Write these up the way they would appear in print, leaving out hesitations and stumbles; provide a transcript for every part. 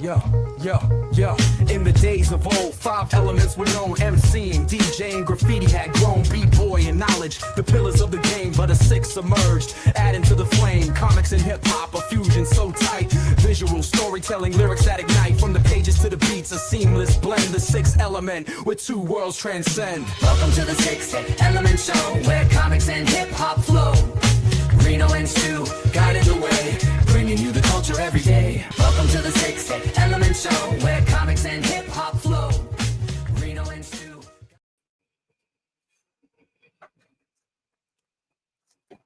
Yeah. In the days of old, 5 elements were known: MCing, DJing, graffiti had grown, B-boy and knowledge, the pillars of the game, but a 6th emerged, adding to the flame. Comics and hip-hop, a fusion so tight, visual storytelling, lyrics that ignite, from the pages to the beats, a seamless blend, the 6th element, where 2 worlds transcend. Welcome to the 6th Element Show, where comics and hip-hop flow. Reno and Stu guided the way, bringing you the culture every day. Welcome to the 6th Element Show, where comics and hip-hop flow. Reno and Stu.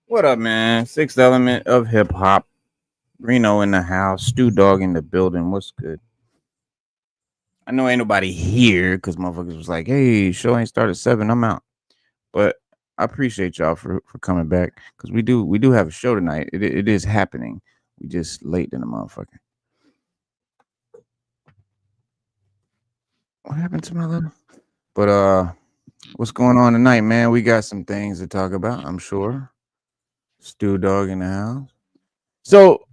What up, man? 6th Element of hip hop. Reno in the house. Stu Dog in the building. What's good? I know ain't nobody here because motherfuckers was like, "Hey, show ain't started 7. I'm out." But I appreciate y'all for coming back because we do have a show tonight. It is happening. We just late in the motherfucker. What happened to my little? But what's going on tonight, man? We got some things to talk about, I'm sure. Stu Dog in the house. So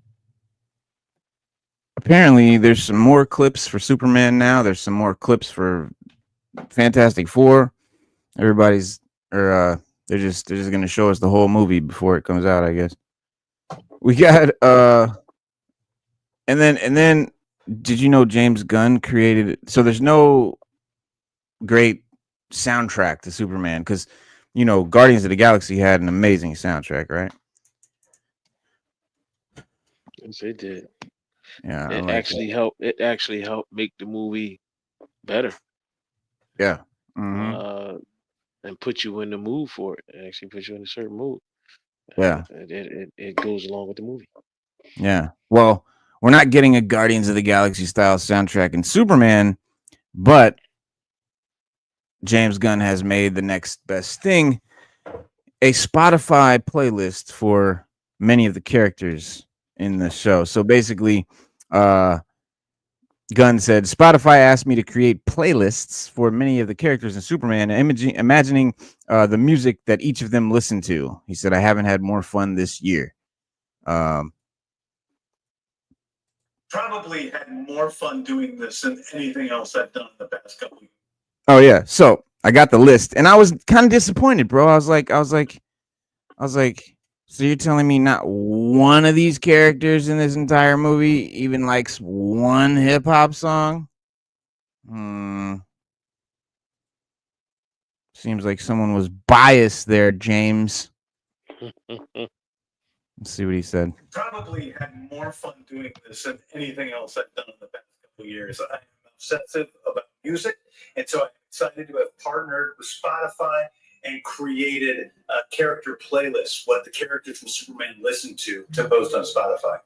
apparently there's some more clips for Superman now. There's some more clips for Fantastic Four. Everybody's they're just gonna show us the whole movie before it comes out, I guess. We got and then did you know James Gunn created it? So there's no great soundtrack to Superman because Guardians of the Galaxy had an amazing soundtrack, right? Yes, it did. Yeah, It actually helped. It actually helped make the movie better. Yeah. Mm-hmm. And put you in the mood for it. It actually puts you in a certain mood. Yeah. It goes along with the movie. Yeah. Well, we're not getting a Guardians of the Galaxy style soundtrack in Superman, but James Gunn has made the next best thing, a Spotify playlist for many of the characters in the show. So basically, Gunn said, Spotify asked me to create playlists for many of the characters in Superman, imagining the music that each of them listened to. He said, I haven't had more fun this year. Probably had more fun doing this than anything else I've done in the past couple of years. Oh yeah, so I got the list, and I was kind of disappointed, bro. I was like, so you're telling me not one of these characters in this entire movie even likes one hip hop song? Seems like someone was biased there, James. Let's see what he said. Probably had more fun doing this than anything else I've done in the past couple of years. I am obsessive about music, and so I'm excited to have partnered with Spotify and created a character playlist, what the characters from Superman listen to post on Spotify.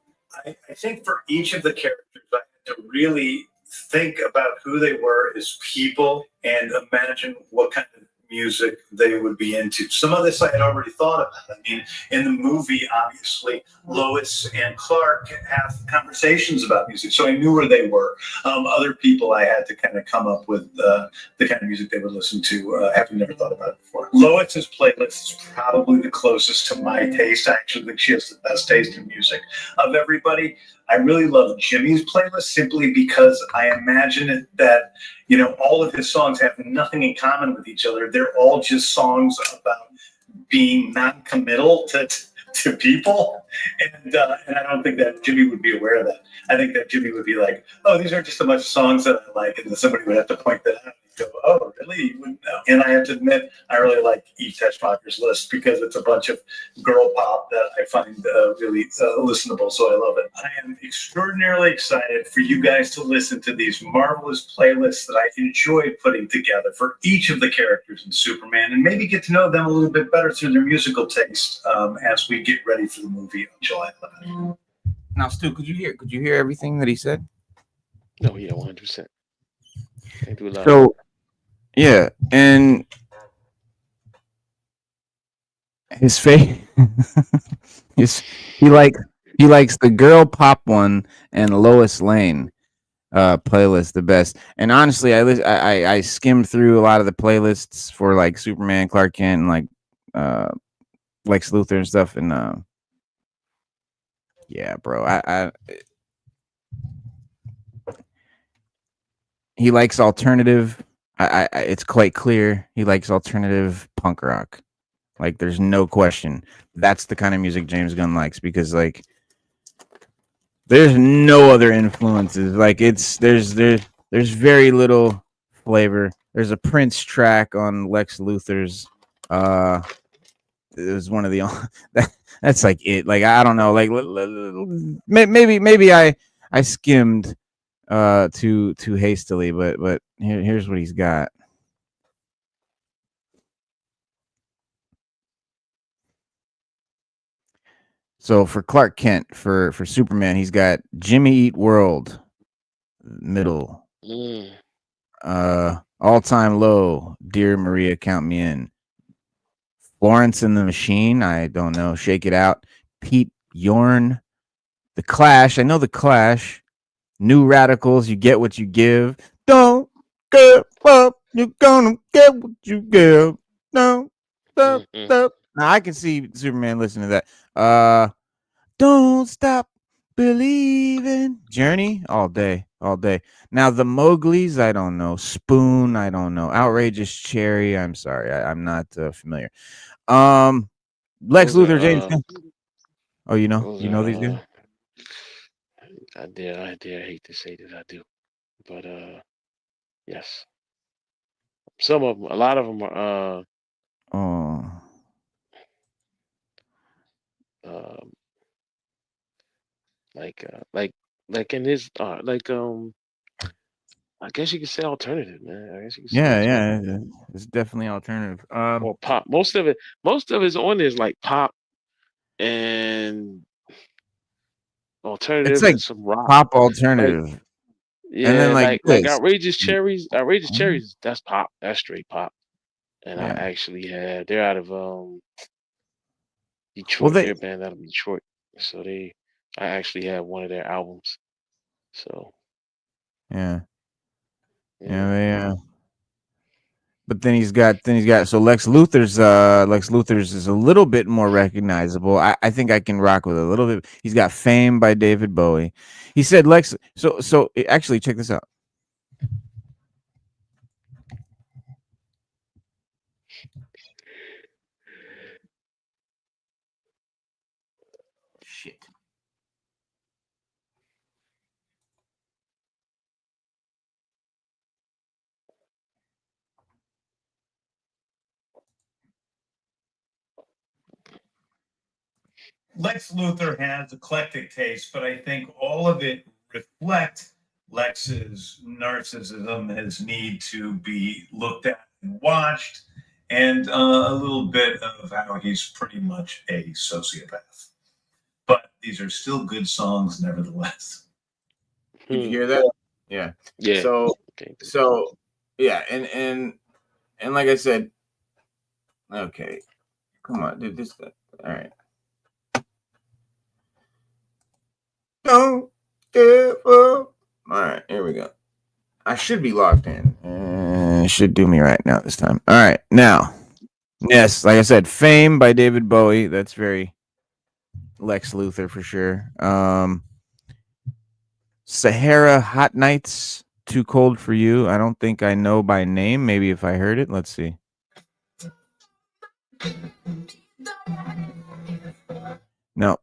I think for each of the characters, I had to really think about who they were as people and imagine what kind of music they would be into. Some of this I had already thought about. I mean, in the movie, obviously, Lois and Clark have conversations about music, so I knew where they were. Other people, I had to kind of come up with the kind of music they would listen to, having never thought about it before. Lois's playlist is probably the closest to my taste. I actually think she has the best taste in music of everybody. I really love Jimmy's playlist simply because I imagine that, all of his songs have nothing in common with each other. They're all just songs about being non-committal to people. And I don't think that Jimmy would be aware of that. I think that Jimmy would be like, oh, these are just a bunch of songs that I like. And then somebody would have to point that out. Go, oh, really? You wouldn't know. And I have to admit, I really like Eve Teschmacher's list because it's a bunch of girl pop that I find really listenable, so I love it. I am extraordinarily excited for you guys to listen to these marvelous playlists that I enjoyed putting together for each of the characters in Superman, and maybe get to know them a little bit better through their musical taste as we get ready for the movie on July 11th. Now, Stu, could you hear everything that he said? No, yeah, 100%. So, yeah, and his face, he likes the girl pop one and Lois Lane playlist the best. And honestly, I skimmed through a lot of the playlists for like Superman, Clark Kent, and like Lex Luthor and stuff. And yeah, bro, he likes alternative. It's quite clear he likes alternative punk rock. Like, there's no question. That's the kind of music James Gunn likes, because like there's no other influences. Like, there's very little flavor. There's a Prince track on Lex Luthor's. It was one of the that's like it. Like, I don't know. Like, maybe I skimmed too hastily, but here's what he's got. So for Clark Kent, for Superman, he's got Jimmy Eat World, middle. All Time Low, Dear Maria, Count Me In. Florence and the Machine, I don't know. Shake It Out. Pete Yorn. The Clash, I know The Clash. New Radicals, You Get What You Give. Don't give up, you're gonna get what you give. No, stop, stop. Now I can see Superman listening to that. Don't Stop Believing. Journey, all day, all day. Now the Mowgli's, I don't know. Spoon, I don't know. Outrageous Cherry, I'm sorry, I'm not familiar. Lex Luthor, James Gunn. Oh, you know these guys? I hate to say that I do, but yes, some of them, a lot of them are like in his I guess you could say alternative, man. I guess you could say alternative. Yeah, it's definitely alternative. Or pop. Most of it's on there is like pop and It's alternative like and some rock. pop Like, alternative, yeah, and then like like this. outrageous cherries. Outrageous cherries. That's pop. That's straight pop. And I Yeah. actually had. They're out of Well, Detroit. They're a band out of Detroit. So I actually had one of their albums. So yeah. But then he's got so Lex Luthor's is a little bit more recognizable. I think I can rock with it a little bit. He's got Fame by David Bowie. He said Lex. So actually, check this out. Shit. Lex Luthor has eclectic taste, but I think all of it reflect Lex's narcissism, his need to be looked at and watched, and a little bit of how he's pretty much a sociopath. But these are still good songs, nevertheless. Did you hear that? Yeah. yeah. So yeah, and like I said, okay, come on, dude, this all right. Don't give up. All right, here we go. I should be locked in. It should do me right now this time. All right, now, yes, like I said, Fame by David Bowie. That's very Lex Luthor for sure. Sahara Hot Nights, Too Cold for You. I don't think I know by name. Maybe if I heard it, let's see. No.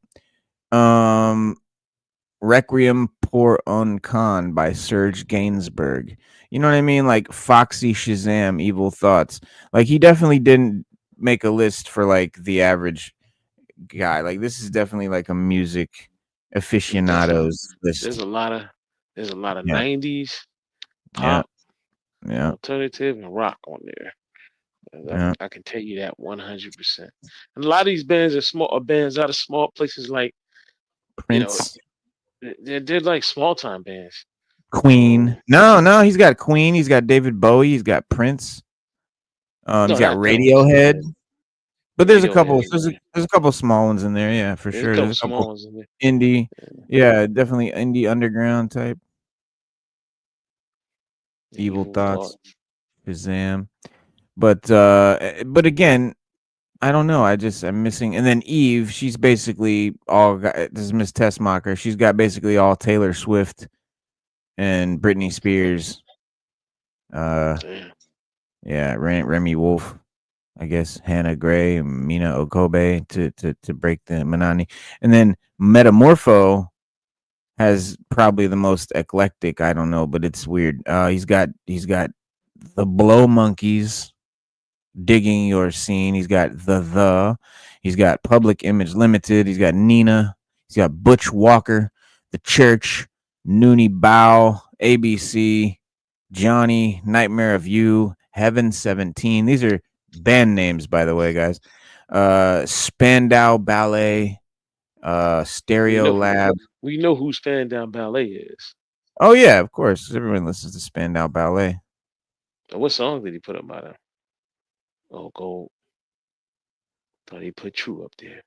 Requiem pour un con by Serge Gainsbourg. You know what I mean? Like Foxy Shazam, Evil Thoughts. Like, he definitely didn't make a list for like the average guy. Like, this is definitely like a music aficionados list. There's a lot of Yeah. 90s pop, Yeah. alternative, and rock on there. Yeah. I can tell you that 100%. And a lot of these bands are bands out of small places, like Prince, they're like small time bands. Queen. No, he's got Queen. He's got David Bowie. He's got Prince. He's got Radiohead. But there's a couple. There's a couple small ones in there. Yeah, for sure. There's a couple small ones in there. Indie. Yeah, definitely indie underground type. Evil Thoughts, Shazam. But again, I don't know. I'm missing. And then Eve, she's basically all. This is Miss Tessmacher. She's got basically all Taylor Swift and Britney Spears Damn. Yeah, Remy Wolf, I guess Hannah Gray, Mina Okobe to break the Manani, and then Metamorpho has probably the most eclectic. I don't know, but it's weird. He's got the Blow Monkeys, Digging Your Scene. He's got the. He's got Public Image Limited. He's got Nina. He's got Butch Walker, The Church, Noonie Bow, ABC, Johnny, Nightmare of You, Heaven 17. These are band names, by the way, guys. Spandau Ballet, Stereo Lab. We know who Spandau Ballet is. Oh yeah, of course. Everyone listens to Spandau Ballet. And what song did he put up by them? Oh, Gold. Thought he put True up there.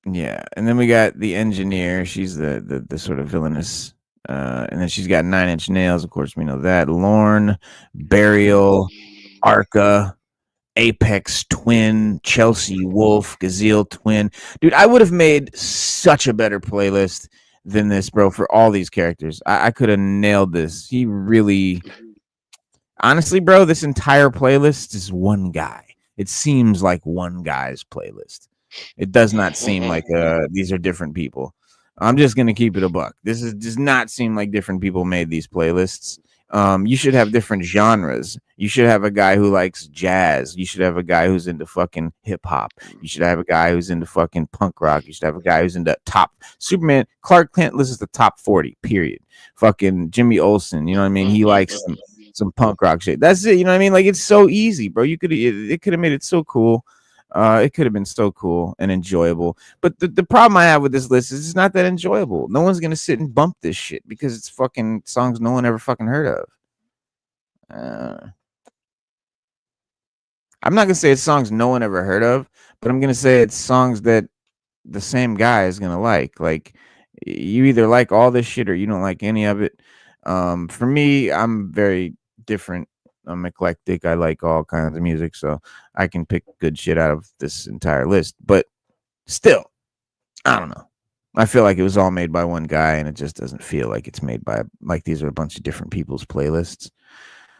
Yeah, and then we got the engineer. She's the sort of villainous. And then she's got 9 Inch Nails. Of course, we know that. Lorne, Burial, Arca, Apex Twin, Chelsea Wolf, Gazelle Twin. Dude, I would have made such a better playlist than this, bro, for all these characters. I could have nailed this. He really, honestly, bro, this entire playlist is one guy. It seems like one guy's playlist. It does not seem like these are different people. I'm just gonna keep it a buck. Does not seem like different people made these playlists. You should have different genres. You should have a guy who likes jazz. You should have a guy who's into fucking hip hop. You should have a guy who's into fucking punk rock. You should have a guy who's into top Superman. Clark Kent listens to top 40. Period. Fucking Jimmy Olsen. You know what I mean? He likes some punk rock shit. That's it. You know what I mean? Like, it's so easy, bro. It could have made it so cool. It could have been so cool and enjoyable. But the problem I have with this list is it's not that enjoyable. No one's gonna sit and bump this shit because it's fucking songs no one ever fucking heard of. I'm not gonna say it's songs no one ever heard of, but I'm gonna say it's songs that the same guy is gonna like. Like, you either like all this shit or you don't like any of it. For me, I'm very different. I'm eclectic. I like all kinds of music, so I can pick good shit out of this entire list. But still, I don't know. I feel like it was all made by one guy, and it just doesn't feel like it's made by, like, these are a bunch of different people's playlists.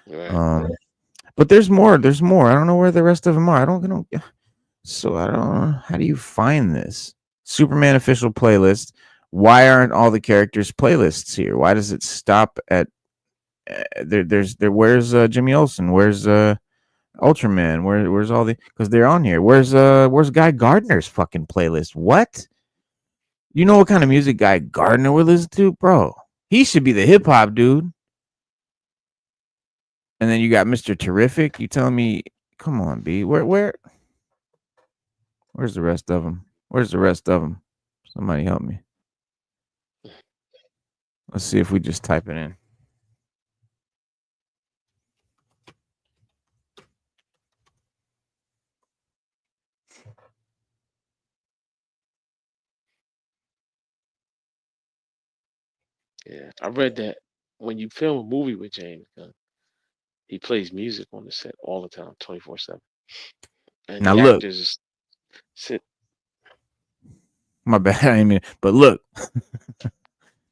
Right. But there's more. There's more. I don't know where the rest of them are. I don't. So I don't know. How do you find this Superman official playlist? Why aren't all the characters' playlists here? Why does it stop at where's Jimmy Olsen? Where's Ultraman? Where's all the, because they're on here. Where's Guy Gardner's fucking playlist? What? You know what kind of music Guy Gardner would listen to, bro? He should be the hip hop dude. And then you got Mr. Terrific. You telling me, come on, B. Where's the rest of them? Where's the rest of them? Somebody help me. Let's see if we just type it in. Yeah, I read that when you film a movie with James Gunn, he plays music on the set all the time, 24/7. And Now the look, actors just sit. my bad. I mean, but look,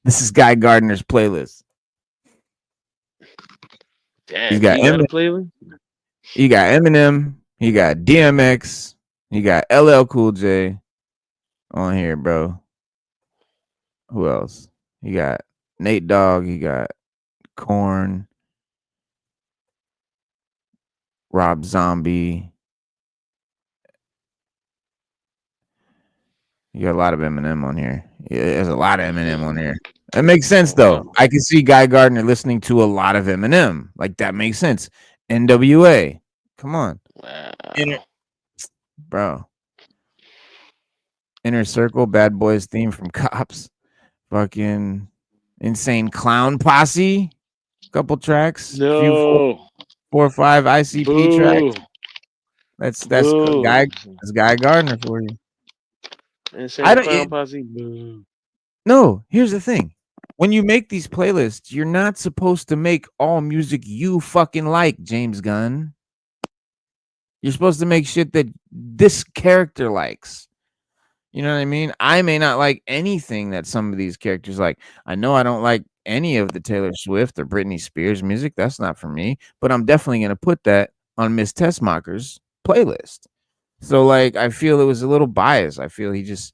this is Guy Gardner's playlist. Damn, He's got he got a playlist? He got Eminem. He got DMX. He got LL Cool J on here, bro. Who else? He got Nate Dogg. He got Korn. Rob Zombie. You got a lot of Eminem on here. Yeah, there's a lot of Eminem on here. That makes sense, though. I can see Guy Gardner listening to a lot of Eminem. Like, that makes sense. NWA. Come on. Wow. Bro. Inner Circle, Bad Boys theme from Cops. Fucking Insane Clown Posse. Couple tracks. No. 4 or 5 ICP Boo. tracks. That's Boo. Guy Gardner for you. Insane Clown Posse. Boo. No, here's the thing. When you make these playlists, you're not supposed to make all music you fucking like, James Gunn. You're supposed to make shit that this character likes. You know what I mean? I may not like anything that some of these characters like. I know I don't like any of the Taylor Swift or Britney Spears music. That's not for me. But I'm definitely gonna put that on Miss Tessmacher's playlist. So like I feel it was a little biased. I feel he just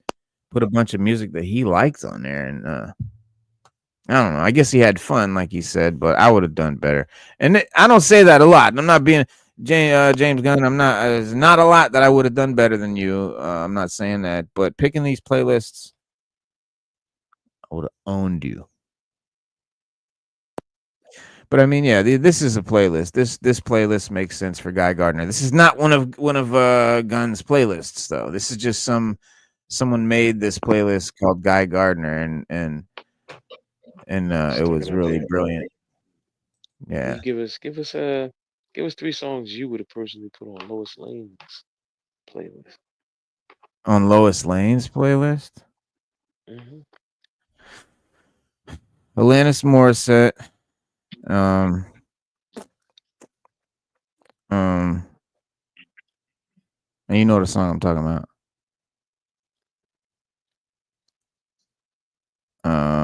put a bunch of music that he liked on there, and I don't know. I guess he had fun, like he said, but I would have done better. And I don't say that a lot. I'm not being James Gunn. I'm not. There's not a lot that I would have done better than you. I'm not saying that, but picking these playlists, I would have owned you. But I mean, yeah, this is a playlist. This playlist makes sense for Guy Gardner. This is not one of Gunn's playlists, though. This is just someone made this playlist called Guy Gardner, and it was really brilliant. Yeah. You give us 3 songs you would have personally put on Lois Lane's playlist. On Lois Lane's playlist, Hmm. Alanis Morissette, um, um, and you know the song I'm talking about.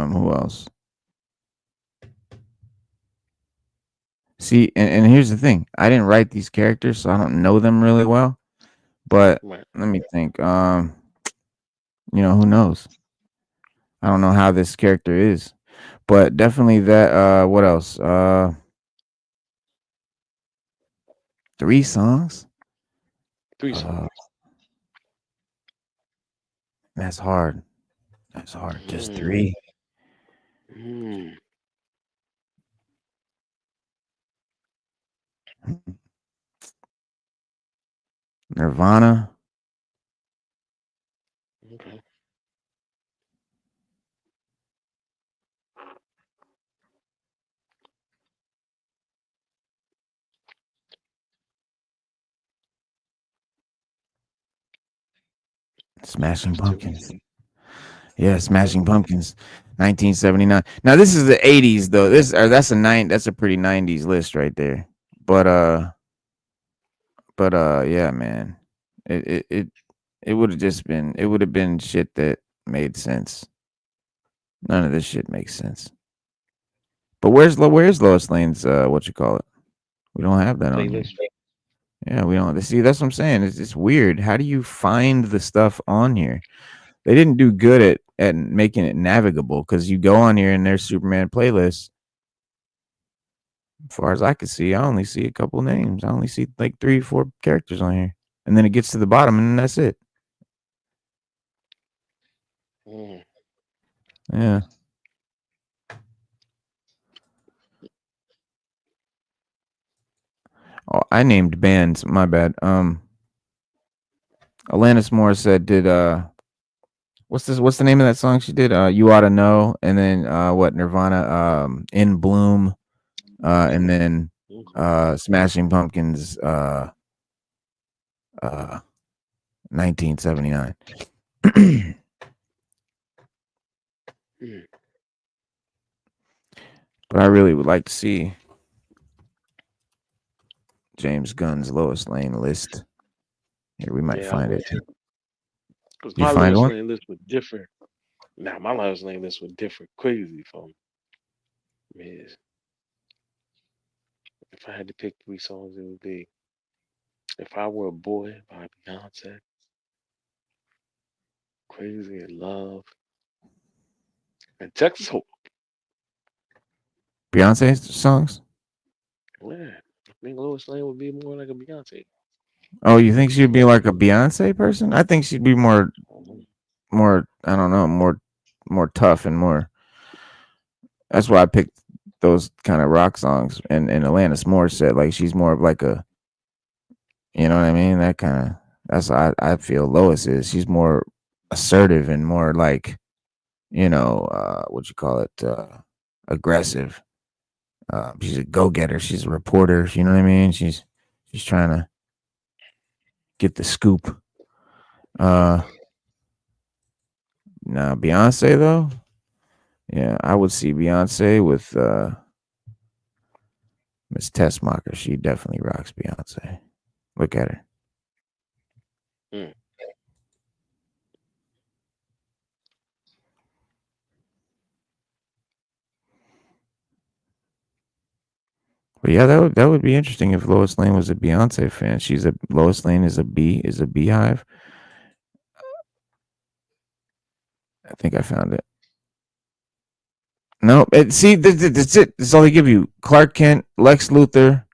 Who else? See, and here's the thing: I didn't write these characters, so I don't know them really well. But Right. let me think. Who knows? I don't know how this character is, but definitely that. What else? 3 songs. 3 songs. That's hard. That's hard. Just Mm. 3. Mm. Nirvana. Okay. Smashing That's 2. Pumpkins. Yeah, Okay. Smashing Pumpkins, 1979. Now this is the 80s though. That's a pretty 90s list right there. But yeah, man. It it it, it would have been shit that made sense. None of this shit makes sense. But where's Lois Lane's what you call it? We don't have that on here. Playlist. Yeah, we don't see that's what I'm saying. It's weird. How do you find the stuff on here? They didn't do good at making it navigable because you go on here and there's Superman playlists. As far as I could see, I only see a couple names. I only see like 3, 4 characters on here, and then it gets to the bottom, and then that's it. Mm. Yeah. Oh, I named bands. My bad. Alanis Morissette did what's the name of that song she did? You Ought to Know, and then what Nirvana In Bloom, and then Okay. Smashing Pumpkins 1979. Mm. But I really would like to see James Gunn's Lois Lane list. Here, we might Yeah, I find would it. too. Because You my find Lois one? Lane list was different. Now my Lois Lane list was different, crazy from me. If I had to pick 3 songs, it would be "If I Were a Boy" by Beyonce, "Crazy in Love," and "Texas Hope." Beyonce's songs? Yeah, I think Lois Lane would be more like a Beyonce. Oh, you think she'd be like a Beyonce person? I think she'd be more. I don't know, more tough and more. That's why I picked those kind of rock songs. And Alanis Morissette, like she's more of like a, you know what I mean? That kind of. That's how I feel Lois is. She's more assertive and more like, what you call it, aggressive. She's a go getter. She's a reporter. You know what I mean? She's trying to get the scoop. Uh, Now Beyonce though, yeah, I would see Beyonce with Miss Tessmacher. She definitely rocks Beyonce. Look at her. Mm. But yeah, that would be interesting if Lois Lane was a Beyonce fan. Lois Lane is a beehive. I think I found it. No, see, that's it. That's all they give you: Clark Kent, Lex Luthor,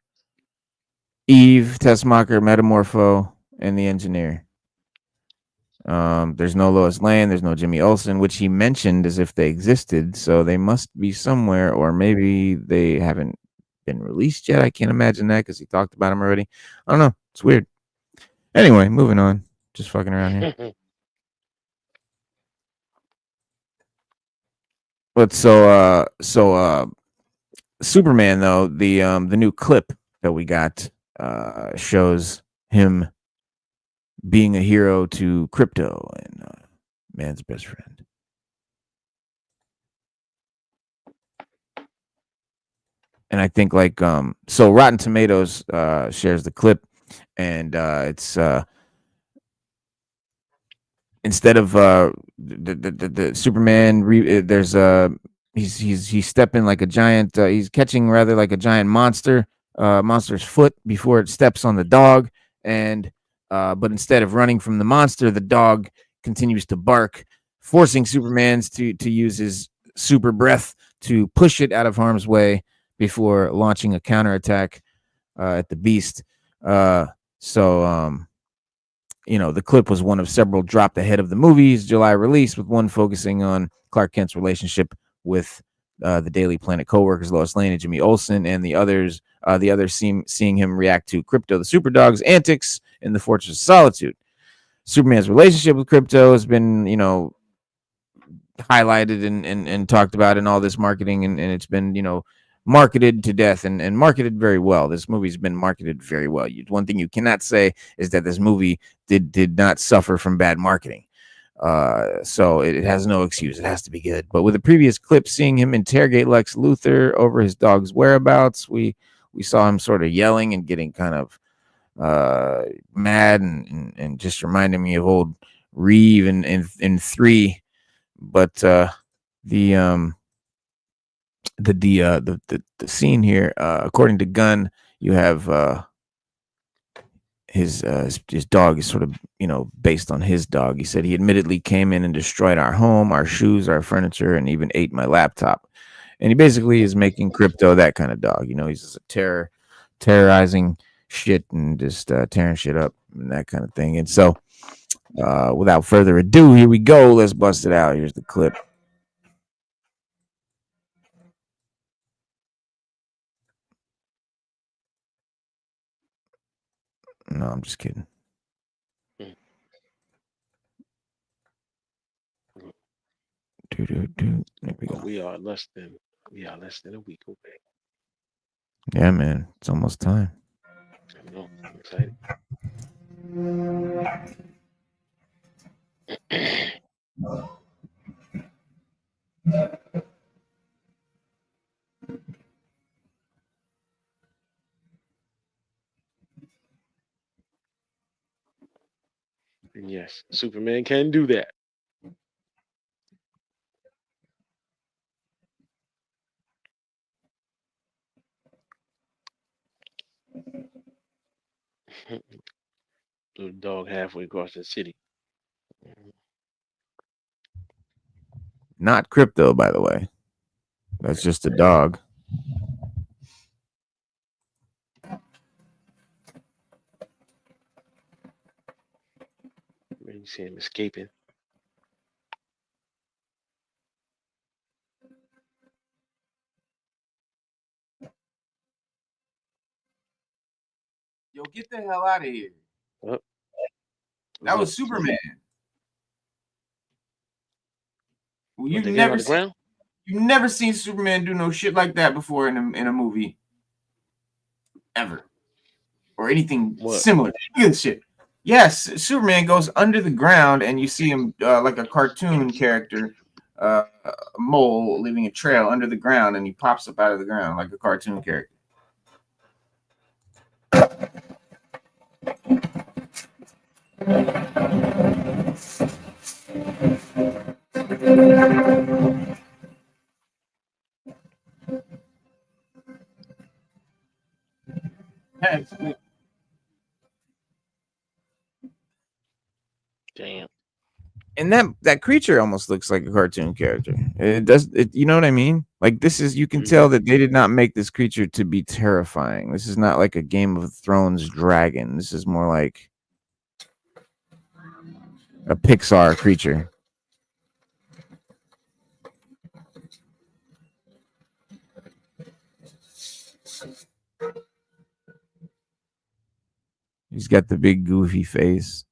Eve, Tessmacher, Metamorpho, and the Engineer. There's no Lois Lane. There's no Jimmy Olsen, which he mentioned as if they existed. So they must be somewhere, or maybe they haven't been released yet. I can't imagine that because he talked about them already. I don't know. It's weird. Anyway, moving on. Just fucking around here. But Superman though, the new clip that we got shows him being a hero to Crypto and man's best friend. And I think like so Rotten Tomatoes shares the clip, and it's instead of the Superman there's he's stepping like a giant he's catching rather like a giant monster's foot before it steps on the dog, and but instead of running from the monster, the dog continues to bark, forcing Superman's to use his super breath to push it out of harm's way before launching a counterattack at the beast. The clip was one of several dropped ahead of the movie's July release, with one focusing on Clark Kent's relationship with the Daily Planet coworkers Lois Lane and Jimmy Olsen, and the others seeing him react to Crypto the Superdog's antics in the Fortress of Solitude. Superman's relationship with Crypto has been, highlighted and talked about in all this marketing, and it's been, marketed to death and marketed very well. This movie's been marketed very well. One thing you cannot say is that this movie did not suffer from bad marketing. So it has no excuse. It has to be good. But with the previous clip, seeing him interrogate Lex Luthor over his dog's whereabouts, we saw him sort of yelling and getting kind of mad and just reminding me of old Reeve in 3. But the scene here, according to Gunn, you have his dog is sort of based on his dog. He said he admittedly came in and destroyed our home, our shoes, our furniture, and even ate my laptop. And he basically is making Crypto that kind of dog. He's just a terrorizing shit and just tearing shit up and that kind of thing. And so without further ado, here we go. Let's bust it out. Here's the clip. No, I'm just kidding. There we go. We are less than a week away. Yeah, man, it's almost time. I know. I'm excited. And yes, Superman can do that. Little dog halfway across the city. Not Crypto, by the way. That's just a dog. You see him escaping. Yo, get the hell out of here. Oh. That was Superman. Well, you've never seen Superman do no shit like that before in a movie. Ever. Or anything similar. Look at this shit. Yes, Superman goes under the ground and you see him like a cartoon character, a mole leaving a trail under the ground, and he pops up out of the ground like a cartoon character. Damn. And that creature almost looks like a cartoon character. It does. You know what I mean? Like this is. You can tell that they did not make this creature to be terrifying. This is not like a Game of Thrones dragon. This is more like a Pixar creature. He's got the big goofy face.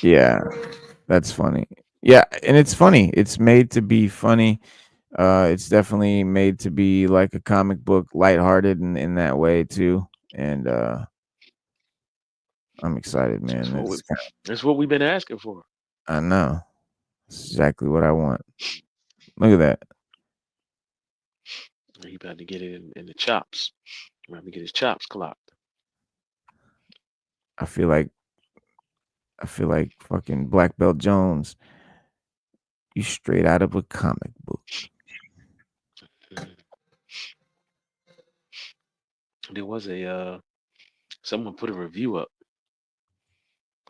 Yeah, that's funny. Yeah, and it's funny. It's made to be funny. It's definitely made to be like a comic book, lighthearted in that way too. And I'm excited, man. That's what we've been asking for. I know. That's exactly what I want. Look at that. He about to get it in the chops. He about to get his chops clocked. I feel like fucking Black Belt Jones. You straight out of a comic book. There was a someone put a review up.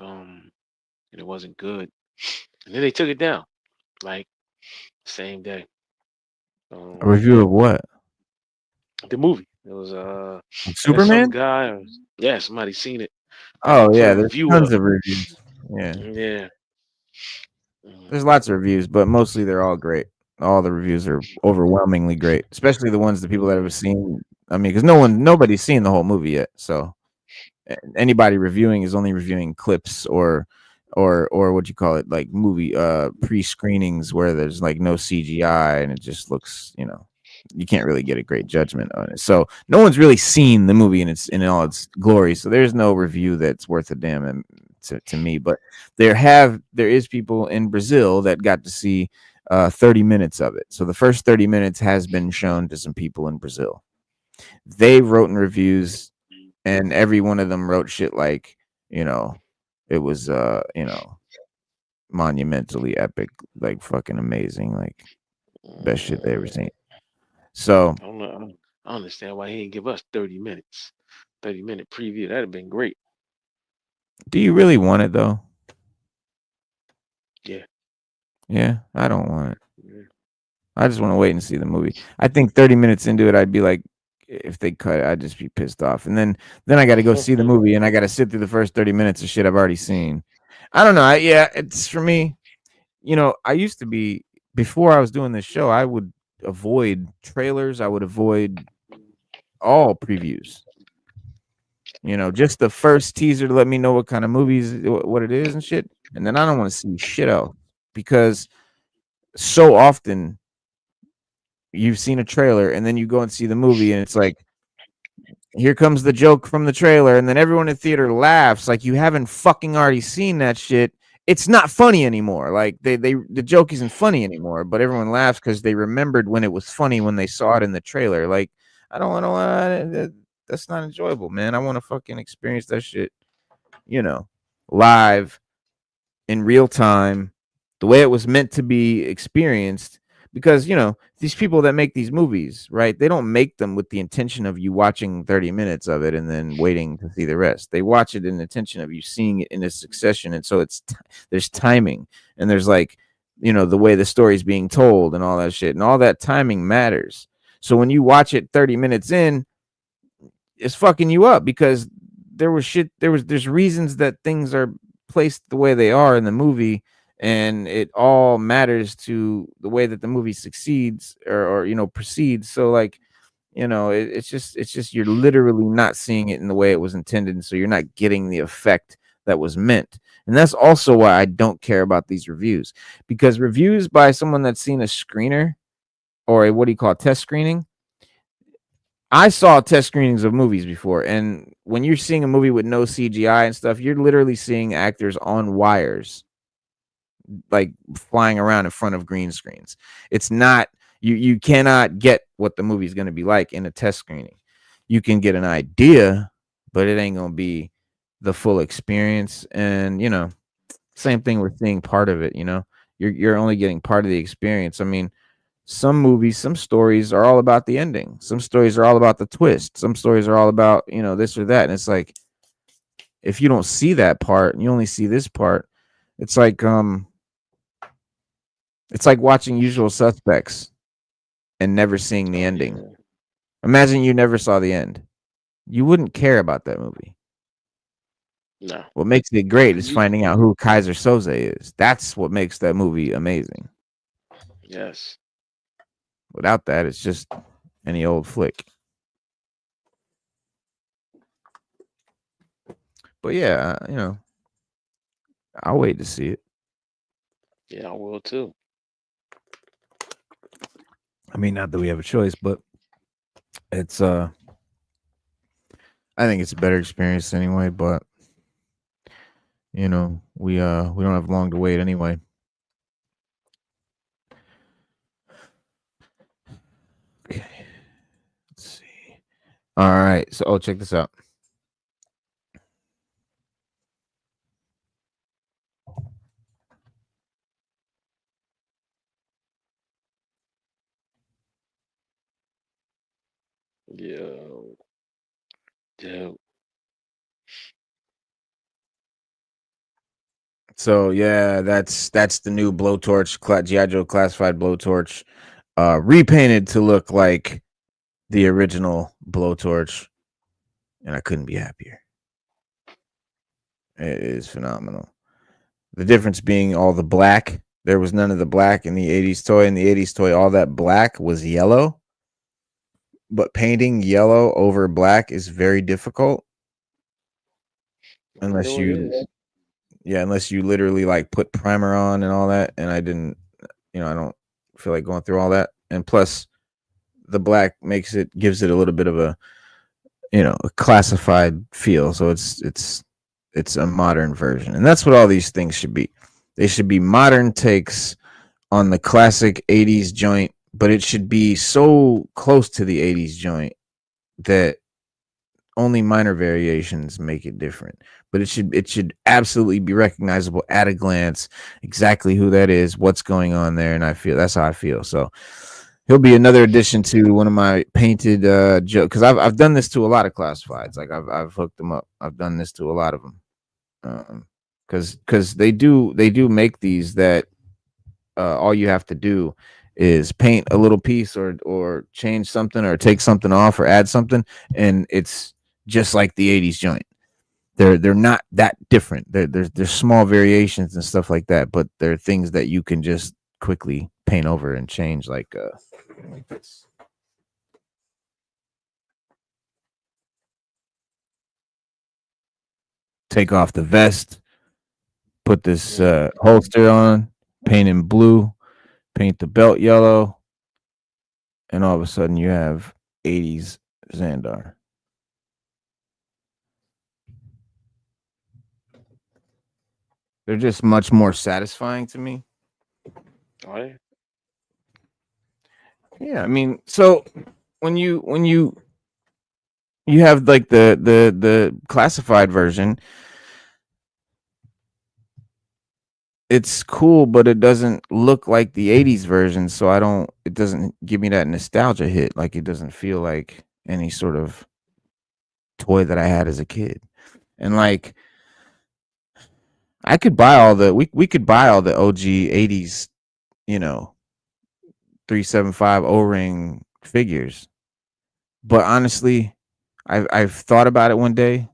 And it wasn't good. And then they took it down, like same day. A review of what? The movie. It was Superman? some guy. Yeah, somebody seen it. Oh Put yeah, a there's review tons up. of reviews. Yeah. Yeah. There's lots of reviews, but mostly they're all great. All the reviews are overwhelmingly great, especially the ones the people that have seen. I mean, because nobody's seen the whole movie yet, so anybody reviewing is only reviewing clips or what you call it, like movie pre-screenings where there's like no CGI and it just looks, you can't really get a great judgment on it. So no one's really seen the movie in all its glory. So there's no review that's worth a damn to me. But there is people in Brazil that got to see 30 minutes of it. So the first 30 minutes has been shown to some people in Brazil. They wrote in reviews, and every one of them wrote shit like, it was monumentally epic, like fucking amazing, like best shit they ever seen. So I don't know. I don't understand why he didn't give us 30 minutes. 30-minute preview. That'd have been great. do you really want it though? Yeah. Yeah, I don't want it. Yeah. I just want to wait and see the movie. I think 30 minutes into it, I'd be like, if they cut it, I'd just be pissed off. And then I got to go see the movie, and I got to sit through the first 30 minutes of shit I've already seen. I don't know. It's for me. I used to be, before I was doing this show, I would avoid trailers. I would avoid all previews. Just the first teaser to let me know what kind of movies, what it is and shit. And then I don't want to see shit else, because so often you've seen a trailer and then you go and see the movie and it's like, here comes the joke from the trailer, and then everyone in theater laughs like you haven't fucking already seen that shit. It's not funny anymore. Like the joke isn't funny anymore, but everyone laughs because they remembered when it was funny when they saw it in the trailer. Like, I don't want that's not enjoyable, man. I want to fucking experience that shit, live in real time, the way it was meant to be experienced. Because, these people that make these movies, right, they don't make them with the intention of you watching 30 minutes of it and then waiting to see the rest. They watch it in the intention of you seeing it in a succession. And so there's timing, and there's like, the way the story is being told and all that shit, and all that timing matters. So when you watch it 30 minutes in, it's fucking you up, because there's reasons that things are placed the way they are in the movie, and it all matters to the way that the movie succeeds or proceeds. So like, it's just you're literally not seeing it in the way it was intended, and so you're not getting the effect that was meant. And that's also why I don't care about these reviews, because reviews by someone that's seen a screener or a, what do you call it, test screening. I saw test screenings of movies before, and when you're seeing a movie with no CGI and stuff, you're literally seeing actors on wires, like flying around in front of green screens. It's not, you cannot get what the movie is going to be like in a test screening. You can get an idea, but it ain't going to be the full experience. And same thing with seeing part of it. You're only getting part of the experience. I mean, some movies, some stories are all about the ending. Some stories are all about the twist. Some stories are all about, this or that. And it's like, if you don't see that part and you only see this part, it's like watching Usual Suspects and never seeing the ending. Yeah. Imagine you never saw the end. You wouldn't care about that movie. No. What makes it great is You, finding out who Kaiser Soze is. That's what makes that movie amazing. yes. Without that, it's just any old flick. But yeah, I'll wait to see it. Yeah, I will too. I mean, not that we have a choice, but it's I think it's a better experience anyway, but we don't have long to wait anyway. Okay. Let's see. All right. So check this out. Yeah. Yeah. So yeah, that's the new Blowtorch, G.I. Joe classified Blowtorch, repainted to look like the original Blowtorch, and I couldn't be happier. It is phenomenal. The difference being all the black. There was none of the black in the 80s toy. In the 80s toy, all that black was yellow. But painting yellow over black is very difficult. I Unless know it is. unless you literally like put primer on and all that. And I didn't, I don't feel like going through all that. And plus, the black gives it a little bit of a a classified feel. So it's a modern version, and that's what all these things should be. They should be modern takes on the classic 80s joint, but it should be so close to the 80s joint that only minor variations make it different. But it should absolutely be recognizable at a glance, exactly who that is, what's going on there, and that's how I feel. So he'll be another addition to one of my painted jokes, because I've done this to a lot of classifieds. Like I've hooked them up. I've done this to a lot of them, because they do make these that all you have to do is paint a little piece or change something or take something off or add something, and it's just like the 80s joint. They're not that different. There's small variations and stuff like that, but they're things that you can just quickly paint over and change, like this. Take off the vest, put this holster on, paint in blue, paint the belt yellow, and all of a sudden you have 80s Xandar. They're just much more satisfying to me. Are they? Yeah, I mean, so when you have like the classified version, it's cool, but it doesn't look like the 80s version, so it doesn't give me that nostalgia hit. Like, it doesn't feel like any sort of toy that I had as a kid. And like, I could buy we could buy all the OG 80s, 375 O-ring figures. But honestly, I've thought about it one day,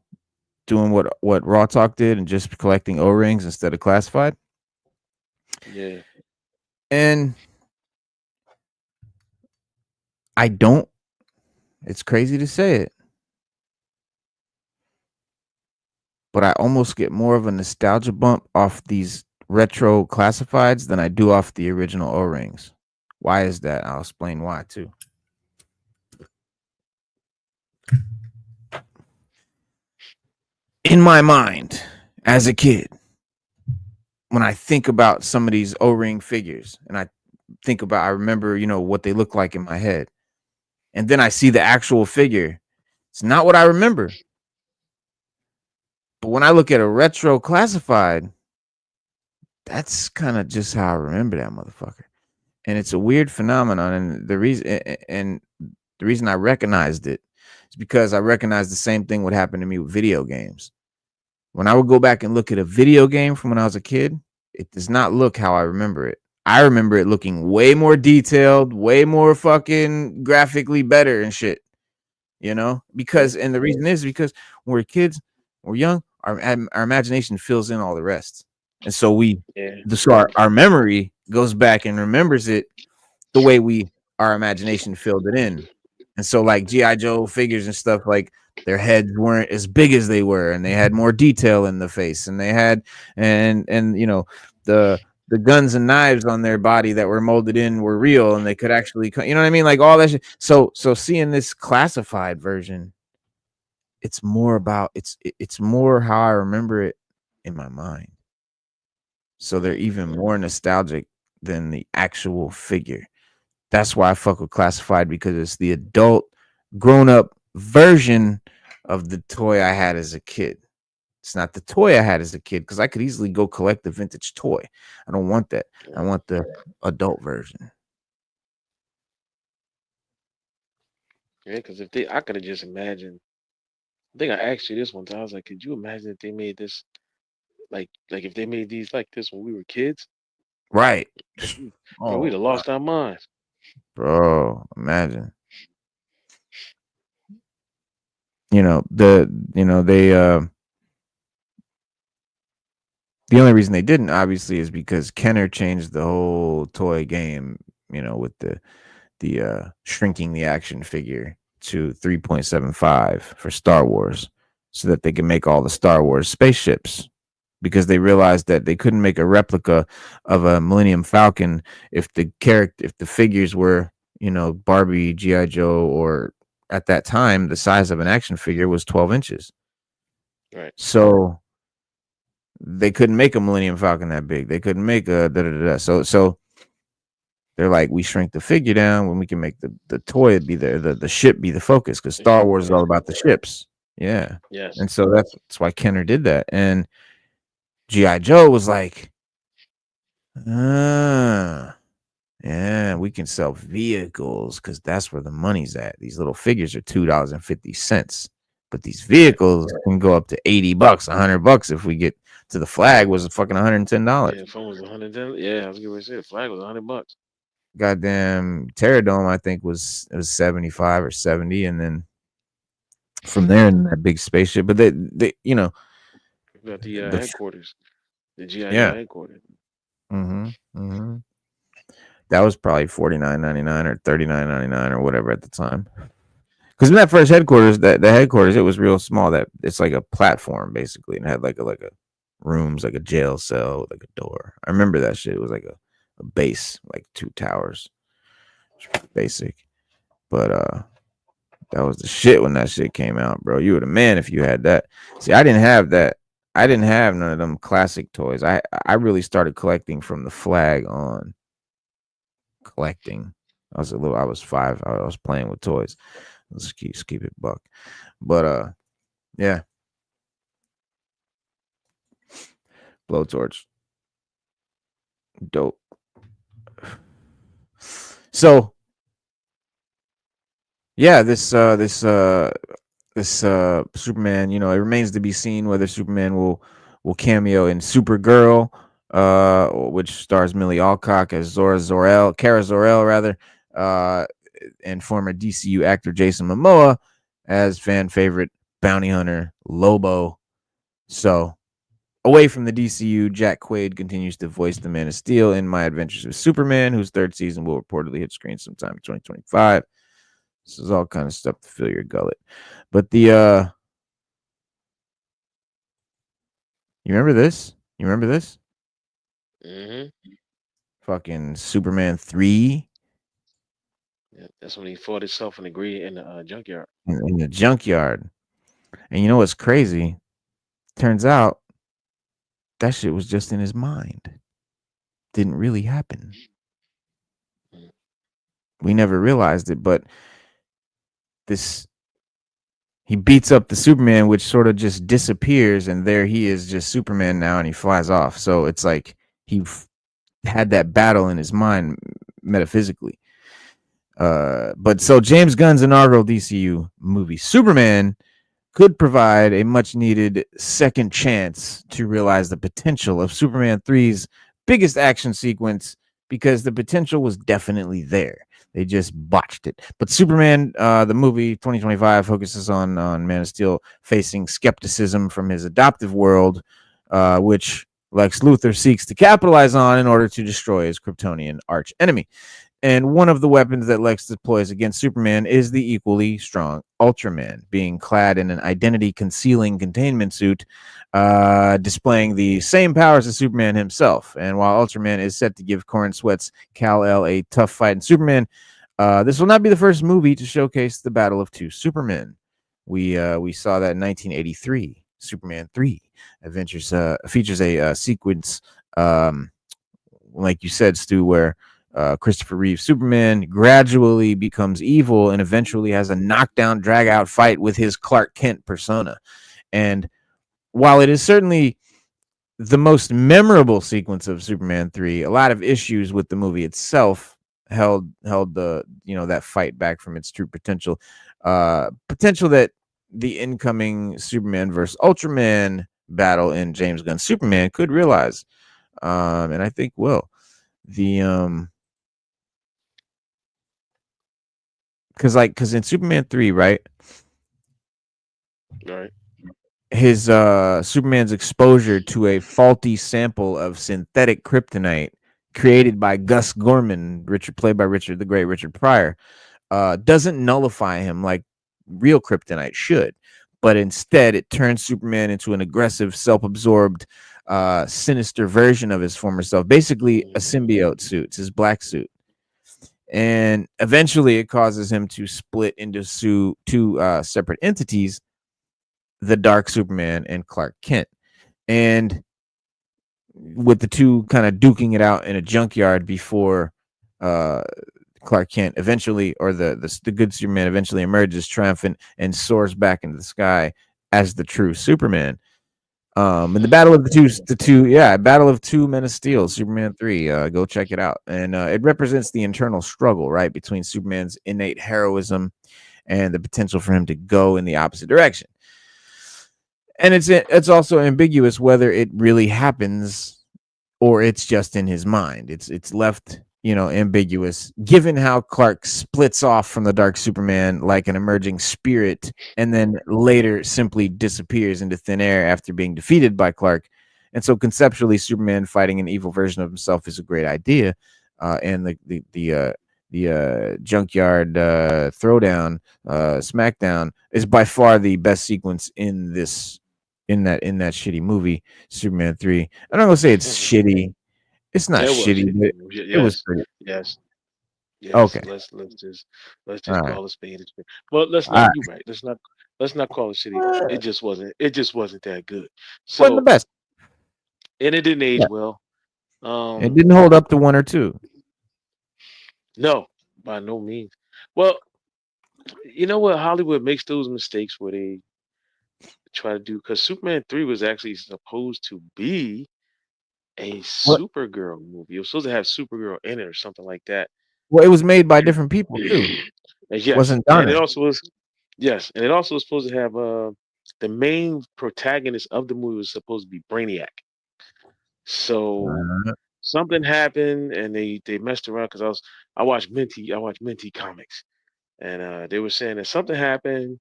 doing what Raw Talk did and just collecting O-rings instead of classified. Yeah. And I don't. It's crazy to say it, but I almost get more of a nostalgia bump off these retro classifieds than I do off the original O-rings. Why is that? I'll explain why too. In my mind, as a kid, when I think about some of these O-ring figures, and I remember, what they look like in my head, and then I see the actual figure, it's not what I remember. But when I look at a retro classified, that's kind of just how I remember that motherfucker. and it's a weird phenomenon. And the reason I recognized it is because I recognized the same thing would happen to me with video games. When I would go back and look at a video game from when I was a kid, it does not look how I remember it. I remember it looking way more detailed, way more fucking graphically better and shit. You know, because and the reason is because when we're kids, when we're young, our imagination fills in all the rest, and so our memory goes back and remembers it the way our imagination filled it in. And so like G.I. Joe figures and stuff, like their heads weren't as big as they were, and they had more detail in the face, and they had and you know the guns and knives on their body that were molded in were real, and they could actually, you know what I mean, like all that shit. So seeing this classified version, it's more about it's more how I remember it in my mind. So they're even more nostalgic than the actual figure. That's why I fuck with classified, because it's the adult, grown-up version of the toy I had as a kid. It's not the toy I had as a kid, because I could easily go collect the vintage toy. I don't want that. I want the adult version. Yeah, because I could have just imagined. I think I asked you this one time. I was like, could you imagine if they made this, like if they made these like this when we were kids? Right. Bro, we'd have lost our minds. Bro, imagine. They the only reason they didn't, obviously, is because Kenner changed the whole toy game, with the shrinking the action figure to 3.75 for Star Wars, so that they can make all the Star Wars spaceships, because they realized that they couldn't make a replica of a Millennium Falcon if the figures were, Barbie, G.I. Joe, or at that time the size of an action figure was 12 inches. Right. So they couldn't make a Millennium Falcon that big. They couldn't make a da-da-da-da. So they're like, we shrink the figure down when we can make the toy be there, the ship be the focus, because Star Wars is all about the ships. Yeah. Yes. And so that's why Kenner did that. And G.I. Joe was like, yeah, we can sell vehicles, because that's where the money's at. These little figures are $2.50, but these vehicles can go up to $80, $100 if we get to the flag was fucking $110. Yeah, phone was $110. Yeah, I was gonna say the flag was $100. Goddamn Terradome, I think it was 75 or 70, and then from there in that big spaceship. But they got the headquarters, the GI headquarters. That was probably $49.99 or $39.99 or whatever at the time. Because in that first headquarters, the headquarters, it was real small. That it's like a platform basically, and it had like a rooms, like a jail cell, like a door. I remember that shit. It was like a base, like 2 towers. Basic, but that was the shit when that shit came out, bro. You were the man if you had that. See, I didn't have that. I didn't have none of them classic toys. I really started collecting from the flag on. Collecting. I was 5. I was playing with toys. Let's keep it buck. But yeah. Blowtorch. Dope. So yeah, this Superman, it remains to be seen whether Superman will cameo in Supergirl, which stars Millie Alcock as Kara Zor-El rather, and former DCU actor Jason Momoa as fan favorite bounty hunter Lobo. So away from the DCU, Jack Quaid continues to voice the Man of Steel in My Adventures with Superman, whose 3rd season will reportedly hit screens sometime in 2025. This is all kind of stuff to fill your gullet. But you remember this? Fucking Superman 3. Yeah, that's when he fought himself in the junkyard. In the junkyard. And you know what's crazy? Turns out that shit was just in his mind. Didn't really happen. We never realized it, but he beats up the Superman, which sort of just disappears, and there he is, just Superman now, and he flies off. So it's like he had that battle in his mind metaphysically. But so James Gunn's inaugural DCU movie, Superman, could provide a much needed second chance to realize the potential of Superman 3's biggest action sequence, because the potential was definitely there. They just botched it. But Superman, the movie 2025, focuses on Man of Steel facing skepticism from his adoptive world, which Lex Luthor seeks to capitalize on in order to destroy his Kryptonian arch enemy. And one of the weapons that Lex deploys against Superman is the equally strong Ultraman, being clad in an identity-concealing containment suit, displaying the same powers as Superman himself. And while Ultraman is set to give Corrin Sweat's Kal-El a tough fight in Superman, this will not be the first movie to showcase the battle of two Supermen. We saw that in 1983, Superman 3 Adventures features a sequence, like you said, Stu, where Christopher Reeve Superman gradually becomes evil and eventually has a knockdown, drag out fight with his Clark Kent persona. And while it is certainly the most memorable sequence of Superman 3, a lot of issues with the movie itself held the that fight back from its true potential. Potential that the incoming Superman versus Ultraman battle in James Gunn's Superman could realize. And I think will. The because in Superman 3, right, his Superman's exposure to a faulty sample of synthetic kryptonite created by Gus Gorman, played by the great Richard Pryor, doesn't nullify him like real kryptonite should, but instead it turns Superman into an aggressive, self-absorbed, sinister version of his former self, basically a symbiote suit, his black suit. And eventually it causes him to split into two separate entities, the Dark Superman and Clark Kent. And with the two kind of duking it out in a junkyard before Clark Kent eventually, or the good Superman eventually emerges triumphant and soars back into the sky as the true Superman. In the battle of Battle of Two Men of Steel, Superman 3, go check it out. And it represents the internal struggle, right, between Superman's innate heroism and the potential for him to go in the opposite direction. And it's also ambiguous whether it really happens or it's just in his mind. It's left, ambiguous, given how Clark splits off from the Dark Superman like an emerging spirit and then later simply disappears into thin air after being defeated by Clark. And so conceptually, Superman fighting an evil version of himself is a great idea. And the junkyard throwdown, smackdown, is by far the best sequence in that shitty movie, Superman 3. I'm not gonna say it's shitty. It's not shitty, but it was pretty. Yes. Okay. Let's just All call right. a spade a spade. Well, let's All not. right. You're right. Let's not call it shitty. It just wasn't. It just wasn't that good. Wasn't the So, best. and it didn't age Yeah. well. It didn't hold up to 1 or 2. No, by no means. Well, you know what? Hollywood makes those mistakes where they try to do, because Superman 3 was actually supposed to be a What? Supergirl movie. It was supposed to have Supergirl in it or something like that. Well, it was made by different people too. And yes, Wasn't and done. it also was and it also was supposed to have the main protagonist of the movie was supposed to be Brainiac. So something happened and they messed around, because I watched Minty comics, and they were saying that something happened.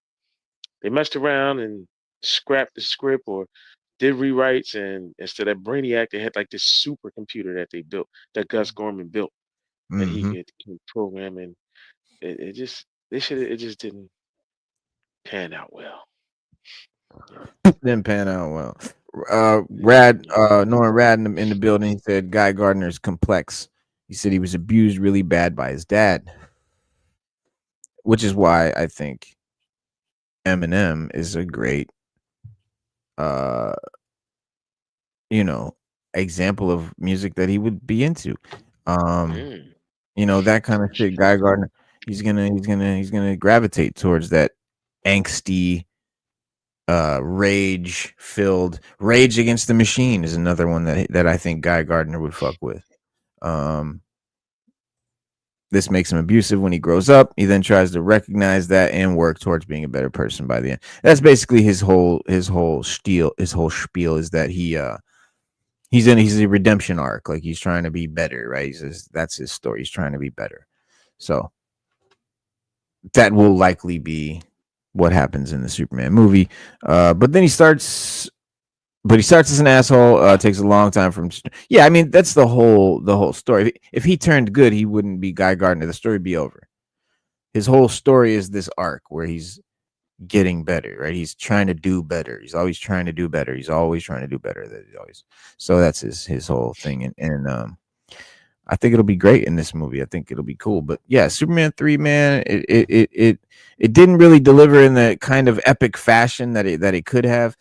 They messed around and scrapped the script or did rewrites, and instead of Brainiac, they had like this supercomputer that they built, that Gus Gorman built, that he could program, and it just didn't pan out well. Didn't pan out well. Norman Rad in the building. He said Guy Gardner's complex. He said he was abused really bad by his dad, which is why I think Eminem is a great example of music that he would be into. That kind of shit. Guy Gardner, he's gonna gravitate towards that angsty, rage-filled. Rage Against the Machine is another one that I think Guy Gardner would fuck with. This makes him abusive when he grows up. He then tries to recognize that and work towards being a better person by the end. That's basically his whole spiel. His whole spiel is that he's a redemption arc. Like he's trying to be better, right? That's his story. He's trying to be better. So that will likely be what happens in the Superman movie. But then he starts as an asshole. Takes a long time from. Yeah, I mean that's the whole story. If he turned good, he wouldn't be Guy Gardner. The story would be over. His whole story is this arc where he's getting better, right? He's trying to do better. He's always trying to do better. He's always trying to do better. So that's his whole thing. And I think it'll be great in this movie. I think it'll be cool. But yeah, Superman 3, man, it didn't really deliver in the kind of epic fashion that it could have.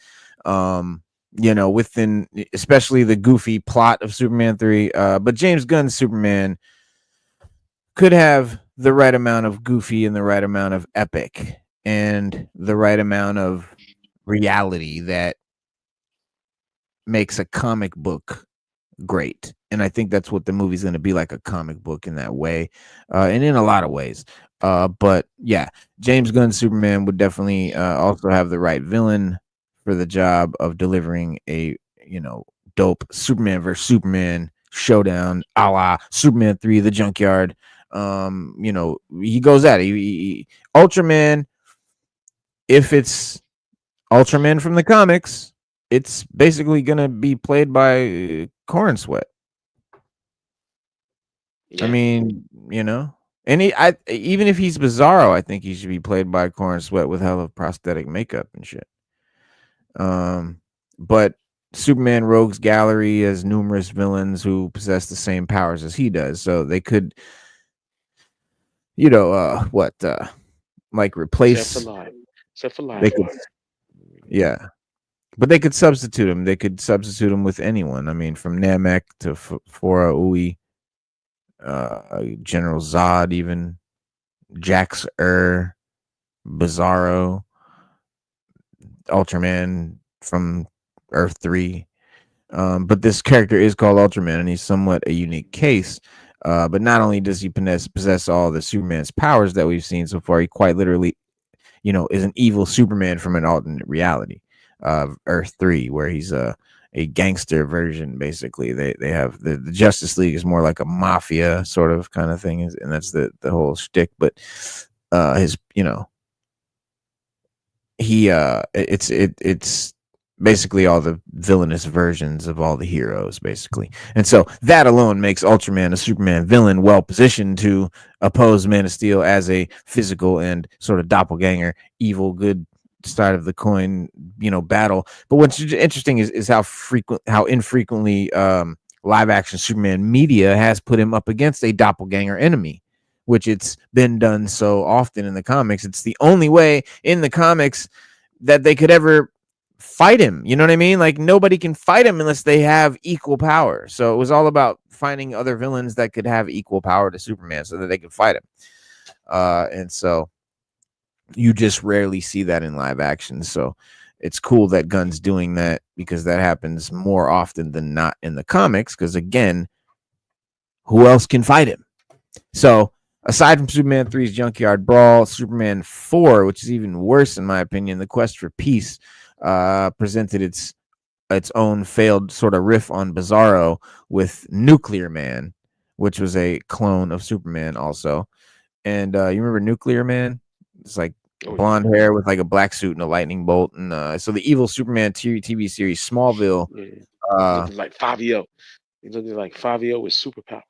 Within especially the goofy plot of Superman 3. But James Gunn's Superman could have the right amount of goofy and the right amount of epic and the right amount of reality that makes a comic book great. And I think that's what the movie's going to be, like a comic book in that way, and in a lot of ways. But yeah, James Gunn's Superman would definitely also have the right villain for the job of delivering a dope Superman versus Superman showdown, a la Superman 3, The Junkyard. He goes at it. Ultraman, if it's Ultraman from the comics, it's basically gonna be played by Corn Sweat. Yeah. I mean, and even if he's Bizarro, I think he should be played by Corn Sweat with hell of prosthetic makeup and shit. But Superman Rogues Gallery has numerous villains who possess the same powers as he does, so they could, like replace. Except for live. They could, yeah, but they could substitute him. They could substitute him with anyone. I mean, from Namek to Fora Ui, General Zod, even Jax Bizarro, Ultraman from Earth 3. But this character is called Ultraman, and he's somewhat a unique case. But not only does he possess all the Superman's powers that we've seen so far, he quite literally, is an evil Superman from an alternate reality of Earth 3, where he's a gangster version. Basically, they have the Justice League is more like a mafia sort of kind of thing, and that's the whole shtick. But his, it's basically all the villainous versions of all the heroes, basically. And so that alone makes Ultraman a Superman villain well positioned to oppose Man of Steel as a physical and sort of doppelganger, evil, good side of the coin, battle. But what's interesting is how infrequently live action Superman media has put him up against a doppelganger enemy, which it's been done so often in the comics. It's the only way in the comics that they could ever fight him. You know what I mean? Like nobody can fight him unless they have equal power. So it was all about finding other villains that could have equal power to Superman so that they could fight him. And so you just rarely see that in live action. So it's cool that Gunn's doing that, because that happens more often than not in the comics. Because again, who else can fight him? So aside from Superman 3's Junkyard Brawl, Superman 4, which is even worse in my opinion, The Quest for Peace, presented its own failed sort of riff on Bizarro with Nuclear Man, which was a clone of Superman also. And you remember Nuclear Man? It's like blonde hair with like a black suit and a lightning bolt. And so the evil Superman TV series Smallville. Like Fabio. He looked like Fabio with superpowers.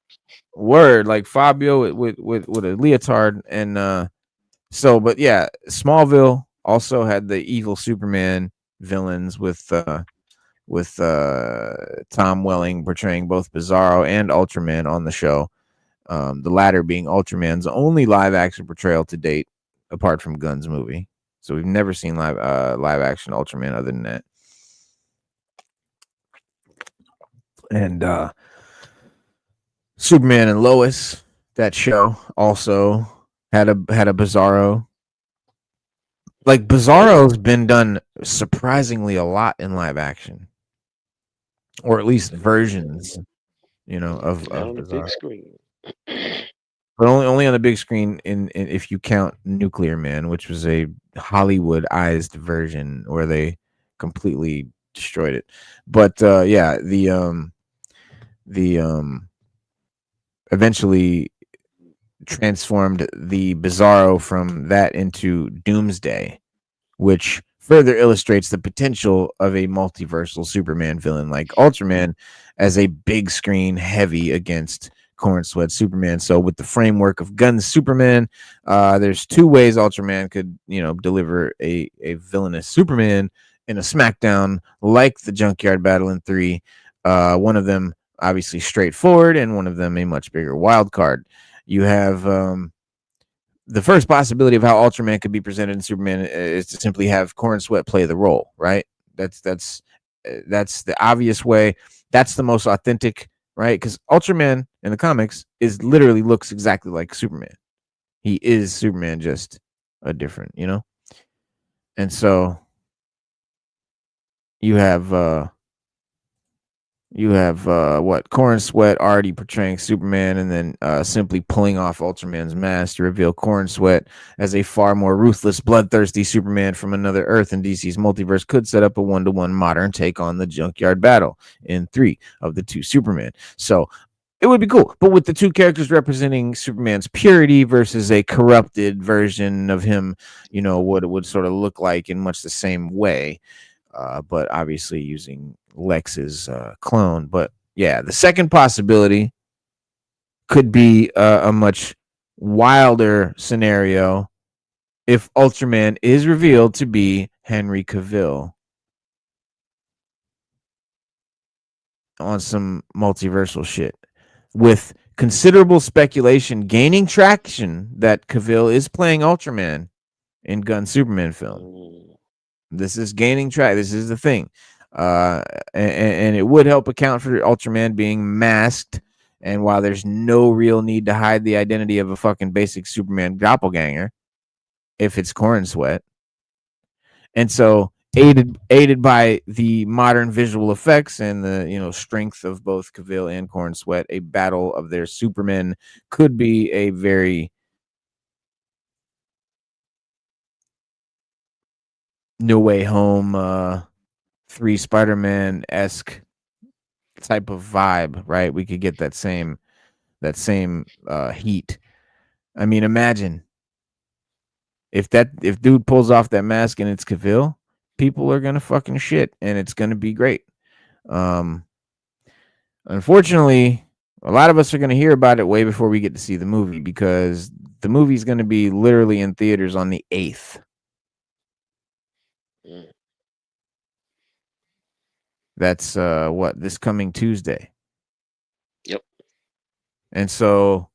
Word, like Fabio with a leotard. And but yeah, Smallville also had the evil Superman villains with Tom Welling portraying both Bizarro and Ultraman on the show. The latter being Ultraman's only live action portrayal to date, apart from Gunn's movie. So we've never seen live action Ultraman other than that. And Superman and Lois, that show also had a Bizarro. Like Bizarro's been done surprisingly a lot in live action, or at least versions, of on the big Bizarro. screen. but only on the big screen. In if you count Nuclear Man, which was a Hollywoodized version where they completely destroyed it. But yeah, the eventually transformed the Bizarro from that into Doomsday, which further illustrates the potential of a multiversal Superman villain like Ultraman as a big screen heavy against Corn Sweat Superman. So with the framework of Gunn's Superman, there's two ways Ultraman could, deliver a villainous Superman in a SmackDown like the Junkyard Battle in 3. One of them obviously straightforward, and one of them a much bigger wild card. You have the first possibility of how Ultraman could be presented in Superman is to simply have Corn Sweat play the role, right? That's the obvious way. That's the most authentic, right? Because Ultraman in the comics literally looks exactly like Superman. He is Superman, just a different, And so you have what Corn Sweat already portraying Superman, and then simply pulling off Ultraman's mask to reveal Corn Sweat as a far more ruthless, bloodthirsty Superman from another Earth in DC's multiverse could set up a 1-to-1 modern take on the Junkyard Battle in 3 of the 2 Superman. So it would be cool, but with the two characters representing Superman's purity versus a corrupted version of him, what it would sort of look like in much the same way. But obviously using Lex's clone. But yeah, the second possibility could be a much wilder scenario if Ultraman is revealed to be Henry Cavill on some multiversal shit, with considerable speculation gaining traction that Cavill is playing Ultraman in Gunn Superman film. This is gaining track. This is the thing. And it would help account for Ultraman being masked. And while there's no real need to hide the identity of a fucking basic Superman doppelganger, if it's Corn Sweat. And so aided by the modern visual effects and the strength of both Cavill and Corn Sweat, a battle of their Supermen could be a very No Way Home 3 Spider-Man-esque type of vibe, right? We could get that same heat. I mean, imagine if dude pulls off that mask and it's Cavill, people are gonna fucking shit, and it's gonna be great. Unfortunately, a lot of us are gonna hear about it way before we get to see the movie, because the movie's gonna be literally in theaters on the 8th. That's this coming Tuesday. Yep. And so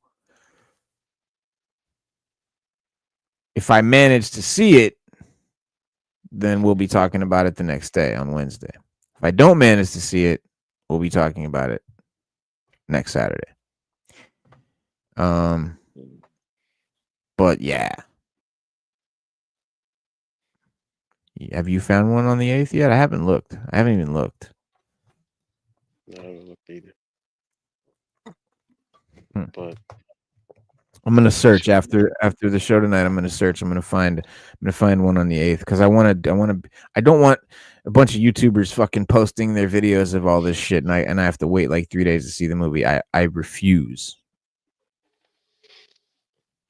if I manage to see it, then we'll be talking about it the next day on Wednesday. If I don't manage to see it, we'll be talking about it next Saturday. But yeah. Have you found one on the 8th yet? I haven't looked. I haven't even looked. No, I haven't looked either. But I'm gonna search after the show tonight. I'm gonna search. I'm gonna find one on the 8th, because I don't want a bunch of YouTubers fucking posting their videos of all this shit, and I have to wait like 3 days to see the movie. I refuse.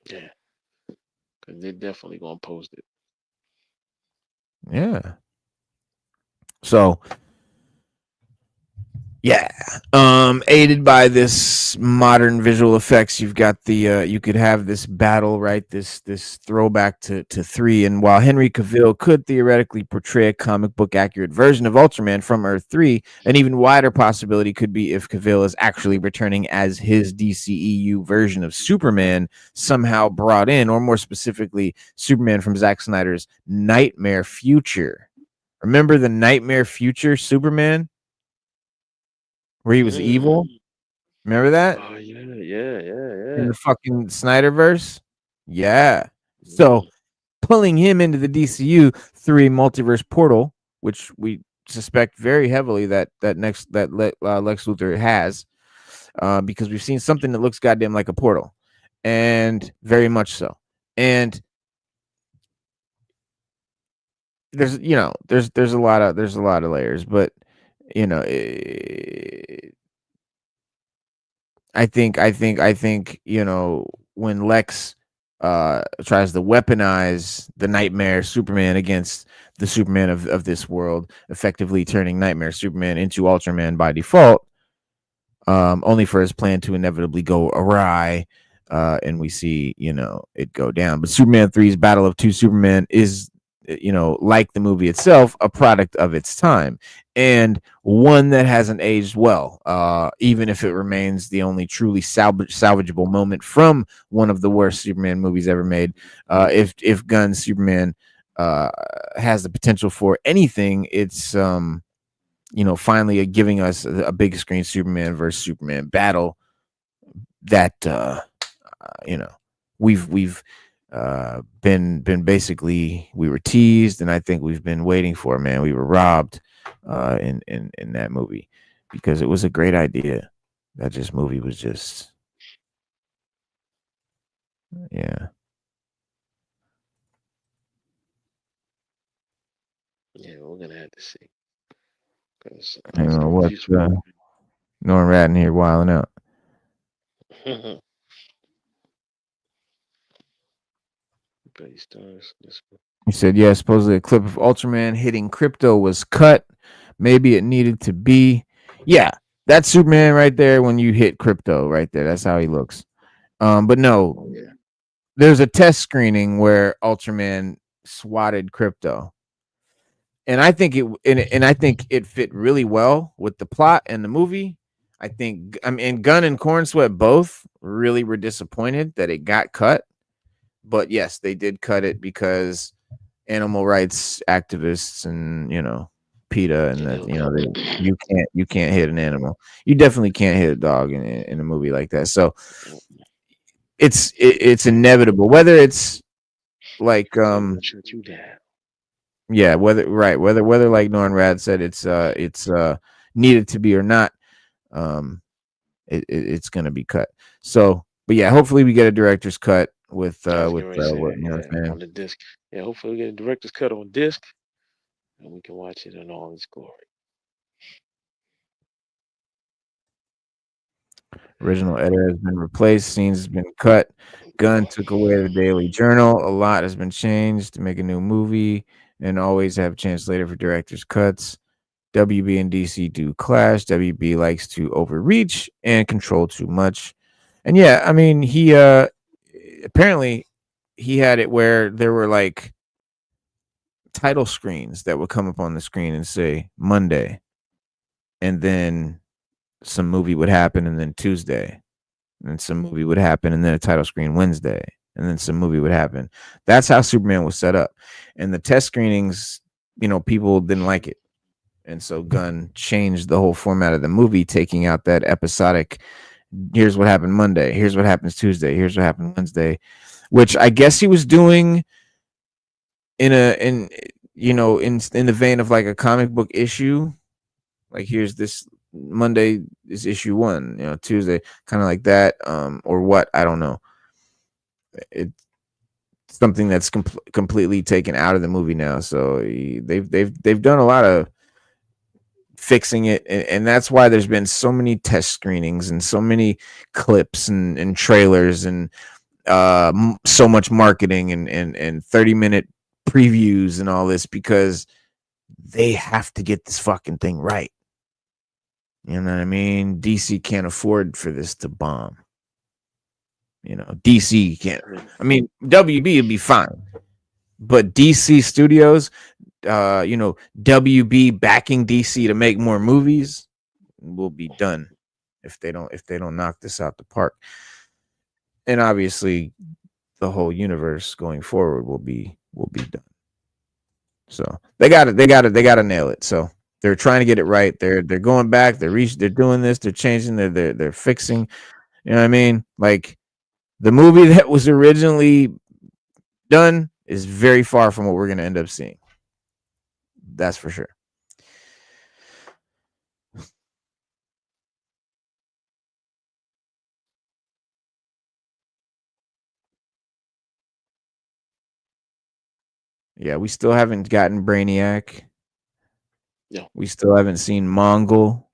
Yeah, because they're definitely gonna post it. Yeah. So yeah, aided by this modern visual effects, you've got you could have this battle, right? This throwback to 3, and while Henry Cavill could theoretically portray a comic book accurate version of Ultraman from Earth 3, an even wider possibility could be if Cavill is actually returning as his DCEU version of Superman, somehow brought in, or more specifically, Superman from Zack Snyder's Nightmare Future. Remember the Nightmare Future Superman, where he was evil? Remember that? Oh yeah. In the fucking Snyderverse? Yeah. So pulling him into the DCU through a multiverse portal, which we suspect very heavily that Lex Luthor has, because we've seen something that looks goddamn like a portal. and very much so. And there's there's a lot of layers, but you know, I think when Lex tries to weaponize the Nightmare Superman against the Superman of this world, effectively turning Nightmare Superman into Ultraman by default, only for his plan to inevitably go awry, and we see it go down. But Superman 3's Battle of Two Supermen is, like the movie itself, a product of its time, and one that hasn't aged well, even if it remains the only truly salvageable moment from one of the worst Superman movies ever made. If Gunn's Superman has the potential for anything, it's finally giving us a big screen Superman versus Superman battle that you know we've been basically, we were teased, and I think we've been waiting for, man. We were robbed in that movie, because it was a great idea. That just movie was just, yeah. Yeah, we're gonna have to see. 'Cause I don't know some what juice. Norman Ratton here wilding out. Betty Stars. This one. He said, yeah, supposedly a clip of Ultraman hitting Crypto was cut. Maybe it needed to be. Yeah, that's Superman right there when you hit Crypto right there. That's how he looks. But no, Oh yeah. there's a test screening where Ultraman swatted Crypto. And I think it fit really well with the plot and the movie. And Gunn and Corn Sweat both really were disappointed that it got cut. But yes, they did cut it because animal rights activists and PETA, and that you can't hit an animal. You definitely can't hit a dog in a movie like that. So it's inevitable, whether it's like Shut you down. yeah, whether like Norn Rad said, it's needed to be or not, it's gonna be cut. So, but yeah, hopefully we get a director's cut with I was getting ready to say what that. North Yeah, on the disc. Yeah, hopefully we get a director's cut on disc, and we can watch it in all its glory. original editor has been replaced, scenes has been cut. Gunn took away the Daily Journal. A lot has been changed to make a new movie, and always have a chance later for director's cuts. WB and DC do clash. WB likes to overreach and control too much. And yeah, I mean, he apparently he had it where there were like title screens that would come up on the screen and say Monday, and then some movie would happen, and then Tuesday, and then some movie would happen, and then a title screen Wednesday, and then some movie would happen. That's how Superman was set up. And the test screenings, people didn't like it. And so Gunn changed the whole format of the movie, taking out that episodic, here's what happened Monday, here's what happens Tuesday, here's what happened Wednesday, which I guess he was doing in the vein of like a comic book issue. Like, here's this Monday is issue 1, Tuesday, kind of like that, or what, I don't know. It's something that's completely taken out of the movie now. So they've done a lot of fixing it, and that's why there's been so many test screenings and so many clips and trailers and so much marketing and 30-minute previews and all this, because they have to get this fucking thing right. You know what I mean? DC can't afford for this to bomb. DC can't. I mean, WB would be fine, but DC Studios, WB backing DC to make more movies, will be done if they don't knock this out the park. And obviously, the whole universe going forward will be done. So they got to nail it. So they're trying to get it right. They're going back. They're doing this. They're changing. They're fixing. You know what I mean? Like, the movie that was originally done is very far from what we're going to end up seeing. That's for sure. Yeah, we still haven't gotten Brainiac. Yeah. We still haven't seen Mongol.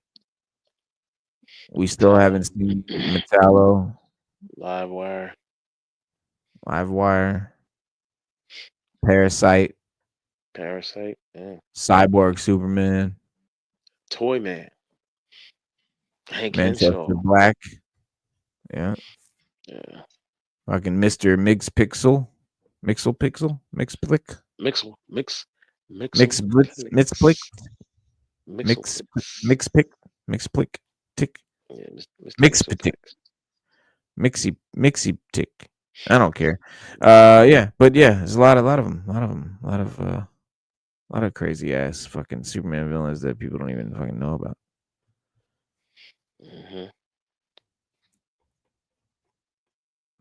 We still haven't seen Metallo, Live Wire. Livewire, Parasite, Parasite. Yeah. Cyborg Superman, Toy Man. Hank Manchester Henshaw. Black. Yeah. Yeah. Fucking Mr. Mix Pixel. Mixel Pixel? Mixplick? Mixel. Mixel. Mix Blitz Mixplick? Mixel. Mix Mixpick? Mixplick Tick? Yeah, Mr. Mixpitic. Mixelplex. Mixy Tick. I don't care. Yeah, but yeah, there's a lot of them. A lot of crazy ass fucking Superman villains that people don't even fucking know about. Mm-hmm.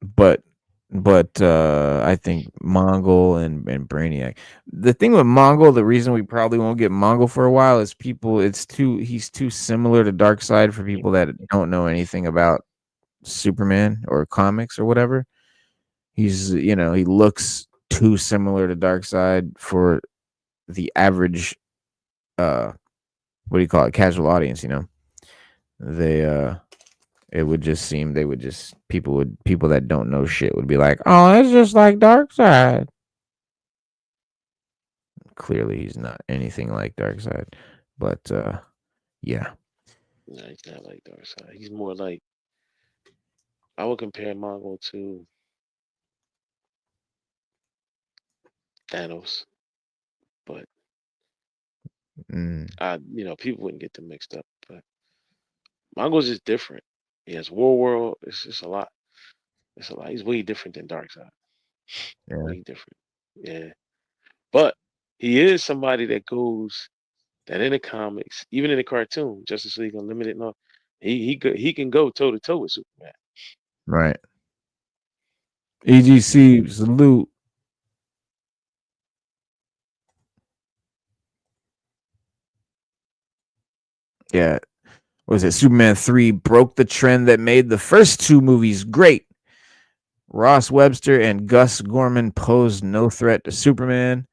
But I think Mongol and Brainiac. The thing with Mongol, the reason we probably won't get Mongol for a while is he's too similar to Darkseid for people that don't know anything about Superman or comics or whatever. He's he looks too similar to Darkseid for the average what do you call it, casual audience, They it would just seem people that don't know shit would be like, "Oh, it's just like Darkseid." Clearly, he's not anything like Darkseid, but yeah, No, he's not like Darkseid. He's more like, I would compare Mongol to Thanos, but mm, people wouldn't get them mixed up. But Mongol's just different. He has War World. It's just a lot. It's a lot. He's way different than Darkseid. yeah, Way different. Yeah. But he is somebody that in the comics, even in the cartoon, Justice League Unlimited, no, he can go toe to toe with Superman. right. EGC salute. Yeah, was it Superman 3 broke the trend that made the first two movies great? Ross Webster and Gus Gorman posed no threat to Superman.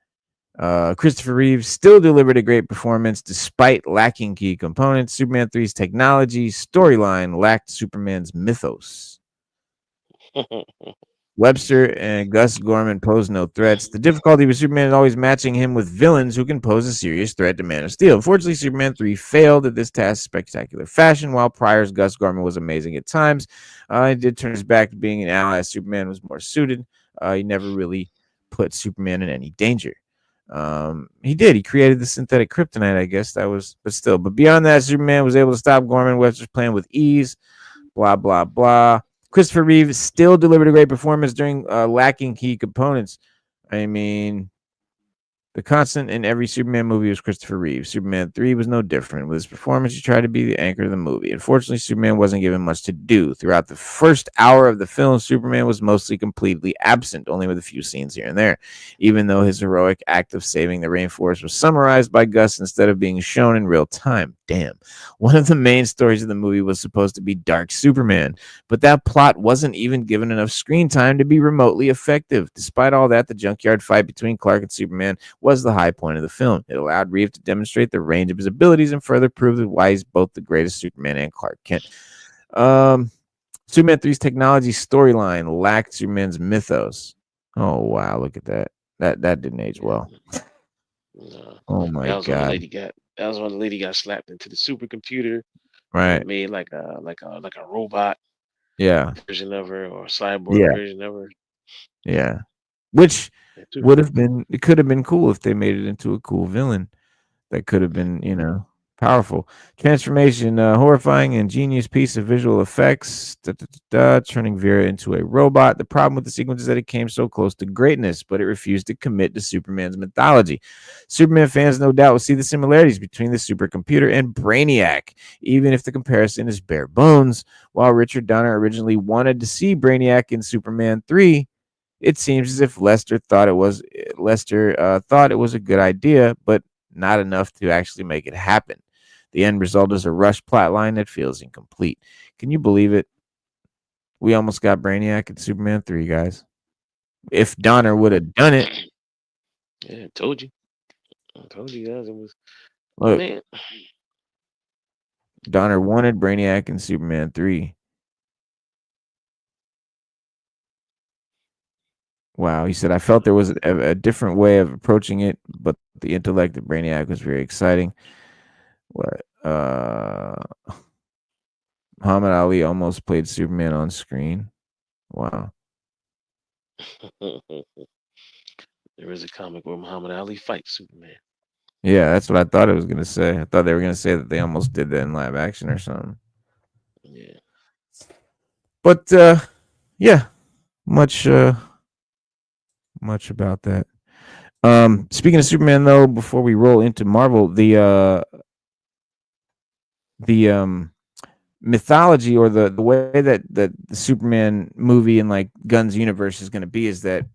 Christopher Reeves still delivered a great performance despite lacking key components. Superman 3's technology storyline lacked Superman's mythos. Webster and Gus Gorman pose no threats. The difficulty with Superman is always matching him with villains who can pose a serious threat to Man of Steel. Unfortunately, Superman 3 failed at this task in spectacular fashion. While Pryor's Gus Gorman was amazing at times, he did turn his back to being an ally as Superman was more suited. He never really put Superman in any danger. He did. He created the synthetic kryptonite, I guess. But beyond that, Superman was able to stop Gorman. Webster's plan with ease. Blah, blah, blah. Christopher Reeves still delivered a great performance during lacking key components. I mean, the constant in every Superman movie was Christopher Reeves. Superman 3 was no different. With his performance, he tried to be the anchor of the movie. Unfortunately, Superman wasn't given much to do. Throughout the first hour of the film, Superman was mostly completely absent, only with a few scenes here and there. Even though his heroic act of saving the rainforest was summarized by Gus instead of being shown in real time. Damn. One of the main stories of the movie was supposed to be Dark Superman, but that plot wasn't even given enough screen time to be remotely effective. Despite all that, the junkyard fight between Clark and Superman was the high point of the film. It allowed Reeves to demonstrate the range of his abilities and further prove why he's both the greatest Superman and Clark Kent. Superman 3's technology storyline lacked Superman's mythos. Oh wow, look at that. That didn't age well. No. Oh my That was god. that was when the lady got slapped into the supercomputer. Right. And made like a robot Yeah. version of her or a cyborg version of her. Yeah. Which it could have been cool if they made it into a cool villain that could have been, powerful. Transformation, horrifying and genius piece of visual effects, turning Vera into a robot. The problem with the sequence is that it came so close to greatness, but it refused to commit to Superman's mythology. Superman fans, no doubt, will see the similarities between the supercomputer and Brainiac, even if the comparison is bare bones. While Richard Donner originally wanted to see Brainiac in Superman 3, it seems as if Lester thought it was a good idea, but not enough to actually make it happen. The end result is a rushed plot line that feels incomplete. Can you believe it? We almost got Brainiac in Superman 3, guys. If Donner would have done it, Yeah, told you. I told you guys it was. Look, Man, Donner wanted Brainiac in Superman 3. Wow, he said, I felt there was a different way of approaching it, but the intellect of Brainiac was very exciting. What? Muhammad Ali almost played Superman on screen. Wow. there is a comic where Muhammad Ali fights Superman. Yeah, that's what I thought it was gonna say. I thought they were gonna say that they almost did that in live action or something. Yeah. But yeah, much much about that. Speaking of Superman though, before we roll into Marvel, the mythology or the way that the Superman movie and like Gunn's universe is going to be is that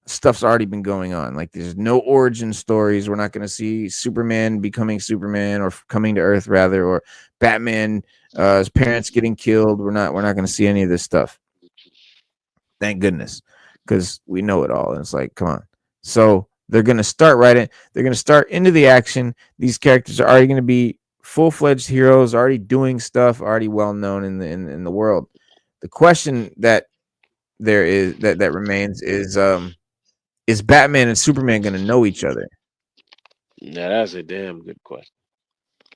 stuff's already been going on. Like there's no origin stories. We're not going to see Superman becoming Superman or coming to Earth rather, or Batman his parents getting killed. We're not going to see any of this stuff. Thank goodness, because we know it all. And it's like, come on. So they're going to start right in. They're going to start into the action. These characters are already going to be full-fledged heroes, already doing stuff, already well known in the world. The question that there is that remains is Batman and Superman going to know each other Now that's a damn good question.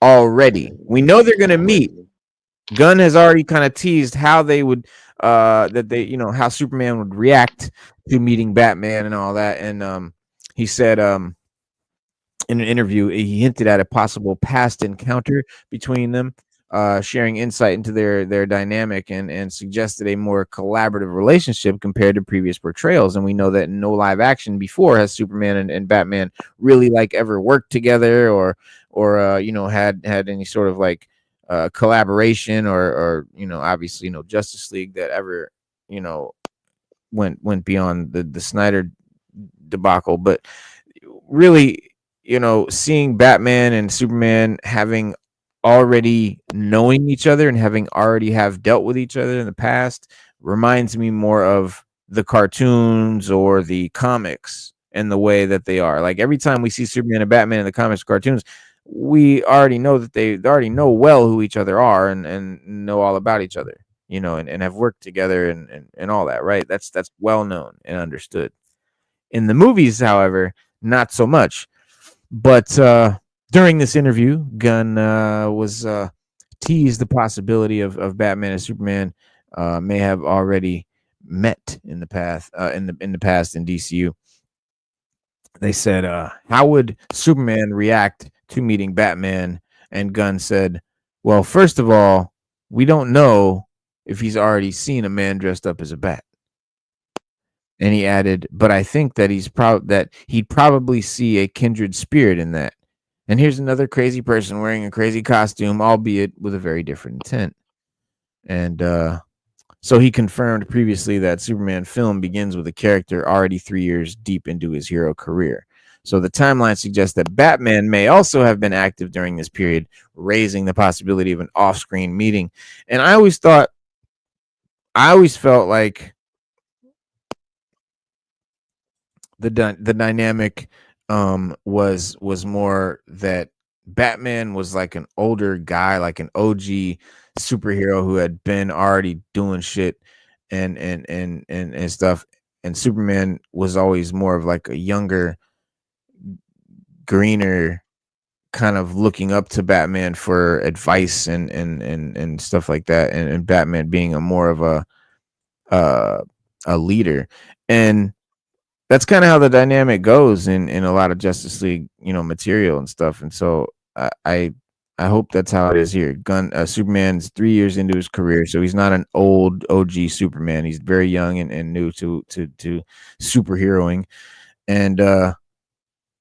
already? We know they're going to meet. Already. Gunn has already kind of teased how they would that they how Superman would react to meeting Batman and all that, and he said in an interview he hinted at a possible past encounter between them, sharing insight into their dynamic and suggested a more collaborative relationship compared to previous portrayals. And we know that no live action before has Superman and Batman really like ever worked together or had any sort of like collaboration or obviously no Justice League that ever you know went beyond the Snyder debacle. But really, seeing Batman and Superman having already knowing each other and having already have dealt with each other in the past reminds me more of the cartoons or the comics and the way that they are. Like every time we see Superman and Batman in the comics or cartoons, we already know that they already know well who each other are and know all about each other, and have worked together and all that, right? That's well known and understood. In the movies, however, not so much. But during this interview, Gunn was teased the possibility of Batman and Superman may have already met in the past in the past in DCU. They said, "How would Superman react to meeting Batman?" And Gunn said, "Well, first of all, we don't know if he's already seen a man dressed up as a bat." And he added, "But I think that he'd probably see a kindred spirit in that. And here's another crazy person wearing a crazy costume, albeit with a very different intent." And so he confirmed previously that Superman film begins with a character already 3 years deep into his hero career. So the timeline suggests that Batman may also have been active during this period, raising the possibility of an off-screen meeting. And I always felt like the dynamic was more that Batman was like an older guy, like an OG superhero who had been already doing shit and stuff, and Superman was always more of like a younger, greener kind of looking up to Batman for advice and stuff like that, and Batman being a more of uh, a leader. And that's kind of how the dynamic goes in a lot of Justice League, material and stuff. And so I hope that's how it is here. Superman's 3 years into his career, so he's not an old OG Superman. He's very young and new to superheroing. And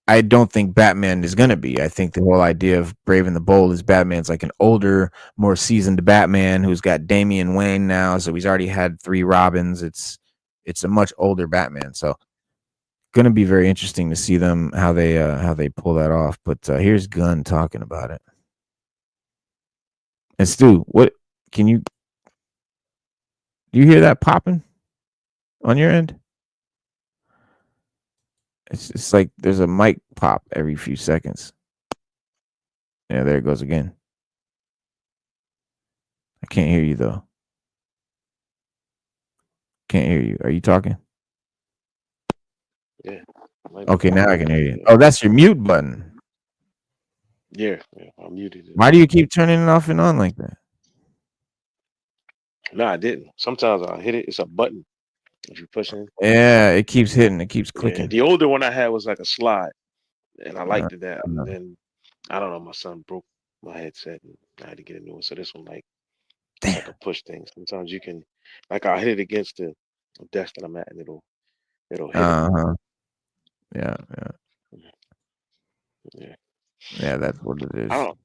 I don't think Batman is gonna be. I think the whole idea of Brave and the Bold is Batman's like an older, more seasoned Batman who's got Damian Wayne now, so he's already had 3 Robins. It's a much older Batman. So going to be very interesting to see them how they pull that off. But here's Gunn talking about it. And Stu, what do you hear that popping on your end? It's like there's a mic pop every few seconds. Yeah, there it goes again. I can't hear you though. Can't hear you. Are you talking? Yeah. Okay, now I can hear you. Oh, that's your mute button. Yeah, I muted it. Why do you keep turning it off and on like that? No, I didn't. Sometimes I hit it. It's a button if you're pushing. Yeah, it keeps hitting. It keeps Yeah, clicking. the older one I had was like a slide, and I Uh, liked that. uh, Then I don't know. My son broke my headset, and I had to get a new one. So this one, like damn. a push thing. Sometimes you can, like, I'll hit it against the desk that I'm at, and it'll hit it. Uh-huh. Yeah, yeah. Yeah. Yeah, that's what it I is. don't.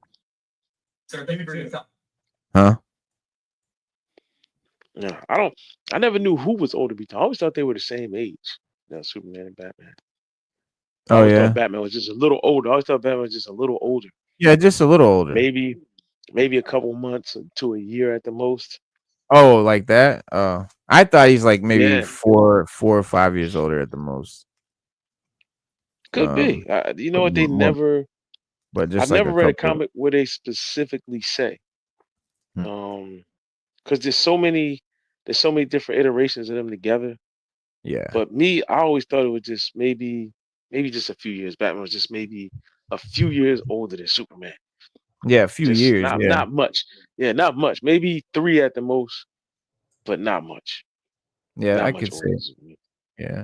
Sir, thank you for your time. Huh? Yeah, I don't. I never knew who was older. I always thought they were the same age. Superman and Batman. I Oh always thought yeah. Batman was just a little older. I always thought Batman was just a little older. Yeah, just a little older. Maybe a couple months to a year at the most. Oh, like that? I thought he's like maybe Yeah, 4 or 5 years older at the most. could be. You know But what? They more, never. but just I've like never a read a couple. comic where they specifically say. Hmm. Because there's so many different iterations of them together. Yeah. But me, I always thought it was just maybe just a few years. Batman was just maybe a few years older than Superman. Yeah, a few Just years. not Yeah. not much. Yeah, not much. Maybe 3 at the most, but not much. Yeah, Not I much could older say. than Superman. Yeah.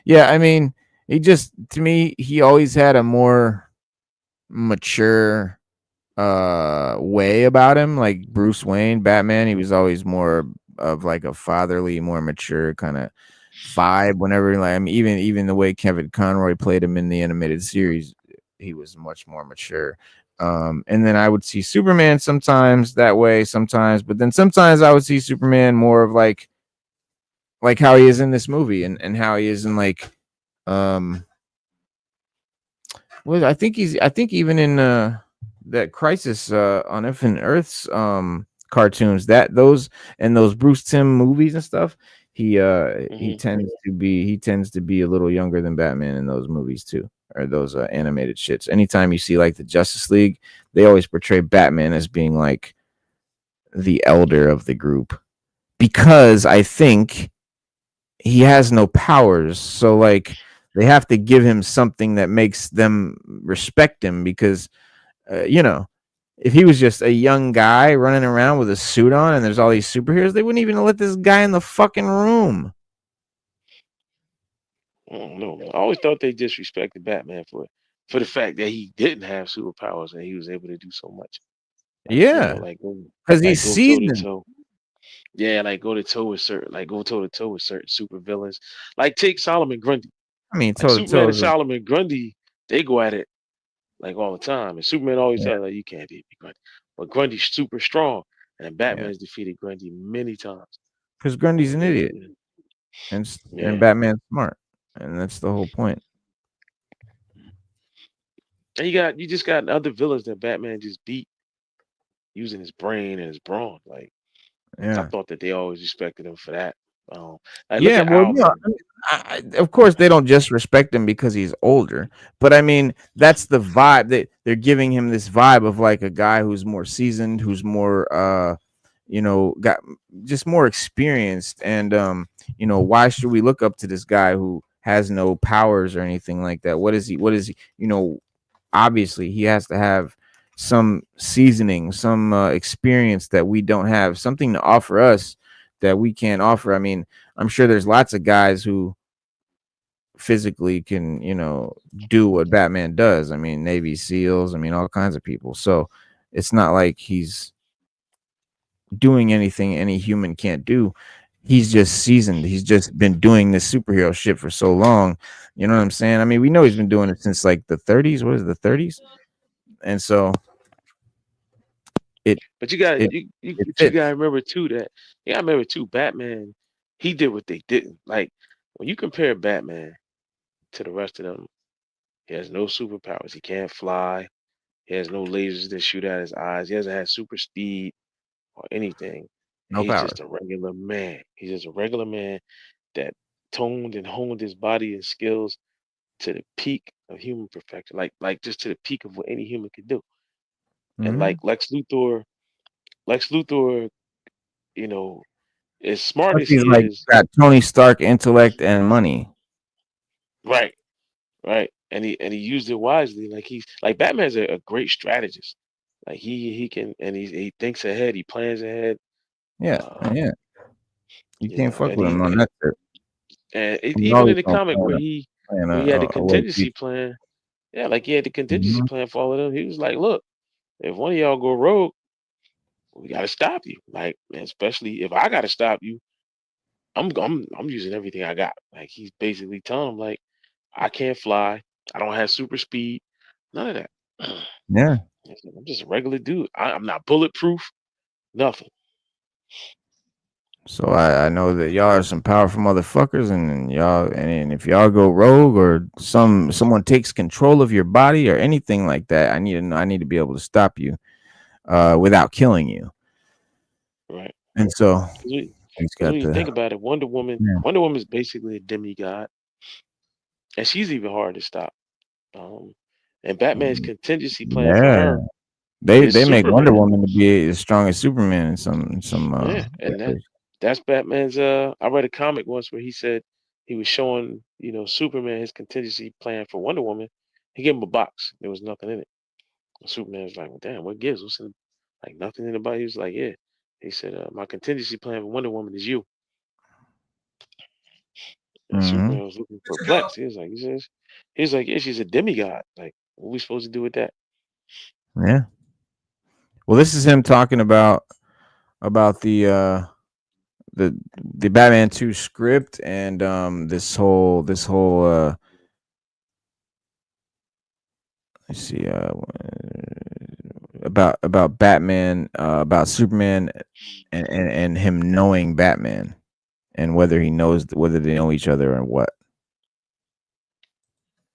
Yeah, I mean, he just to me, he always had a more mature way about him. Like Bruce Wayne, Batman, he was always more of like a fatherly, more mature kind of vibe. Whenever like I mean, even the way Kevin Conroy played him in the animated series, he was much more mature. And then I would see Superman sometimes that way, sometimes, but then sometimes I would see Superman more of like how he is in this movie and how he is in like um well, I think even in that Crisis on Infinite Earths cartoons, that those Bruce Timm movies and stuff, he Hmm. tends to be a little younger than Batman in those movies too, or those animated shits. Anytime you see like the Justice League, they always portray Batman as being like the elder of the group because I think he has no powers. So like they have to give him something that makes them respect him because you know, if he was just a young guy running around with a suit on and there's all these superheroes, they wouldn't even let this guy in the fucking room. I don't know. I always thought they disrespected Batman for the fact that he didn't have superpowers and he was able to do so much. Like, Yeah, because he's go toe to seasoned. toe. Yeah, like go toe to toe with certain super villains. Like take Solomon Grundy. I mean, Like toe to Superman toe. and Solomon Grundy, they go at it like all the time. And Superman always Yeah, says like you can't beat me, Grundy. But Grundy's super strong. And yeah, Batman's defeated Grundy many times. because Grundy's an idiot And and yeah. Batman's smart, and that's the whole point. And you just got other villains that Batman just beat using his brain and his brawn. Like I Yeah. thought that they always respected him for that. Like look Yeah, at well, no, Owlman. of course they don't just respect him because he's older, but I mean that's the vibe that they're giving him this vibe of like a guy who's more seasoned, who's more got just more experienced, and why should we look up to this guy who has no powers or anything like that? What is he? What is he? Obviously he has to have some seasoning, some experience that we don't have, something to offer us that we can't offer. I mean, I'm sure there's lots of guys who physically can, do what Batman does. I mean, Navy SEALs, I mean, all kinds of people. So it's not like he's doing anything any human can't do. He's just seasoned. He's just been doing this superhero shit for so long. You know what I'm saying? I mean, we know he's been doing it since like the 30s. What is it, the 30s? And so it But you got it you it but you fits. gotta remember too that yeah, I remember too, Batman, he did what they didn't. Like when you compare Batman to the rest of them, he has no superpowers. He can't fly. He has no lasers that shoot out his eyes. He hasn't had super speed or anything. No He's powers. just a regular man. He's just a regular man that toned and honed his body and skills to the peak of human perfection, like just to the peak of what any human could do. And Mhm. Lex Luthor, you know, as smart Plus as he's he like is, got Tony Stark intellect and money. right, right, and he used it wisely. Like he's like Batman's a great strategist. Like he can, and he thinks ahead, he plans ahead. Yeah, Uh, yeah. You you can't know, fuck with him on that trip. He's even in always the gonna comic plan where he had the a way to contingency beat plan, yeah, like he had the contingency you. plan for all of them. He was like, look, if one of y'all go rogue, we got to stop you. Like, man, especially if I got to stop you, I'm using everything I got. Like he's basically telling him like, I can't fly, I don't have super speed, none of that. Yeah. I'm just a regular dude. I'm not bulletproof, nothing. So I know that y'all are some powerful motherfuckers, and y'all, and if y'all go rogue or someone takes control of your body or anything like that, I need to know. I need to be able to stop you, without killing you. Right. And so he's Because got when you the think about it, yeah. Wonder Woman is basically a demigod, and she's even hard to stop. Um, and Batman's contingency plan for Yeah. her is They make Wonder Superman. Woman to be as strong as Superman in some Yeah, and areas. that's Batman's. I read a comic once where he said he was showing Superman his contingency plan for Wonder Woman. He gave him a box. There was nothing in it. And Superman was like, well, "Damn, what gives? What's in like nothing in the box?" He was like, "Yeah." He said, "My contingency plan for Wonder Woman is you." And Hmm. Superman was looking Mr. Gunn. perplexed. He's like, "Yeah, she's a demigod. Like, what we supposed to do with that?" Yeah. Well, this is him talking about the Batman 2 script, and this whole let's see, about Batman, about Superman, and him knowing Batman, and whether he knows whether they know each other or what.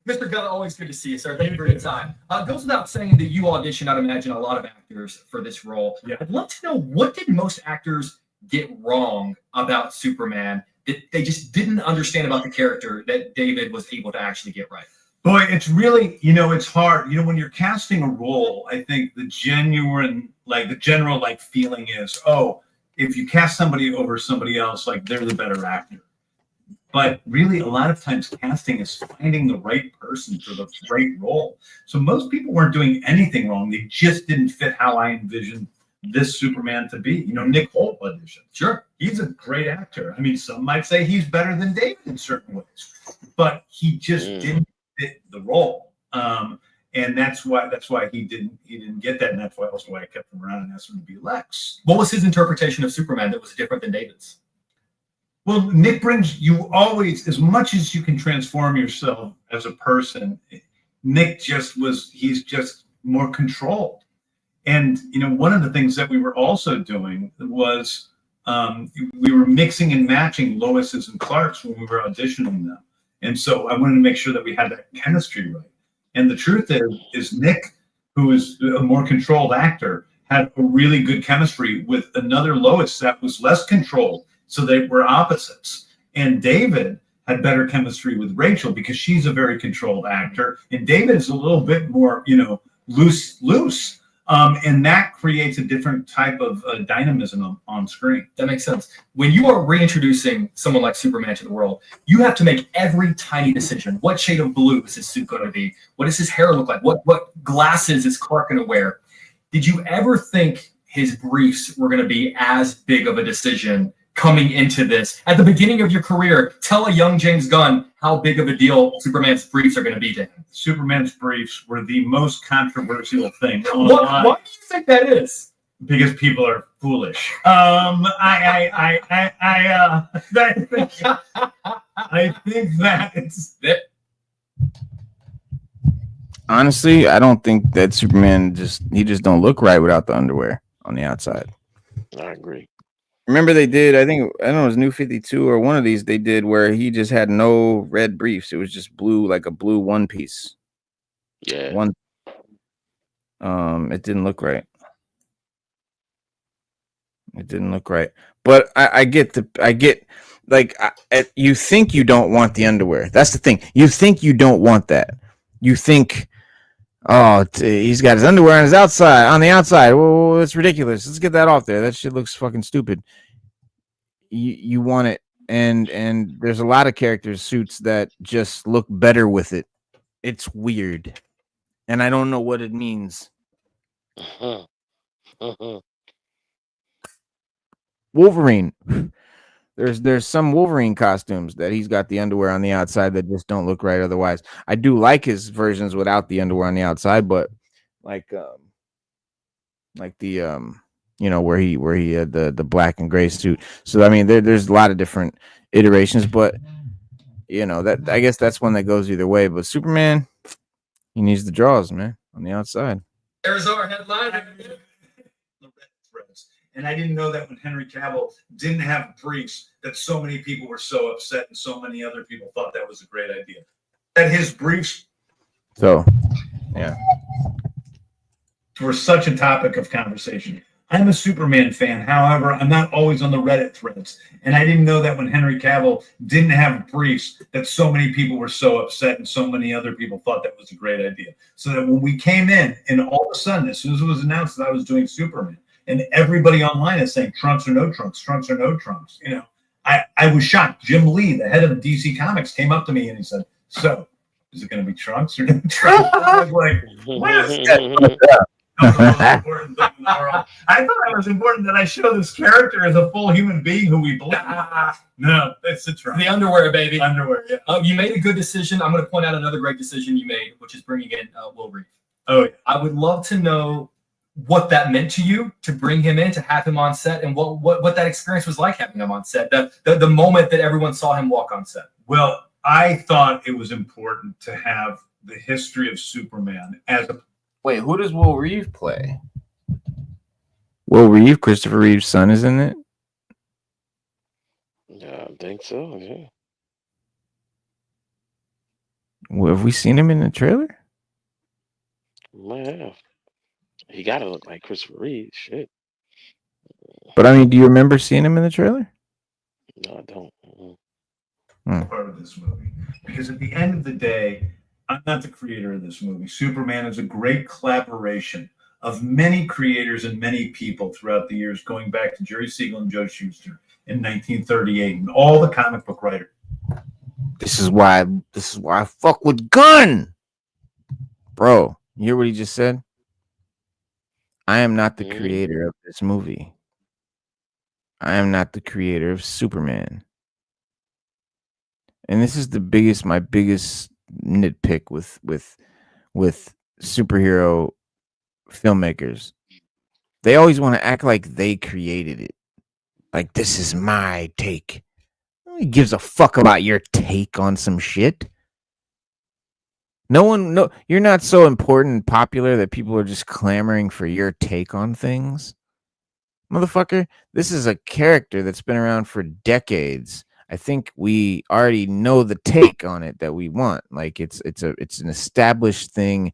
Mr. Gunn, always good to see you, sir. Thank you for your time. Goes without saying that you audition, I'd imagine, a lot of actors for this role. Yeah. I'd love to know, what did most actors get wrong about Superman that they just didn't understand about the character that David was able to actually get right? Boy, it's really, it's hard. When you're casting a role, I think the general feeling is, oh, if you cast somebody over somebody else, like they're the better actor. But really, a lot of times casting is finding the right person for the right role. So most people weren't doing anything wrong. They just didn't fit how I envisioned this Superman to be. Nick Holt auditioned. Sure, he's a great actor. I mean, some might say he's better than David in certain ways, but he just didn't fit the role. And that's why he didn't get that, and that's why I kept him around and asked him to be Lex. What was his interpretation of Superman that was different than David's? Well, Nick brings you always, as much as you can transform yourself as a person, Nick he's just more controlled. And, one of the things that we were also doing was we were mixing and matching Lois's and Clark's when we were auditioning them. And so I wanted to make sure that we had that chemistry right. And the truth is Nick, who is a more controlled actor, had a really good chemistry with another Lois that was less controlled. So they were opposites. And David had better chemistry with Rachel because she's a very controlled actor. And David is a little bit more, loose. And that creates a different type of dynamism on screen. That makes sense. When you are reintroducing someone like Superman to the world, you have to make every tiny decision. What shade of blue is his suit going to be? What does his hair look like? What glasses is Clark going to wear? Did you ever think his briefs were going to be as big of a decision coming into this? At the beginning of your career, tell a young James Gunn how big of a deal Superman's briefs are going to be to him. Superman's briefs were the most controversial thing. Why do you think that is? Because people are foolish. I think that it's that. Honestly, I don't think that Superman just don't look right without the underwear on the outside. I agree. Remember they did, I don't know, it was New 52 or one of these they did where he just had no red briefs. It was just blue, like a blue one piece. Yeah. It didn't look right. It didn't look right. But I get like you think you don't want the underwear. That's the thing. You think you don't want that. You think, oh, he's got his underwear on the outside. Whoa, that's ridiculous. Let's get that off there. That shit looks fucking stupid. You want it, and there's a lot of characters suits that just look better with it. It's weird, and I don't know what it means. Wolverine. There's some Wolverine costumes that he's got the underwear on the outside that just don't look right otherwise. I do like his versions without the underwear on the outside, but like the where he had the black and gray suit. So I mean there's a lot of different iterations, but that I guess that's one that goes either way. But Superman, he needs the draws, man, on the outside. There's our headline. And I didn't know that when Henry Cavill didn't have briefs, that so many people were so upset and so many other people thought that was a great idea. That his briefs were such a topic of conversation. I'm a Superman fan. However, I'm not always on the Reddit threads. And I didn't know that when Henry Cavill didn't have briefs, that so many people were so upset and so many other people thought that was a great idea. So that when we came in, and all of a sudden, as soon as it was announced that I was doing Superman, and everybody online is saying trunks or no trunks, trunks or no trunks. I was shocked. Jim Lee, the head of DC Comics, came up to me and he said, "So, is it going to be trunks or no trunks?" I was like, "What is that?" That was the most important thing in the world. I thought it was important that I show this character as a full human being who we believe. No, it's the trunk. The underwear, baby. Underwear, yeah. You made a good decision. I'm going to point out another great decision you made, which is bringing in Will Reeve. Oh, yeah. I would love to know what that meant to you to bring him in, to have him on set, and what that experience was like having him on set, the moment that everyone saw him walk on set. Well, I thought it was important to have the history of Superman as a... Wait, who does Will Reeve play? Will Reeve, Christopher Reeve's son, is in it? Yeah, I think so, yeah. Well, have we seen him in the trailer? Might have. He gotta look like Christopher Reeve. Shit. But I mean, do you remember seeing him in the trailer? No, I don't. Part of this movie, because at the end of the day, I'm not the creator of this movie. Superman is a great collaboration of many creators and many people throughout the years, going back to Jerry Siegel and Joe Shuster in 1938, and all the comic book writers. This is why I fuck with Gunn, bro. You hear what he just said? I am not the creator of this movie. I am not the creator of Superman. And this is my biggest nitpick with superhero filmmakers. They always want to act like they created it. Like, this is my take. Nobody gives a fuck about your take on some shit. You're not so important and popular that people are just clamoring for your take on things. Motherfucker, this is a character that's been around for decades. I think we already know the take on it that we want. Like, it's an established thing.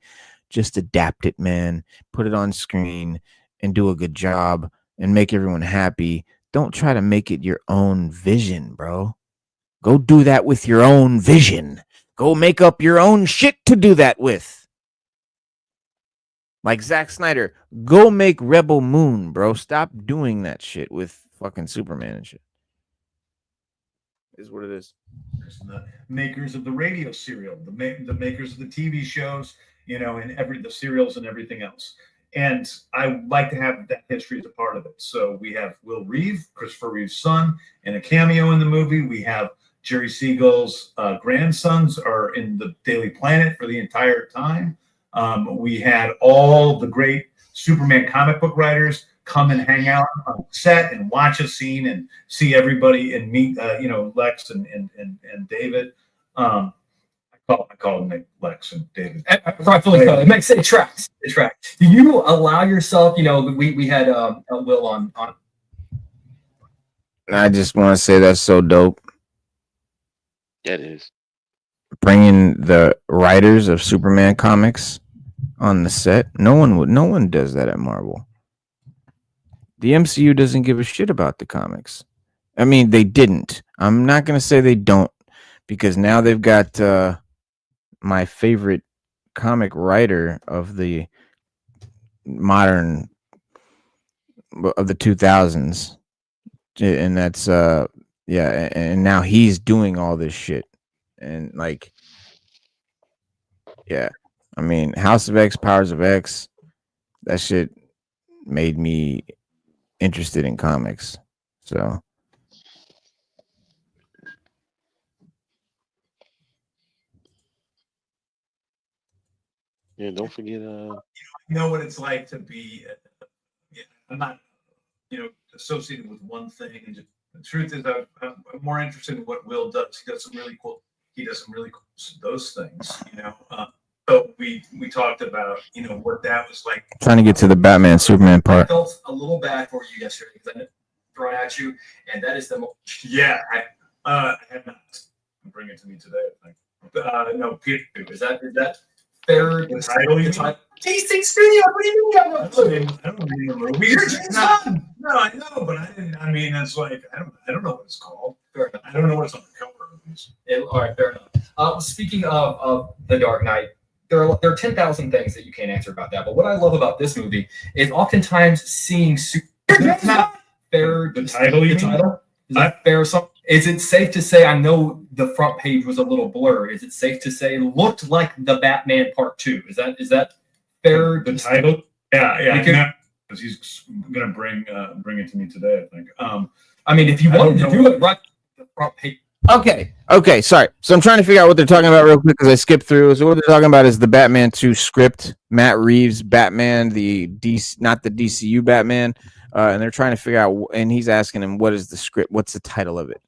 Just adapt it, man. Put it on screen and do a good job and make everyone happy. Don't try to make it your own vision, bro. Go do that with your own vision. Go make up your own shit to do that with. Like Zack Snyder, go make Rebel Moon, bro. Stop doing that shit with fucking Superman and shit. Is what it is. The makers of the radio serial, the makers of the TV shows, and the serials and everything else. And I like to have that history as a part of it. So we have Will Reeve, Christopher Reeve's son, in a cameo in the movie. We have Jerry Siegel's grandsons are in the Daily Planet for the entire time. We had all the great Superman comic book writers come and hang out on set and watch a scene and see everybody and meet, Lex and David. I call them Lex and David. Rightfully so. It makes it tracks. It tracks. Do you allow yourself? We had Will on. I just want to say that's so dope. That is. Bringing the writers of Superman comics on the set. No one does that at Marvel. The MCU doesn't give a shit about the comics. I mean, they didn't. I'm not gonna say they don't, because now they've got my favorite comic writer of the modern of the 2000s, and that's yeah, and now he's doing all this shit, and like, yeah, I mean, House of X, Powers of X, that shit made me interested in comics. So Yeah, don't forget. Know what it's like to be. I'm not, associated with one thing. And just, the truth is, I'm more interested in what Will does. He does some really cool. He does some really cool those things. So we talked about what that was like. trying to get to the Batman Superman I part. felt a little bad for you yesterday because I thrown at you, and that is the Yeah, I have not. Bring it to me today. I think. No, Peter. is that fair? The title, you mean? DC Studio. What do you mean? I don't name the movie. You're James Gunn. No, I know, but I didn't. I mean, it's like I don't know what it's called. Fair enough. I don't know what's on the cover of these. All right, fair enough. Speaking of The Dark Knight, there are 10,000 things that you can't answer about that. But what I love about this movie is oftentimes seeing That's not fair. the title. You The mean? title is that fair? Is it safe to say? I know the front page was a little blurred. Is it safe to say it looked like the Batman Part 2? Is that fair? The title? Yeah. Because- Because he's gonna bring it to me today. I think. I mean, if you I wanted don't to know. do it right, the front page. Okay, sorry. So I'm trying to figure out what they're talking about real quick because I skipped through. So what they're talking about is the Batman 2 script, Matt Reeves Batman, the DC, not the DCU Batman, and they're trying to figure out. And he's asking him, "What is the script? What's the title of it?"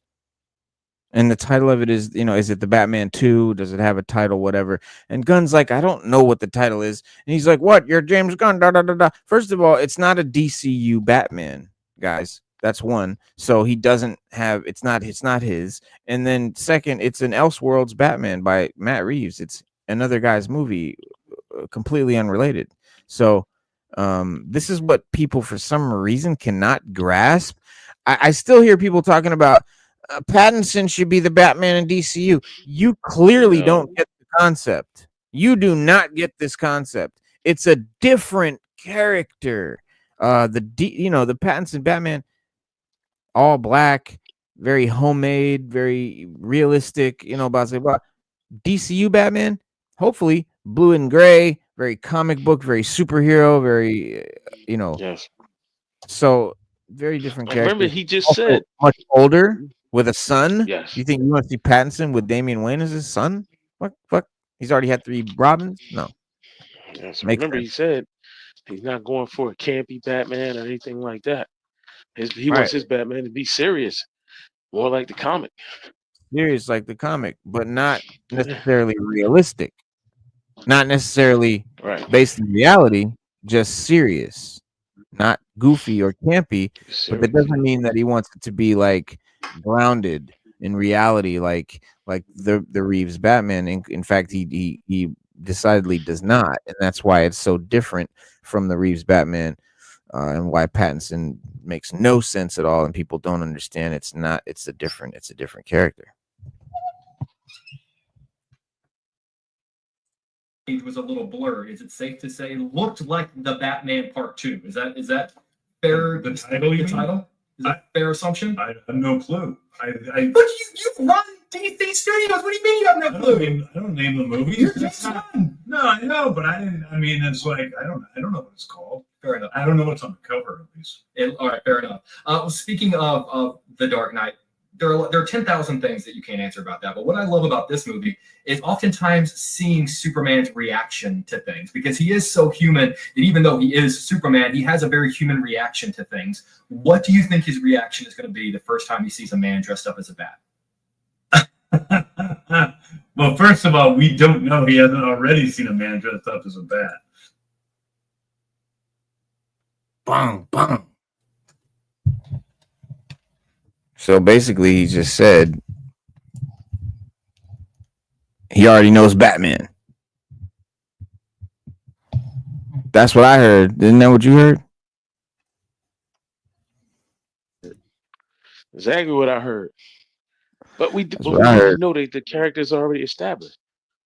And the title of it is, is it the Batman 2? Does it have a title? Whatever. And Gunn's like, I don't know what the title is. And he's like, what? You're James Gunn. Da, da, da, da. First of all, it's not a DCU Batman, guys. That's one. So he doesn't have, it's not his. And then second, it's an Elseworlds Batman by Matt Reeves. It's another guy's movie, completely unrelated. So this is what people for some reason cannot grasp. I still hear people talking about Pattinson should be the Batman in DCU. You clearly don't get the concept. You do not get this concept. It's a different character. The Pattinson Batman, all black, very homemade, very realistic. Blah. DCU Batman, hopefully blue and gray, very comic book, very superhero, very Yes. So very different I character. remember he just Also said. much older with a son. Yes. You think you want to see Pattinson with Damian Wayne as his son? What? Fuck. He's already had 3 Robins. No. Yes. Makes Remember sense. he said he's not going for a campy Batman or anything like that. He Right. wants his Batman to be serious, more like the comic. Serious like the comic, but not necessarily realistic. Not necessarily Right. based in reality, just serious. Not goofy or campy, but that doesn't mean that he wants it to be like grounded in reality, like the Reeves Batman. In fact, he decidedly does not, and that's why it's so different from the Reeves Batman, and why Pattinson makes no sense at all, and people don't understand. It's a different character. It was a little blurred. Is it safe to say it looked like the Batman Part 2? Is that fair? The title, you The mean? title? Is that a fair assumption? I have no clue. But you run DC Studios. What do you mean you have no clue? I don't name the movie. You're James Gunn. No, I know, but I didn't. I mean, it's like I don't know what it's called. Fair enough. I don't know what's on the cover of these. All right, fair enough. Speaking of The Dark Knight, there are 10,000 things that you can't answer about that. But what I love about this movie is oftentimes seeing Superman's reaction to things, because he is so human that even though he is Superman, he has a very human reaction to things. What do you think his reaction is going to be the first time he sees a man dressed up as a bat? Well, first of all, we don't know he hasn't already seen a man dressed up as a bat. Bang, bang. So basically, he just said he already knows Batman. That's what I heard. Isn't that what you heard? Exactly what I heard. But That's but what we I already heard. know that the character's already established.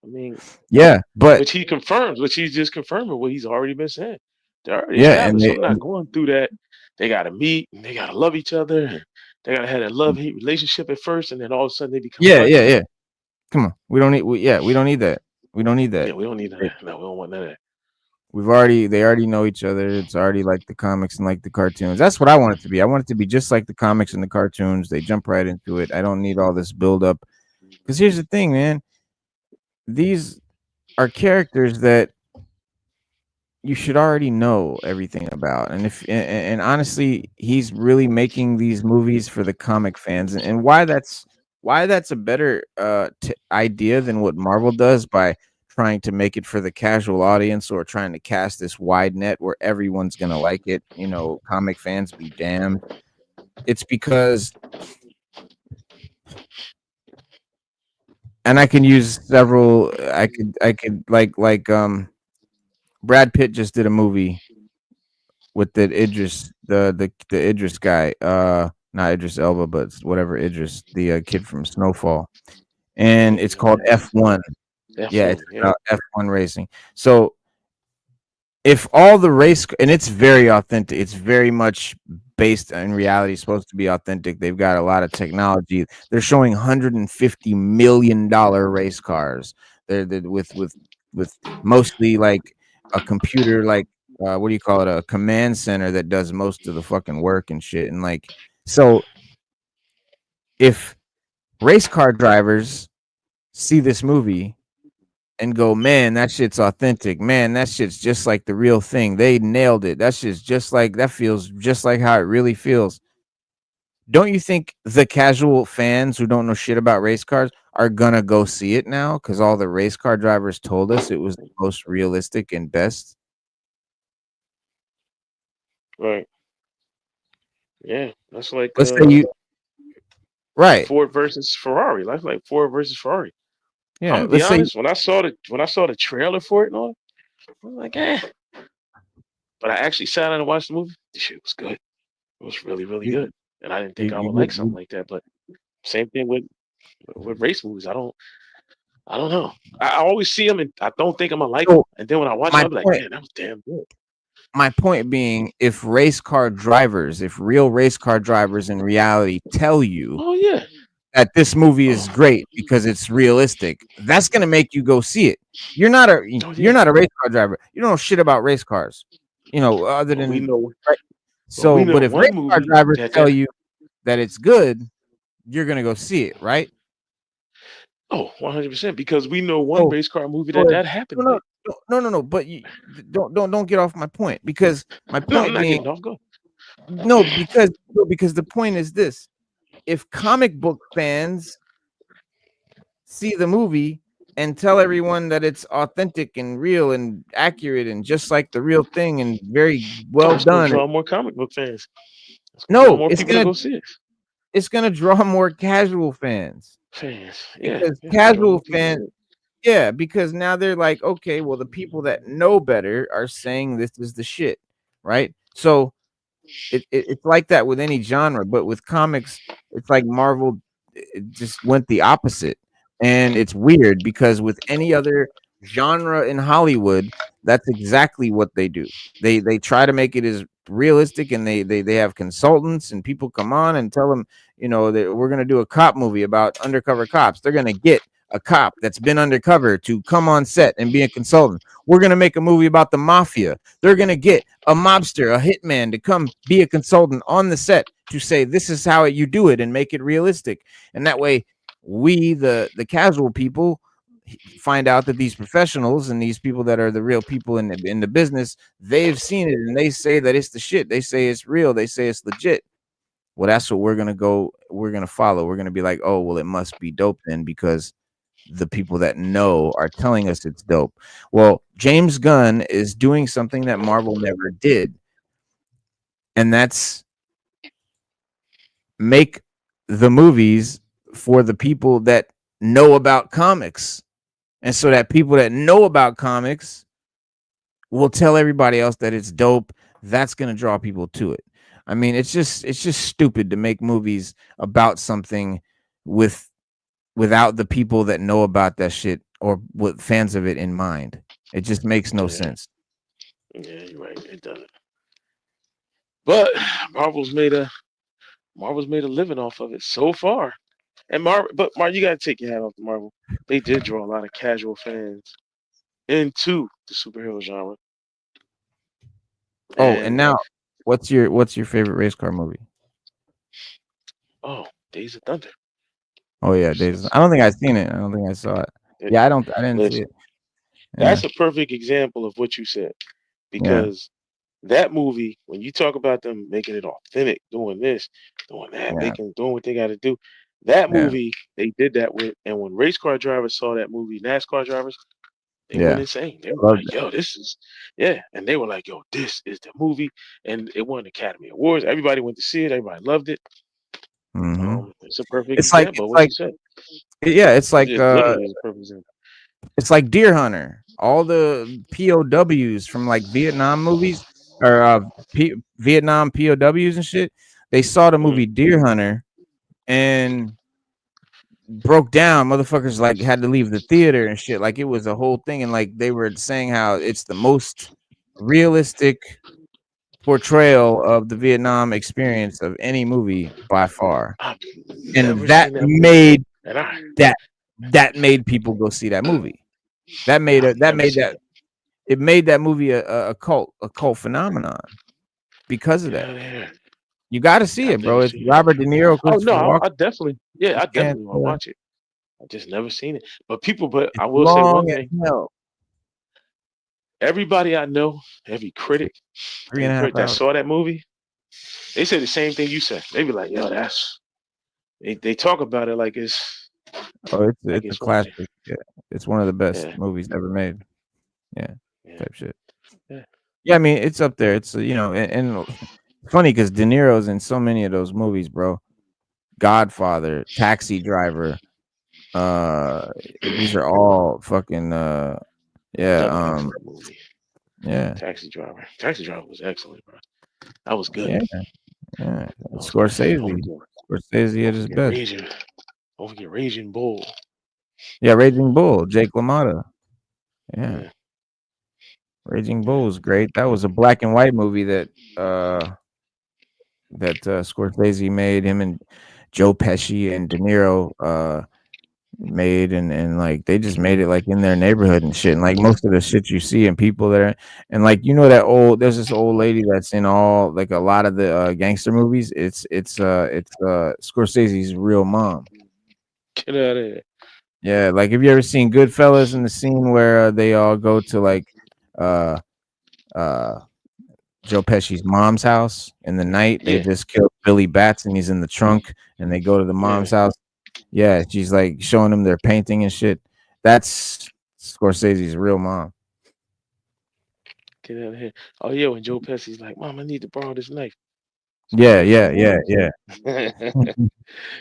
I mean, Yeah, but which he confirms, which he's just confirming what he's already been saying. They're already yeah, and established. So they, I'm not going through that. They gotta meet and they gotta love each other. And they gotta have that love-hate relationship at first, and then all of a sudden they become yeah, yeah, buddies. yeah. Come on, we don't need. We don't need that. We don't need Yeah, that. we don't need that. No, we don't want none of that. They already know each other. It's already like the comics and like the cartoons. That's what I want it to be. I want it to be just like the comics and the cartoons. They jump right into it. I don't need all this build up. Because here's the thing, man. These are characters that you should already know everything about. And and honestly, he's really making these movies for the comic fans. And why that's a better idea than what Marvel does by trying to make it for the casual audience or trying to cast this wide net where everyone's going to like it. You know, comic fans be damned. It's because, and I can use several, I could Brad Pitt just did a movie with the Idris, the Idris guy, not Idris Elba, but whatever Idris, the kid from Snowfall, and it's called F1. Yeah, it's F1, yeah. about F1 racing. So if all the race, and it's very authentic, it's very much based in reality, it's supposed to be authentic. They've got a lot of technology. They're showing $150 million race cars. They're with mostly like a computer, like what do you call it, a command center that does most of the fucking work and shit. And like, so if race car drivers see this movie and go, man, that shit's authentic. Man, that shit's just like the real thing. They nailed it. That shit's just like, that feels just like how it really feels. Don't you think the casual fans who don't know shit about race cars are gonna go see it now? Because all the race car drivers told us it was the most realistic and best. Right. Yeah. That's like Let's say you right. Ford versus Ferrari. That's like Ford versus Ferrari. I'm Yeah. gonna be Let's say honest. When I saw the trailer for it and all, I was like, eh. But I actually sat down and watched the movie. The shit was good. It was really, really you good. And I didn't you think I you, would like something you, like that. But same thing with race movies. I don't know. I always see them and I don't think I'm gonna like them. so And then when I watch them, my I'm like, point man, that was damn good. my point being, if race car drivers, if real race car drivers in reality tell you Oh yeah. that this movie is Oh, great because it's realistic, that's gonna make you go see it. oh You're yeah. not a race car driver. You don't know shit about race cars, you know, other But we than know right. but we So, know but if race one car movie drivers tell that you that it's good, you're gonna go see it, right? oh 100% because we know one So, race car movie so if, that no, happened no, with. no. But you don't get off my point, because my No, I'm point not being, getting off. Go. because the point is this: if comic book fans see the movie and tell everyone that it's authentic and real and accurate and just like the real thing and very Oh, well it's gonna done, draw more comic book fans. It's gonna draw no, more people to go see it. it's gonna draw more casual fans, Fans. Yeah, because yeah, it's gonna draw more casual people fans, to it. yeah, because now they're like, okay, well, the people that know better are saying this is the shit, right? So it's like that with any genre, but with comics, it's like Marvel, it just went the opposite. And it's weird because with any other genre in Hollywood, that's exactly what they do. They try to make it as realistic, and they have consultants and people come on and tell them, you know, that we're going to do a cop movie about undercover cops. They're going to get a cop that's been undercover to come on set and be a consultant. We're going to make a movie about the mafia. They're going to get a mobster, a hitman, to come be a consultant on the set to say this is how you do it and make it realistic. And that way, we the casual people find out that these professionals and these people that are the real people in the business, they've seen it and they say that it's the shit. They say it's real. They say it's legit. Well, that's what we're gonna follow. We're gonna be like, oh, well, it must be dope then, because the people that know are telling us it's dope. Well, James Gunn is doing something that Marvel never did, and that's make the movies for the people that know about comics. And so that people that know about comics will tell everybody else that it's dope. That's going to draw people to it. I mean, it's just stupid to make movies about something without the people that know about that shit or with fans of it in mind. It just makes no sense. Yeah, you're right. It doesn't. But Marvel's made a living off of it so far. And Marvel, you gotta take your hat off to Marvel. They did draw a lot of casual fans into the superhero genre. Oh, and And now what's your favorite race car movie? Days of Thunder. Oh yeah, Days. I don't think I've seen it. I don't think I saw it. Yeah, I didn't see Listen, it. Yeah, that's a perfect example of what you said. yeah, Because that movie, when you talk about them making it authentic, doing this, doing that, yeah, doing what they got to do, that yeah, movie they did that with. And when race car drivers saw that movie, NASCAR drivers, they went yeah. insane. They were Loved like, it. "Yo, this is yeah," and they were like, "Yo, this is the movie," and it won Academy Awards. Everybody went to see it. Everybody loved it. Mm-hmm. It's a perfect It's like example of what you said. yeah, it's like It literally is a perfect example. it's like Deer Hunter. All the POWs from like Vietnam movies or Vietnam POWs and shit. They saw the movie Deer Hunter and broke down. Motherfuckers like had to leave the theater and shit. Like it was a whole thing, and like they were saying how it's the most realistic portrayal of the Vietnam experience of any movie by far. I've And never seen that movie, and that made people go see that movie. That made I've never seen it. it made that movie a cult phenomenon because of Get that. out of here. You got to see I've it, bro. never It's seen it. Robert De Niro, Oh Christopher no, Walken. I definitely, yeah, I And, definitely want to watch it. I just never seen it. But it's I will say one long as thing. hell. Everybody I know, every critic, 3.5 that hours. saw that movie, they say the same thing you said. They be like, "Yo, they talk about it like it's Oh, it's a one of classic. Yeah, it's one of the best yeah, movies ever made. Yeah, yeah, type shit. yeah. Yeah, I mean it's up there. It's and funny because De Niro's in so many of those movies, bro. Godfather, Taxi Driver. These are all fucking. Yeah. Another excellent movie. Yeah. Taxi Driver. Taxi Driver was excellent, bro. That was good. Yeah. Yeah. That was good. Scorsese. Scorsese at his best. Don't forget Raging Bull. Yeah, Raging Bull, Jake LaMotta. Yeah. Yeah. Raging Bull was great. That was a black and white movie that Scorsese made. Him and Joe Pesci and De Niro made and like they just made it like in their neighborhood and shit. And like most of the shit you see and people that are and like there's this old lady that's in all like a lot of the gangster movies. It's Scorsese's real mom. Get out of here. Yeah, like have you ever seen Goodfellas in the scene where they all go to like uh Joe Pesci's mom's house in the night? They Yeah. just killed Billy Batts and he's in the trunk and they go to the mom's house. Yeah, she's like showing them their painting and shit. That's Scorsese's real mom. Get out of here. Oh yeah, when Joe Pesci's like, "Mom, I need to borrow this knife." Yeah.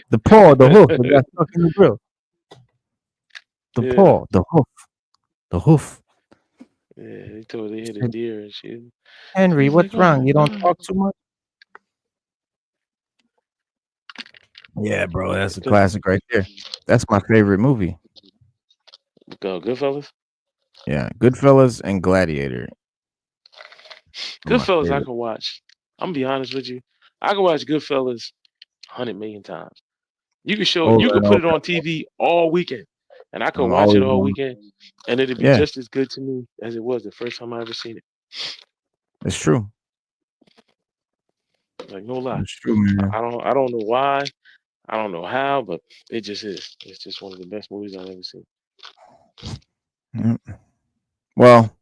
The paw, the hoof, it got stuck in the grill. The paw, the hoof. Yeah, he told her they hit a deer and shit. Henry, He's what's like, wrong? "Oh, You don't no." talk too much? Yeah, bro, that's a classic right there. That's my favorite movie. Goodfellas. Yeah, Goodfellas and Gladiator. Goodfellas, I can watch. I'm gonna be honest with you. I can watch Goodfellas 100 million times. You could put it on TV all weekend, and I could watch it all weekend, and it'd be just as good to me as it was the first time I ever seen it. It's true. Like no lie. It's true, man. I don't know why. I don't know how, but it just is. It's just one of the best movies I've ever seen. Well,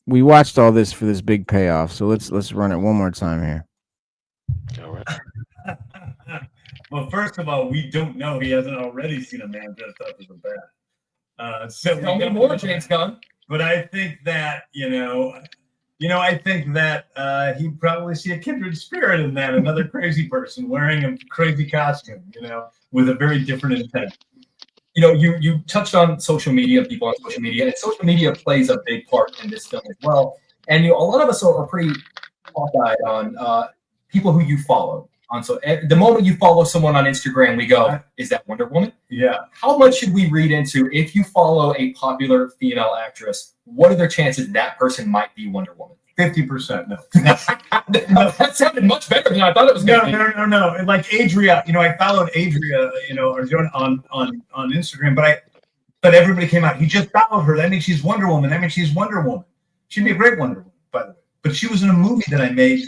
we watched all this for this big payoff, so let's run it one more time here. All right. Well, first of all, we don't know he hasn't already seen a man dressed up as a bat. So Tell me more, James Gunn. But I think that I think that he'd probably see a kindred spirit in that, another crazy person wearing a crazy costume, with a very different intent. You touched on social media, people on social media, and social media plays a big part in this film as well. And a lot of us are pretty hawk-eyed on people who you follow. So the moment you follow someone on Instagram, we go, is that Wonder Woman? Yeah. How much should we read into if you follow a popular female actress? What are their chances that person might be Wonder Woman? 50%. No. That sounded much better than I thought it was going to be. No. Like Adria, I followed Adria, on Instagram, but everybody came out. He just followed her. That means she's Wonder Woman. She'd be a great Wonder Woman, by the way. But she was in a movie that I made,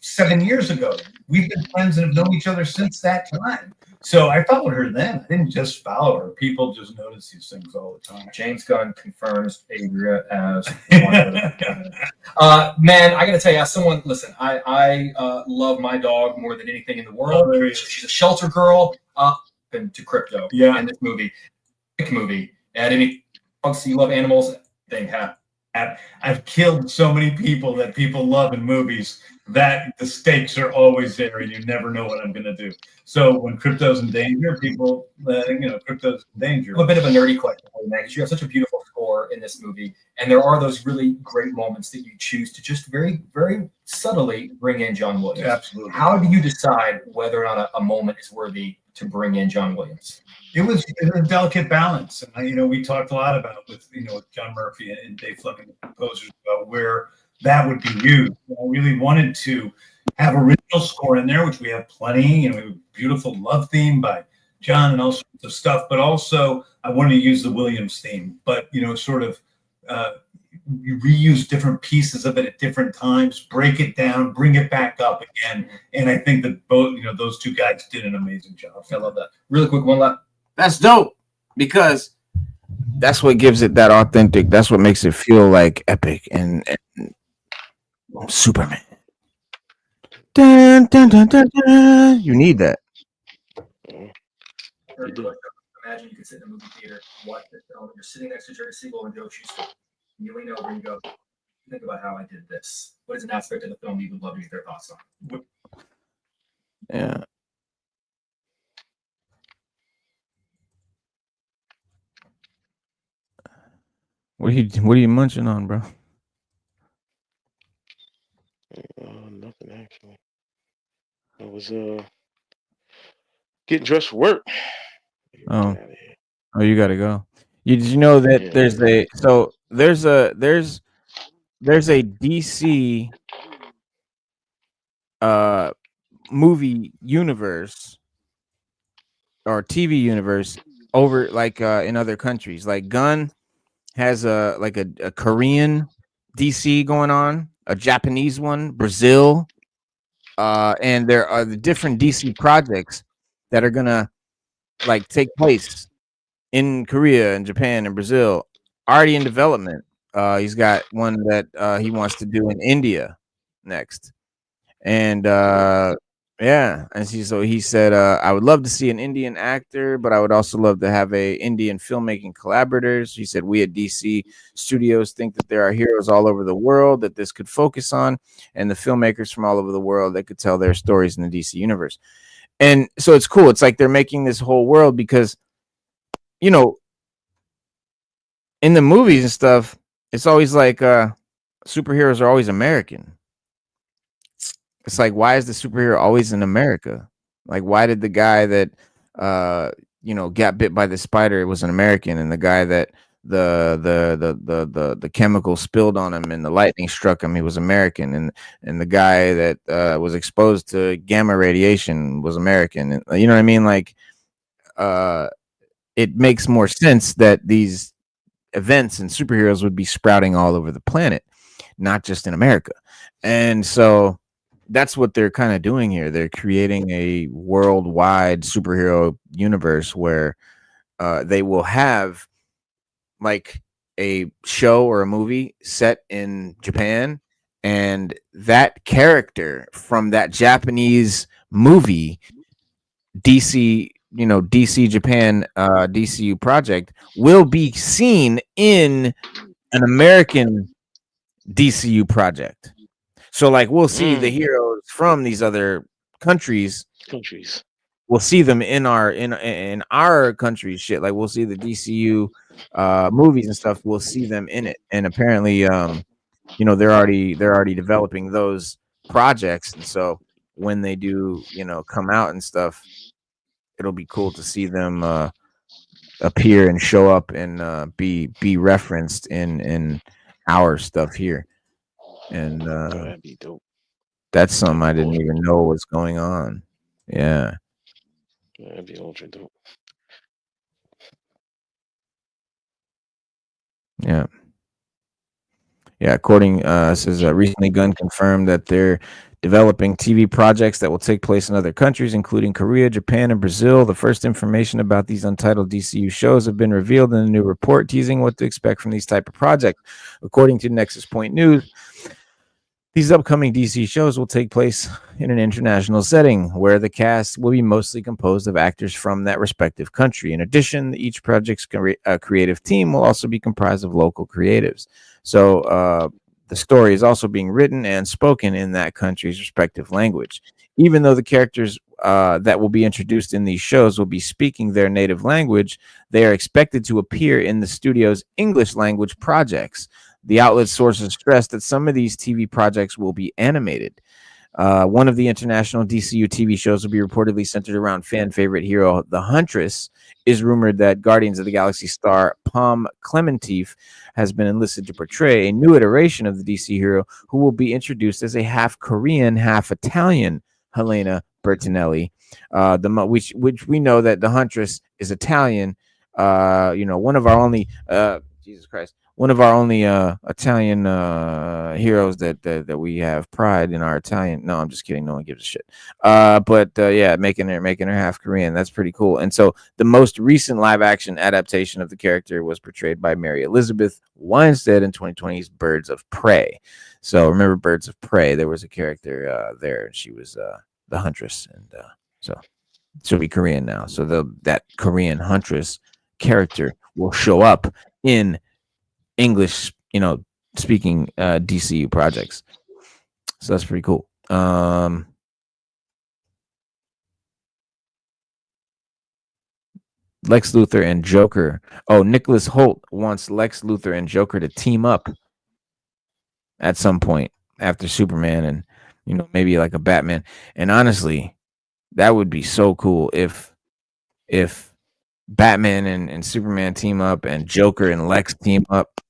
7 years ago. We've been friends and have known each other since that time. So I followed her then. I didn't just follow her. People just notice these things all the time. James Gunn confirms Adria as Wonder Woman. Man, I got to tell you, as someone, listen, I love my dog more than anything in the world. She's a shelter girl up into crypto in this movie. And any folks you love animals, they have. I've killed so many people that people love in movies that the stakes are always there and you never know what I'm going to do. So when crypto's in danger, people, crypto's in danger. A bit of a nerdy question, because you have such a beautiful score in this movie, and there are those really great moments that you choose to just very, very subtly bring in John Williams. Absolutely. How do you decide whether or not a moment is worthy to bring in John Williams? It was a delicate balance, and we talked a lot about with John Murphy and Dave Fleming, the composers, about where that would be used. I really wanted to have original score in there, which we have plenty. We have a beautiful love theme by John and all sorts of stuff. But also, I wanted to use the Williams theme, but you reuse different pieces of it at different times, break it down, bring it back up again. And I think that both those two guys did an amazing job. I love that. Really quick, one last. That's dope because that's what gives it that authentic. That's what makes it feel like epic and Superman. Dun, dun, dun, dun, dun. You need that. Imagine you could sit in a movie theater, watch this film, and you're sitting next to Jerry Siegel and Joe Shuster. And you lean over and you go, think about how I did this. What is an aspect of the film you would love to get their thoughts on? Yeah. What are you munching on, bro? Nothing actually. I was getting dressed for work. Oh, you gotta go. Did you know that there's a DC movie universe or TV universe over in other countries. Like Gunn has a Korean DC going on, a Japanese one, Brazil, and there are the different DC projects that are gonna take place in Korea and Japan and Brazil, already in development. He's got one that he wants to do in India next, and so he said, I would love to see an Indian actor, but I would also love to have a Indian filmmaking collaborators. He said, we at DC Studios think that there are heroes all over the world that this could focus on, and the filmmakers from all over the world that could tell their stories in the DC universe. And so it's cool. It's like they're making this whole world because, in the movies and stuff, it's always like superheroes are always American. It's like, why is the superhero always in America? Like, why did the guy that got bit by the spider was an American, and the guy that the chemical spilled on him and the lightning struck him, he was American, and the guy that was exposed to gamma radiation was American, and you know what I mean? Like, it makes more sense that these events and superheroes would be sprouting all over the planet, not just in America. And so that's what they're kind of doing here. They're creating a worldwide superhero universe where they will have like a show or a movie set in Japan, and that character from that Japanese movie, DC Japan DCU project, will be seen in an American DCU project. So like we'll see the heroes from these other countries. We'll see them in our country's shit. Like we'll see the DCU movies and stuff. We'll see them in it. And apparently they're already developing those projects. And so when they do, come out and stuff, it'll be cool to see them appear and show up and be referenced in our stuff here. And That'd be dope. that's something I That'd be didn't ultra even dope. know was going on. Yeah. That'd be ultra dope. Yeah. Yeah, according says recently Gunn confirmed that they're developing TV projects that will take place in other countries, including Korea, Japan, and Brazil. The first information about these untitled DCU shows have been revealed in a new report teasing what to expect from these type of projects. According to Nexus Point News, these upcoming DC shows will take place in an international setting where the cast will be mostly composed of actors from that respective country. In addition, each project's creative team will also be comprised of local creatives. So the story is also being written and spoken in that country's respective language. Even though the characters that will be introduced in these shows will be speaking their native language, they are expected to appear in the studio's English language projects. The outlet sources stress that some of these TV projects will be animated. One of the international DCU TV shows will be reportedly centered around fan favorite hero The Huntress. Is rumored that Guardians of the Galaxy star Pom Klementieff has been enlisted to portray a new iteration of the DC hero who will be introduced as a half Korean, half Italian Helena Bertinelli. Which we know that The Huntress is Italian. One of our only Jesus Christ. One of our only Italian heroes that we have pride in our Italian. No, I'm just kidding. No one gives a shit. But yeah, making her half Korean. That's pretty cool. And so the most recent live action adaptation of the character was portrayed by Mary Elizabeth Winstead in 2020's Birds of Prey. So remember Birds of Prey? There was a character there, and she was the Huntress, and so she'll be Korean now. So that Korean Huntress character will show up in English, speaking DCU projects. So that's pretty cool. Lex Luthor and Joker. Oh, Nicholas Hoult wants Lex Luthor and Joker to team up at some point after Superman and, maybe like a Batman. And honestly, that would be so cool if Batman and Superman team up and Joker and Lex team up.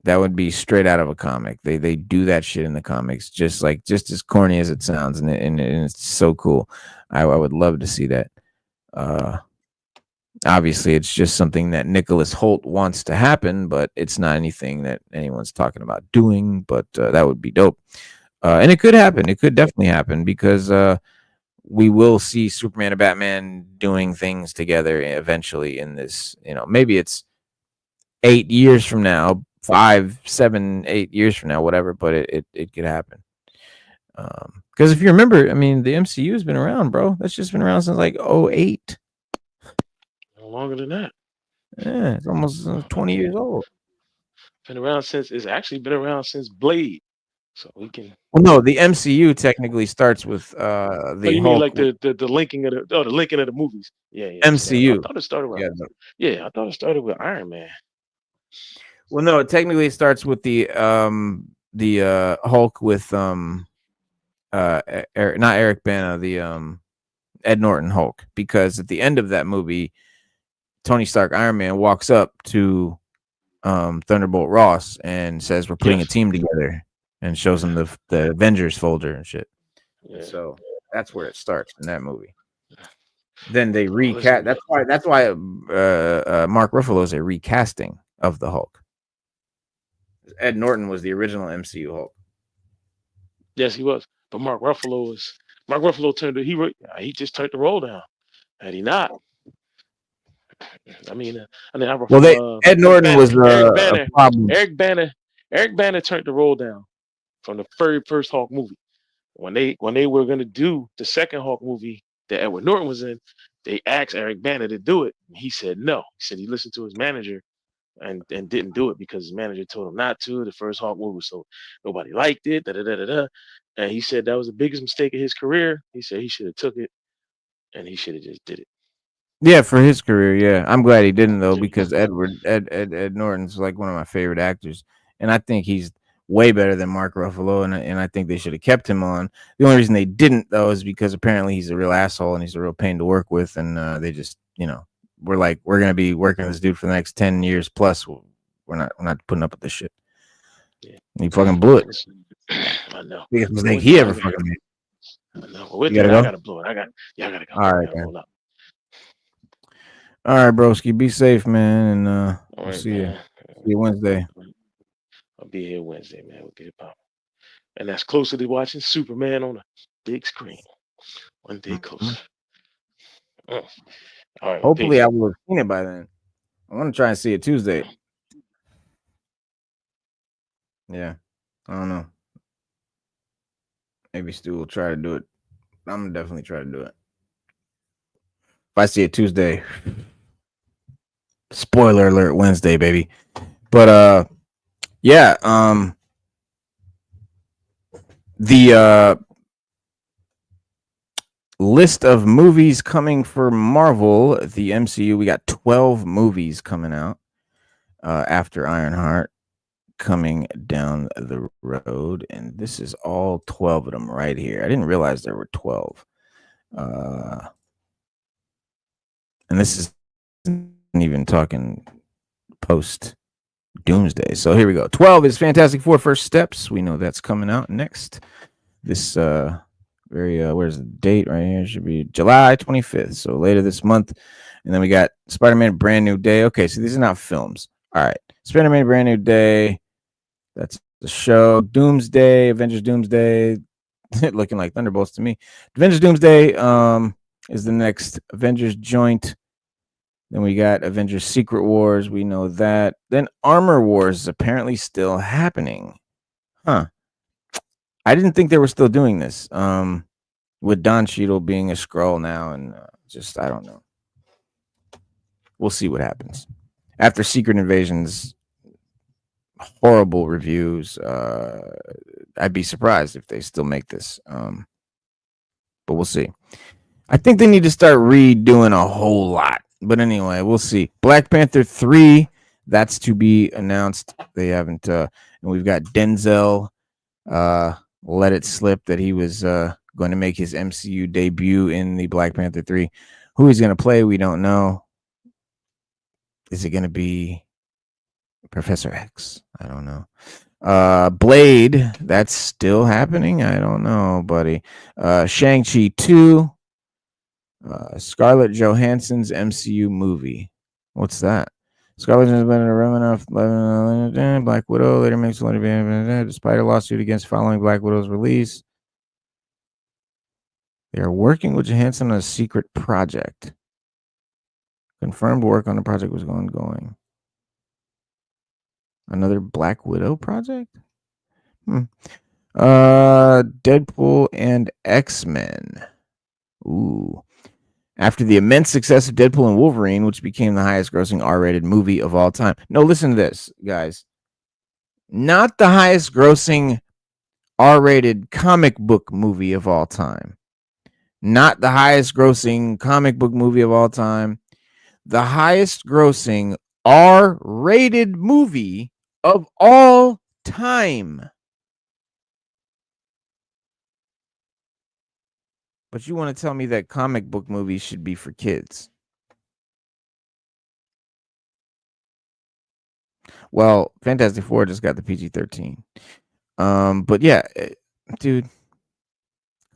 That would be straight out of a comic. They do that shit in the comics, just as corny as it sounds, and it's so cool. I would love to see that. Obviously, it's just something that Nicholas Hoult wants to happen, but it's not anything that anyone's talking about doing. But that would be dope, and it could happen. It could definitely happen because we will see Superman and Batman doing things together eventually in this. Maybe it's 8 years from now. 5, 7, 8 years from now, whatever, but it could happen. Because if you remember, I mean, the MCU has been around, bro. That's just been around since like 2008. No longer than that. Yeah, it's almost 20 years old. It's actually been around since Blade. So we can. Well, no, the MCU technically starts with the. Oh, you mean like the linking of the linking of the movies? Yeah. MCU. I thought it started with. Yeah, I thought it started with Iron Man. Well, no, it technically starts with the Hulk with not Eric Bana, the Ed Norton Hulk, because at the end of that movie, Tony Stark Iron Man walks up to Thunderbolt Ross and says, "We're putting a team together," and shows him the Avengers folder and shit. Yeah. So that's where it starts in that movie. Then they recast. That's why Mark Ruffalo is a recasting of the Hulk. Ed Norton was the original MCU Hulk. Yes, he was. But Mark Ruffalo turned he just turned the role down. Had he not? Ed Norton was a problem. Eric Bana turned the role down from the very first Hulk movie. When they were gonna do the second Hulk movie that Edward Norton was in, they asked Eric Bana to do it. He said no. He said he listened to his manager and didn't do it because his manager told him not to. The first Hulk movie, so nobody liked it. And he said that was the biggest mistake of his career. He said he should have took it, and he should have just did it. Yeah, for his career, yeah. I'm glad he didn't though, because Ed Norton's like one of my favorite actors, and I think he's way better than Mark Ruffalo, and I think they should have kept him on. The only reason they didn't, though, is because apparently he's a real asshole and he's a real pain to work with, and they just, we're like, we're gonna be working with this dude for the next 10 years plus. We're not putting up with this shit. Yeah. And he fucking blew it. I know. Biggest mistake he ever fucking made. I know. Well, You gotta go? I gotta blow it. I gotta go. All right, I roll up. All right, broski. Be safe, man, and All we'll right, see you. man. See you Wednesday. I'll be here Wednesday, man. We'll get it popping. And that's closer to watching Superman on a big screen. One day closer. All right. Hopefully, peace. I will have seen it by then. I want to try and see it Tuesday. Yeah, I don't know. Maybe Stu will try to do it. I'm gonna definitely try to do it. If I see it Tuesday, spoiler alert, Wednesday, baby. But yeah, the list of movies coming for Marvel, the MCU, we got 12 movies coming out after Ironheart coming down the road, and this is all 12 of them right here. I didn't realize there were 12. And this isn't even talking post Doomsday. So here we go. 12 is Fantastic Four First Steps. We know that's coming out next. This where's the date right here? It should be July 25th. So later this month. And then we got Spider-Man Brand New Day. Okay, so these are not films. All right. Spider-Man Brand New Day. That's the show. Doomsday, Avengers Doomsday. Looking like Thunderbolts to me. Avengers Doomsday is the next Avengers joint. Then we got Avengers Secret Wars. We know that. Then Armor Wars is apparently still happening. Huh. I didn't think they were still doing this. With Don Cheadle being a Skrull now, and just, I don't know. We'll see what happens. After Secret Invasion's horrible reviews, I'd be surprised if they still make this. But we'll see. I think they need to start redoing a whole lot. But anyway, we'll see. Black Panther 3, that's to be announced. They haven't, and we've got Denzel let it slip that he was going to make his MCU debut in the Black Panther 3. Who he's going to play, we don't know. Is it going to be Professor X? I don't know. Blade, that's still happening. I don't know, buddy. Shang-Chi 2. Scarlett Johansson's MCU movie. What's that? Scarlett has been a remnant of Black Widow. Later makes despite a lawsuit against following Black Widow's release. They are working with Johansson on a secret project. Confirmed work on the project was ongoing. Another Black Widow project? Deadpool and X-Men. Ooh. After the immense success of Deadpool and Wolverine, which became the highest grossing R-rated movie of all time. No, listen to this, guys. Not the highest grossing R-rated comic book movie of all time. Not the highest grossing comic book movie of all time. The highest grossing R-rated movie of all time. But you want to tell me that comic book movies should be for kids? Well, Fantastic Four just got the PG-13. But yeah, dude,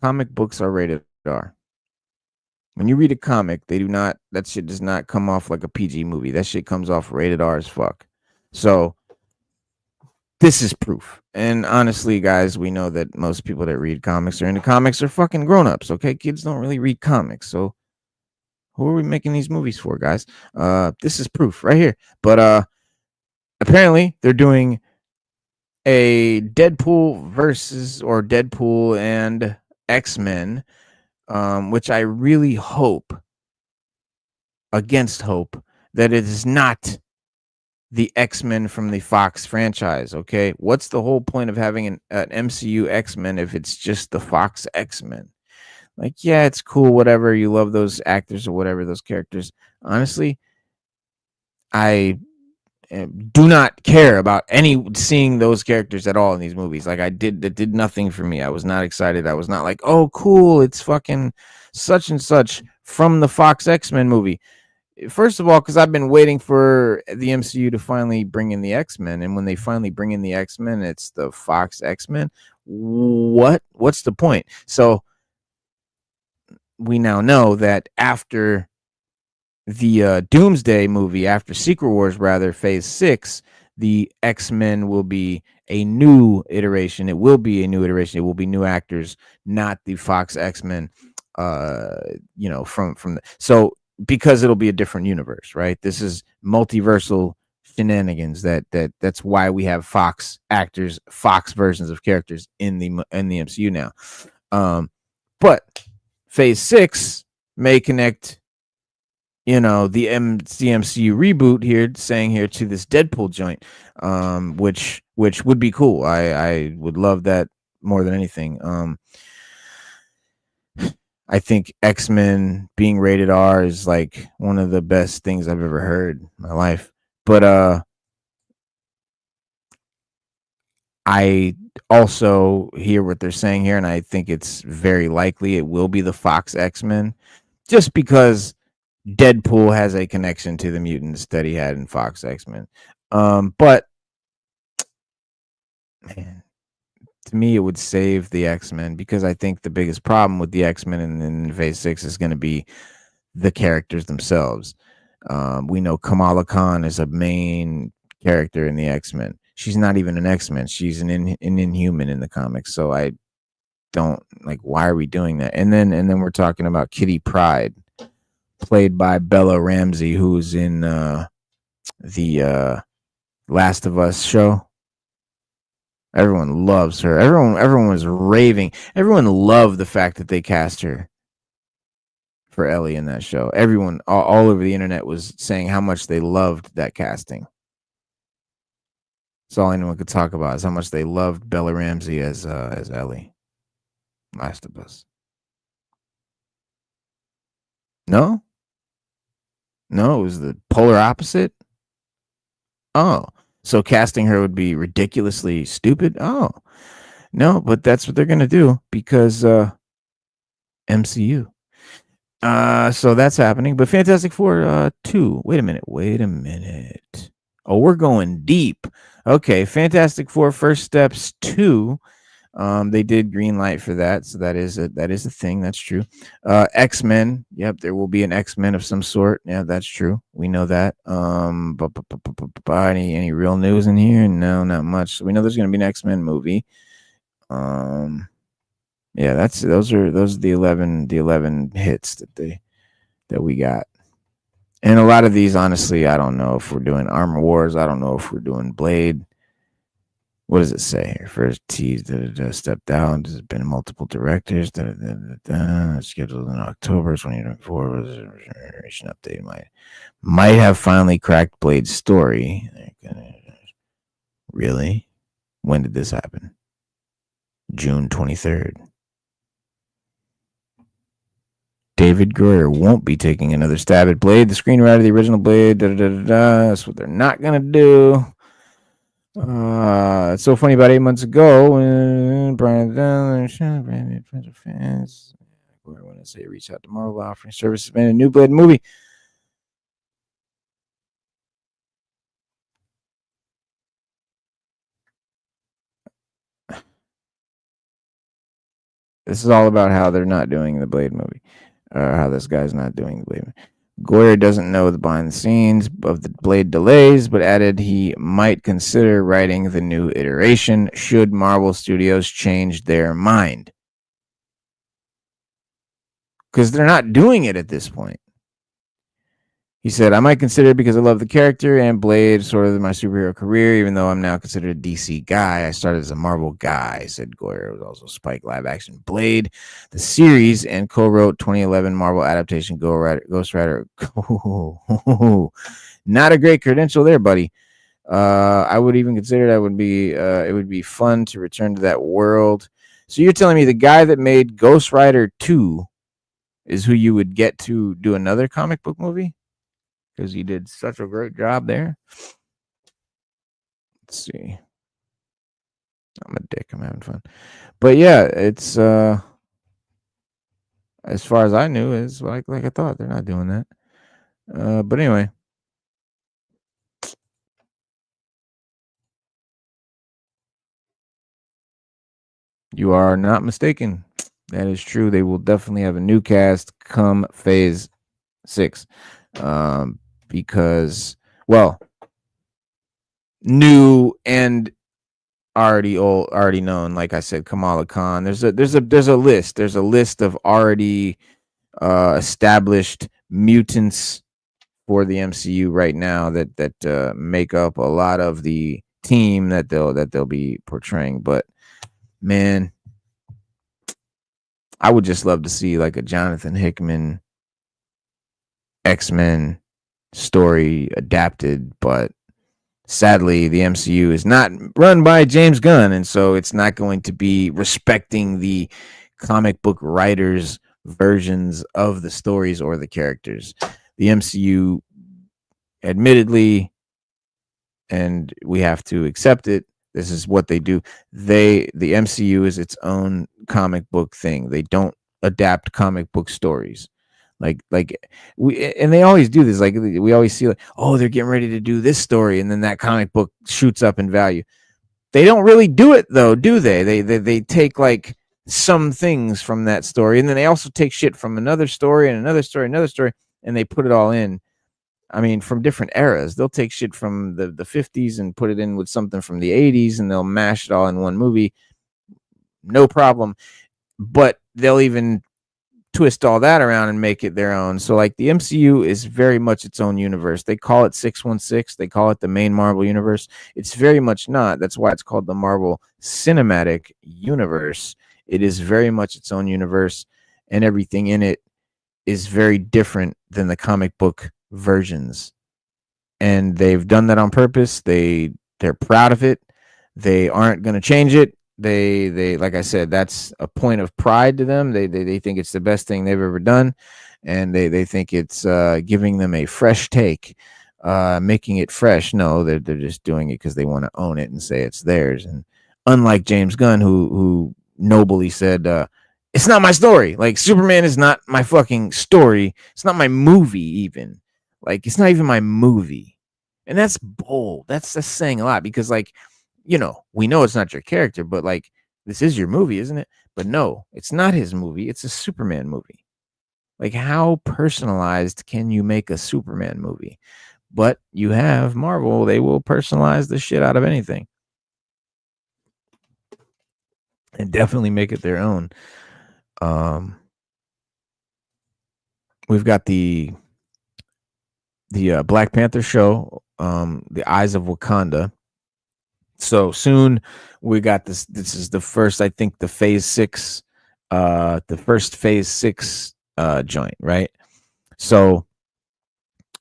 comic books are rated R. When you read a comic, that shit does not come off like a PG movie. That shit comes off rated R as fuck. So this is proof. And honestly, guys, we know that most people that read comics or into comics are fucking grown-ups, okay? Kids don't really read comics. So who are we making these movies for, guys? This is proof right here. But apparently they're doing a Deadpool and X-Men, which I really hope, against hope, that it is not the X-Men from the Fox franchise, okay? What's the whole point of having an MCU X-Men if it's just the Fox X-Men? Like, yeah, it's cool, whatever. You love those actors or whatever, those characters. Honestly, I do not care about seeing those characters at all in these movies. Like it did nothing for me. I was not excited. I was not like, oh, cool, it's fucking such and such from the Fox X-Men movie. First of all, because I've been waiting for the MCU to finally bring in the X-Men, and when they finally bring in the X-Men, it's the Fox X-Men. What's the point? So we now know that after the Doomsday movie, after Secret Wars, rather, Phase 6, the X-Men will be a new iteration. It will be a new iteration. It will be new actors, not the Fox X-Men. So because it'll be a different universe, right? This is multiversal shenanigans. That's why we have Fox actors, Fox versions of characters in the MCU now. But Phase 6 may connect, the MCU reboot here, saying here, to this Deadpool joint, which would be cool. I would love that more than anything. I think X-Men being rated R is like one of the best things I've ever heard in my life. But I also hear what they're saying here, and I think it's very likely it will be the Fox X-Men, just because Deadpool has a connection to the mutants that he had in Fox X-Men. But man, to me, it would save the X-Men, because I think the biggest problem with the X-Men in Phase 6 is going to be the characters themselves. We know Kamala Khan is a main character in the X-Men. She's not even an X-Men. She's an Inhuman in the comics. So I don't like, why are we doing that? And then we're talking about Kitty Pryde, played by Bella Ramsey, who's in the Last of Us show. Everyone loves her. Everyone was raving. Everyone loved the fact that they cast her for Ellie in that show. Everyone all over the internet was saying how much they loved that casting. That's all anyone could talk about, is how much they loved Bella Ramsey as Ellie. Last of Us. No, it was the polar opposite. Oh, so casting her would be ridiculously stupid. Oh, no, but that's what they're gonna do, because MCU. So that's happening. But Fantastic Four 2. Wait a minute. Oh, we're going deep. Okay, Fantastic Four First Steps 2. They did green light for that, so that is a thing. That's true. X-Men. Yep, there will be an X-Men of some sort. Yeah, that's true. We know that. Any real news in here? No, not much. So we know there's going to be an X-Men movie. Yeah, those are the 11 hits that we got. And a lot of these, honestly, I don't know if we're doing Armor Wars. I don't know if we're doing Blade. What does it say here? First tease, step down. There's been multiple directors. Scheduled in October 2024. Generation update might have finally cracked Blade's story. Really? When did this happen? June 23rd. David Goyer won't be taking another stab at Blade, the screenwriter of the original Blade. That's what they're not gonna do. It's so funny. About 8 months ago, Brian friends of fans. I want to say reach out to Marvel offering services, made a new Blade movie. This is all about how they're not doing the Blade movie, how this guy's not doing the Blade movie. Goyer doesn't know the behind the scenes of the Blade delays, but added he might consider writing the new iteration should Marvel Studios change their mind. Because they're not doing it at this point. He said, I might consider it because I love the character and Blade, sort of my superhero career, even though I'm now considered a DC guy. I started as a Marvel guy, said Goyer. It was also Spike live action Blade, the series, and co-wrote 2011 Marvel adaptation Ghost Rider. Not a great credential there, buddy. I would even consider it would be fun to return to that world. So you're telling me the guy that made Ghost Rider 2 is who you would get to do another comic book movie? Because he did such a great job there. Let's see. I'm a dick. I'm having fun. But yeah, it's as far as I knew, it's like I thought. They're not doing that. But anyway. You are not mistaken. That is true. They will definitely have a new cast come phase 6. Because, well, new and already known. Like I said, Kamala Khan. There's a list. There's a list of already established mutants for the MCU right now that make up a lot of the team that they'll be portraying. But man, I would just love to see like a Jonathan Hickman X-Men story adapted, but sadly the MCU is not run by James Gunn, and so it's not going to be respecting the comic book writers' versions of the stories or the characters. The MCU, admittedly, and we have to accept it, this is what they do. The MCU is its own comic book thing. They don't adapt comic book stories. Like and they always do this. Like we always see like, oh, they're getting ready to do this story, and then that comic book shoots up in value. They don't really do it though, do they? They take like some things from that story, and then they also take shit from another story and another story, and they put it all in. I mean, from different eras. They'll take shit from the 50s and put it in with something from the 80s, and they'll mash it all in one movie. No problem. But they'll even twist all that around and make it their own. So like the MCU is very much its own universe. They call it 616. They call it the main Marvel universe. It's very much not. That's why it's called the Marvel Cinematic Universe. It is very much its own universe, and everything in it is very different than the comic book versions. And they've done that on purpose. They're proud of it. They aren't going to change it. They like I said, that's a point of pride to them. They think it's the best thing they've ever done, and they think it's giving them a fresh take, making it fresh. No, they're just doing it because they want to own it and say it's theirs. And unlike James Gunn, who nobly said, it's not my story. Like Superman is not my fucking story. It's not my movie even. Like it's not even my movie. And that's bold. That's saying a lot, because like, you know, we know it's not your character, but like, this is your movie, isn't it? But no, it's not his movie. It's a Superman movie. Like, how personalized can you make a Superman movie? But you have Marvel. They will personalize the shit out of anything and definitely make it their own. We've got the Black Panther show, The Eyes of Wakanda. So soon we got this. This is the first, I think, the phase 6, the first phase 6 joint, right? So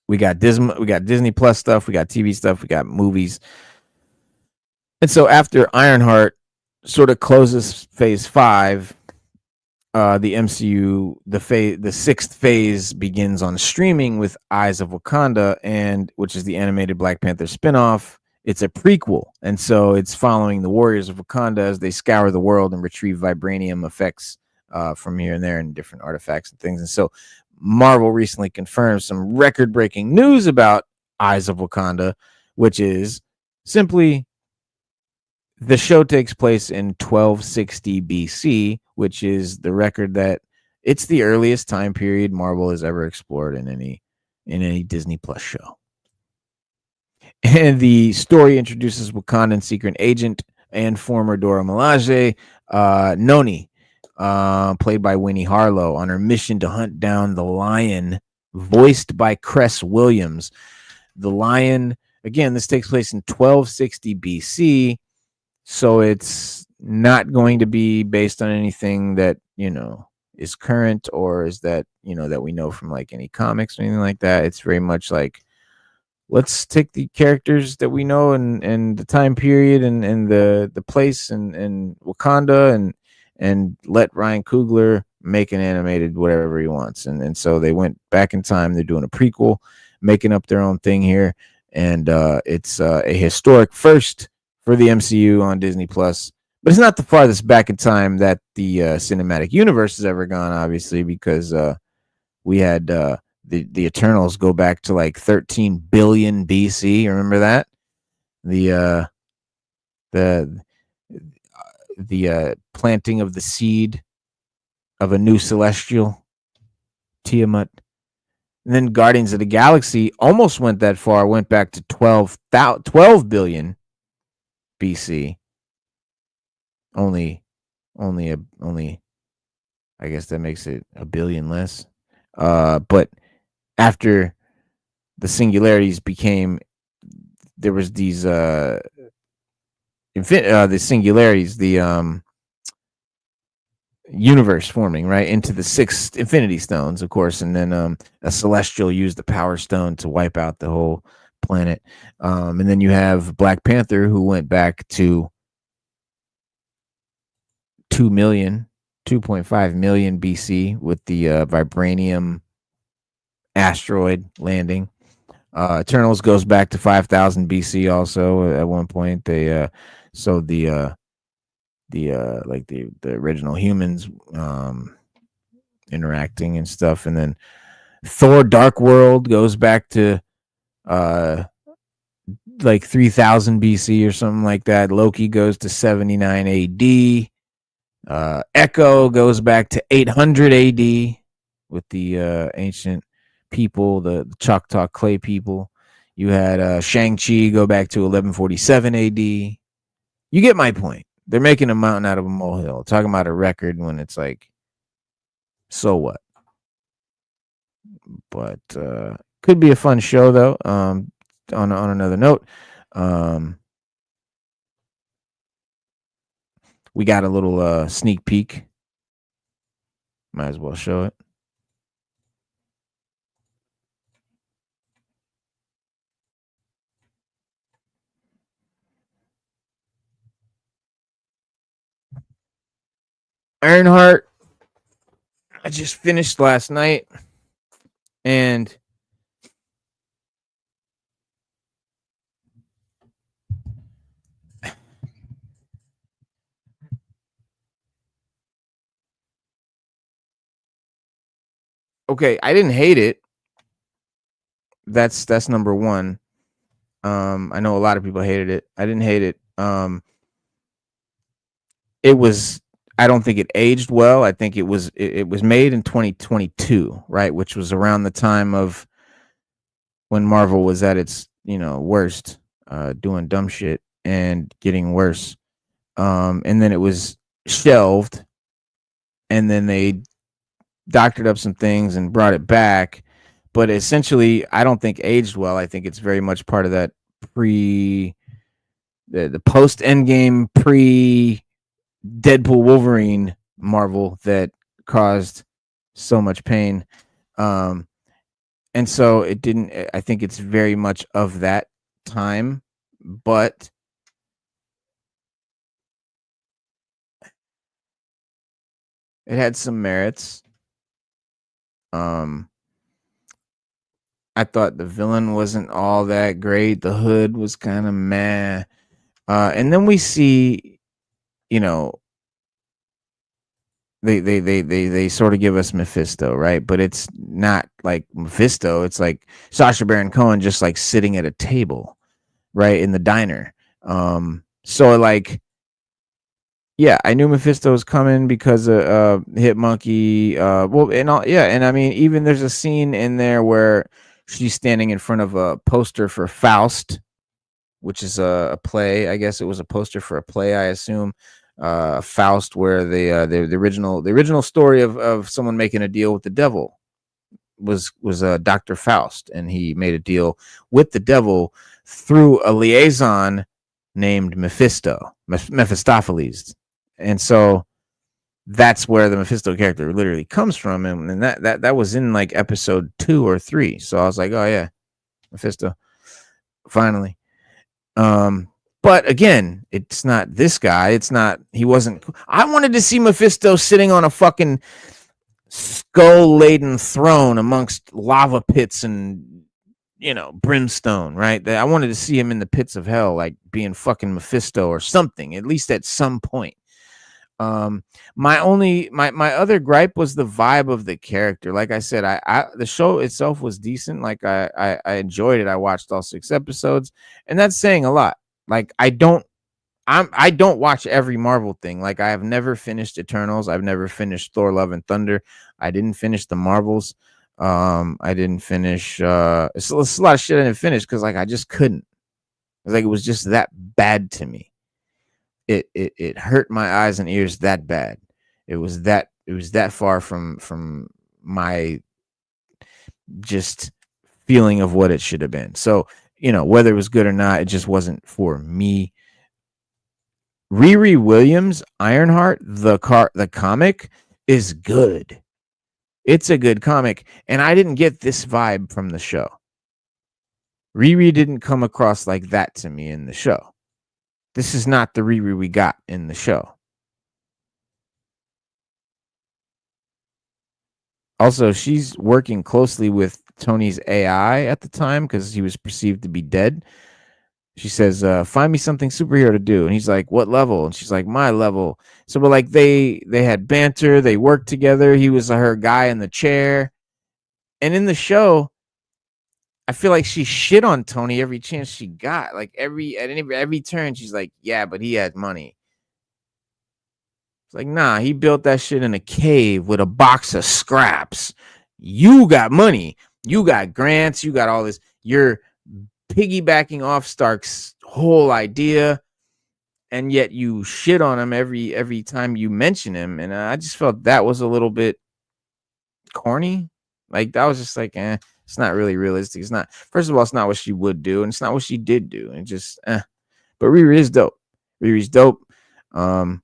we got Disney Plus stuff, we got TV stuff, we got movies. And so after Ironheart sort of closes phase 5, the MCU, the 6th phase begins on streaming with Eyes of Wakanda, and which is the animated Black Panther spinoff. It's a prequel, and so it's following the warriors of Wakanda as they scour the world and retrieve vibranium effects from here and there and different artifacts and things. And so Marvel recently confirmed some record-breaking news about Eyes of Wakanda, which is simply the show takes place in 1260 BC, which is the record that it's the earliest time period Marvel has ever explored in any Disney Plus show. And the story introduces Wakandan secret agent and former Dora Milaje, Noni, played by Winnie Harlow, on her mission to hunt down the Lion, voiced by Cress Williams. The Lion, again, this takes place in 1260 BC, so it's not going to be based on anything that, you know, is current or is that, you know, that we know from like any comics or anything like that. It's very much like, let's take the characters that we know and the time period and the place and Wakanda and let Ryan Coogler make an animated whatever he wants. And so they went back in time. They're doing a prequel, making up their own thing here. And it's a historic first for the MCU on Disney Plus. But it's not the farthest back in time that the cinematic universe has ever gone, obviously, because we had the Eternals go back to like 13 billion BC. Remember that? The planting of the seed of a new celestial, Tiamat. And then Guardians of the Galaxy almost went that far, went back to 12 billion BC. Only, I guess that makes it a billion less. But after the singularities became, there was these the singularities, the universe forming right into the 6 Infinity Stones, of course, and then a celestial used the Power Stone to wipe out the whole planet, and then you have Black Panther, who went back to 2.5 million BC with the vibranium asteroid landing. Eternals goes back to 5,000 BC also at one point. They so the original humans interacting and stuff, and then Thor Dark World goes back to like 3000 BC or something like that. Loki goes to 79 AD. Echo goes back to 800 AD with the ancient people, the Choctaw clay people. You had Shang-Chi go back to 1147 AD. You get my point. They're making a mountain out of a molehill, talking about a record when it's like, so what? But could be a fun show though. On another note, we got a little sneak peek. Might as well show it. Ironheart, I just finished last night, and okay, I didn't hate it. That's number one. I know a lot of people hated it. I didn't hate it. It was, I don't think it aged well. I think it was made in 2022, right, which was around the time of when Marvel was at its, worst, doing dumb shit and getting worse. And then it was shelved, and then they doctored up some things and brought it back. But essentially, I don't think aged well. I think it's very much part of that the post Endgame, pre Deadpool Wolverine Marvel that caused so much pain. And so it didn't, I think it's very much of that time, but it had some merits. I thought the villain wasn't all that great. The Hood was kind of meh. And then we see, they sort of give us Mephisto, right? But it's not like Mephisto. It's like Sacha Baron Cohen just like sitting at a table, right, in the diner. So like, yeah, I knew Mephisto was coming because of Hit Monkey. And I mean, even there's a scene in there where she's standing in front of a poster for Faust, which is a play. I guess it was a poster for a play, I assume. Faust, where the original story of someone making a deal with the devil was Dr. Faust, and he made a deal with the devil through a liaison named Mephistopheles. And so that's where the Mephisto character literally comes from, and that was in like episode 2 or 3. So I was like, oh yeah, Mephisto, finally. But again, it's not this guy. It's not. He wasn't. I wanted to see Mephisto sitting on a fucking skull-laden throne amongst lava pits and brimstone, right? That I wanted to see him in the pits of hell, like being fucking Mephisto or something, at least at some point. My other gripe was the vibe of the character. Like I said, I the show itself was decent. Like I enjoyed it. I watched all 6 episodes, and that's saying a lot. Like I don't watch every Marvel thing. Like I have never finished Eternals. I've never finished Thor: Love and Thunder. I didn't finish the Marvels. I didn't finish. It's a lot of shit I didn't finish because like I just couldn't. It was just that bad to me. It hurt my eyes and ears that bad. It was that far from my just feeling of what it should have been. So whether it was good or not, it just wasn't for me. Riri Williams, Ironheart, the comic is good. It's a good comic, and I didn't get this vibe from the show. Riri didn't come across like that to me in the show. This is not the Riri we got in the show. Also, she's working closely with Tony's AI at the time because he was perceived to be dead. She says, find me something superhero to do. And he's like, what level? And she's like, my level. So, but like they had banter. They worked together. He was her guy in the chair. And in the show, I feel like she shit on Tony every chance she got. Like every turn, she's like, yeah, but he had money. It's like, nah, he built that shit in a cave with a box of scraps. You got money. You got grants. You got all this. You're piggybacking off Stark's whole idea, and yet you shit on him every time you mention him. And I just felt that was a little bit corny. Like that was just like, it's not really realistic. It's not. First of all, it's not what she would do, and it's not what she did do. And just, But Riri is dope. Riri's dope. And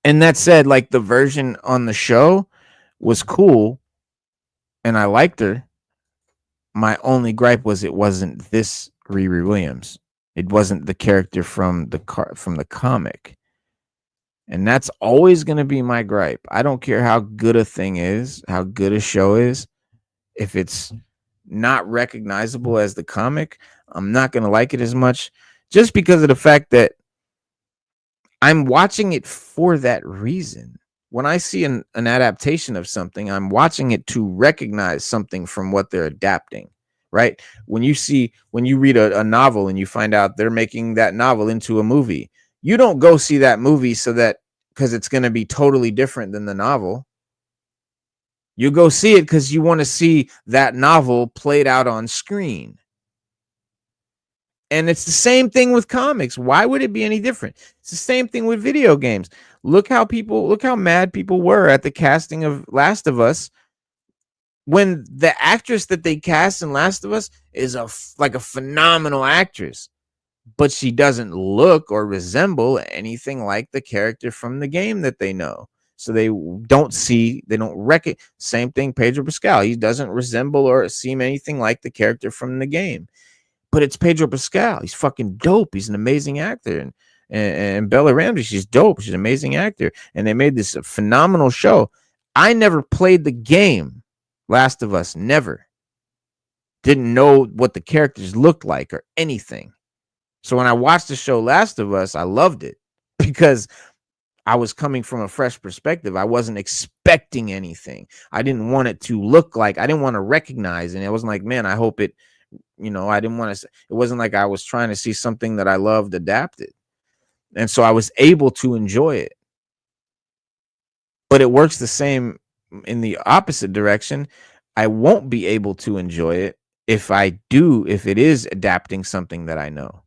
that said, like the version on the show was cool, and I liked her. My only gripe was it wasn't this Riri Williams. It wasn't the character from the comic. And that's always going to be my gripe. I don't care how good a thing is, how good a show is. If it's not recognizable as the comic, I'm not going to like it as much just because of the fact that I'm watching it for that reason. When I see an adaptation of something, I'm watching it to recognize something from what they're adapting, right? When you read a novel and you find out they're making that novel into a movie, you don't go see that movie because it's going to be totally different than the novel. You go see it because you want to see that novel played out on screen. And it's the same thing with comics. Why would it be any different? It's the same thing with video games. Look how mad people were at the casting of Last of Us when the actress that they cast in Last of Us is a phenomenal actress, but she doesn't look or resemble anything like the character from the game that they know. So they don't recognize. Same thing, Pedro Pascal. He doesn't resemble or seem anything like the character from the game. But it's Pedro Pascal. He's fucking dope. He's an amazing actor. And Bella Ramsey, she's dope. She's an amazing actor. And they made this phenomenal show. I never played the game, Last of Us. Never. Didn't know what the characters looked like or anything. So when I watched the show Last of Us, I loved it because I was coming from a fresh perspective. I wasn't expecting anything. I didn't want it to look like, I didn't want to recognize. And it wasn't like, man, I hope it, I didn't want to, it wasn't like I was trying to see something that I loved adapted. And so I was able to enjoy it. But it works the same in the opposite direction. I won't be able to enjoy it if it is adapting something that I know.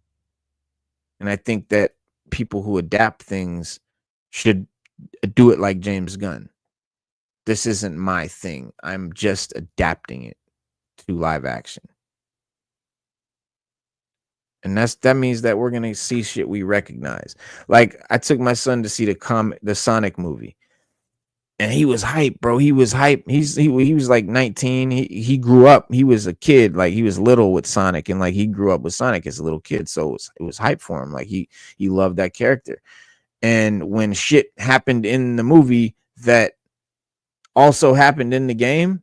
And I think that people who adapt things should do it like James Gunn. This isn't my thing. I'm just adapting it to live action. And that means that we're gonna see shit we recognize. Like I took my son to see the Sonic movie, and he was hype, bro. He was hype. He was like 19. He grew up. He was a kid, like he was little with Sonic, and like he grew up with Sonic as a little kid. So it was hype for him. Like he loved that character. And when shit happened in the movie that also happened in the game,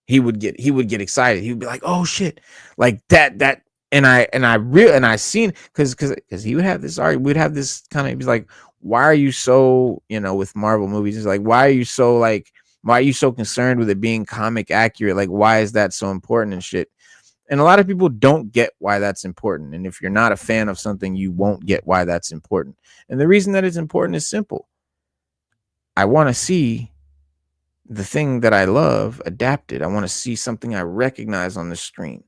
he would get excited. He would be like, "Oh shit!" Like that. And I seen because he would have this argument. We'd have this kind of, he's like, "Why are you so, with Marvel movies? It's like, why are you so concerned with it being comic accurate? Like, why is that so important and shit?" And a lot of people don't get why that's important. And if you're not a fan of something, you won't get why that's important. And the reason that it's important is simple. I want to see the thing that I love adapted. I want to see something I recognize on the screen.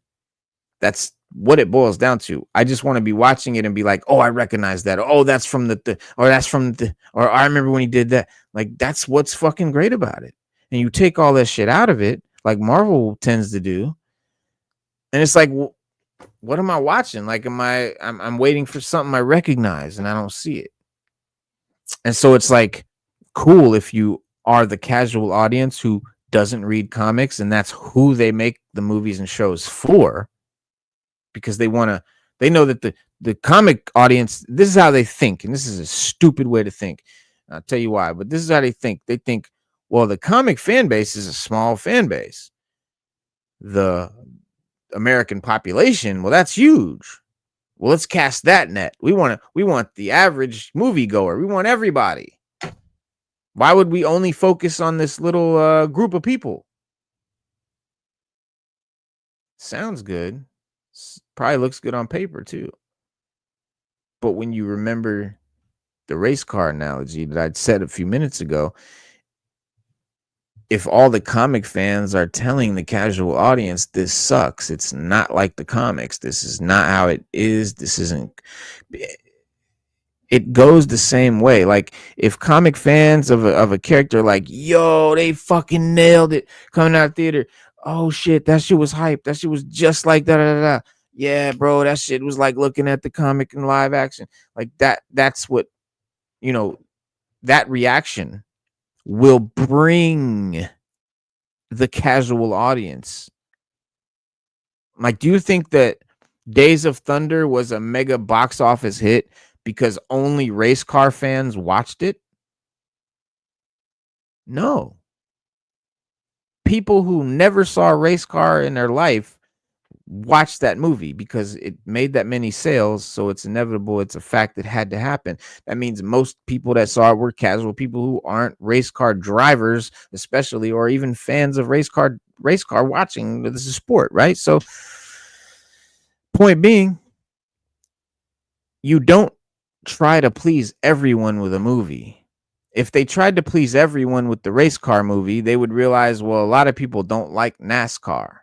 That's what it boils down to. I just want to be watching it and be like, "Oh, I recognize that. Oh, that's from or that's from or I remember when he did that." Like, that's what's fucking great about it. And you take all that shit out of it, like Marvel tends to do. And it's like, well, what am I watching? Like, I'm waiting for something I recognize and I don't see it. And so it's like cool if you are the casual audience who doesn't read comics and that's who they make the movies and shows for, because they know that the comic audience, this is how they think. And this is a stupid way to think. I'll tell you why, but this is how they think. They think, well, the comic fan base is a small fan base. The American population, well, that's huge. Well, let's cast that net. We want the average moviegoer. We want everybody. Why would we only focus on this little group of people? Sounds good. Probably looks good on paper too. But when you remember the race car analogy that I'd said a few minutes ago, if all the comic fans are telling the casual audience this sucks, it's not like the comics, this is not how it is, this isn't, it goes the same way. Like, if comic fans of a character like, "Yo, they fucking nailed it coming out of theater. Oh shit, that shit was hype. That shit was just like da. Yeah, bro, that shit was like looking at the comic in live action." Like that's what, that reaction will bring the casual audience. Like, do you think that Days of Thunder was a mega box office hit because only race car fans watched it? No. People who never saw a race car in their life watched that movie because it made that many sales, so it's inevitable, it's a fact that had to happen. That means most people that saw it were casual people who aren't race car drivers, especially, or even fans of race car watching. This is sport, right? So point being, you don't try to please everyone with a movie. If they tried to please everyone with the race car movie, they would realize, well, a lot of people don't like NASCAR.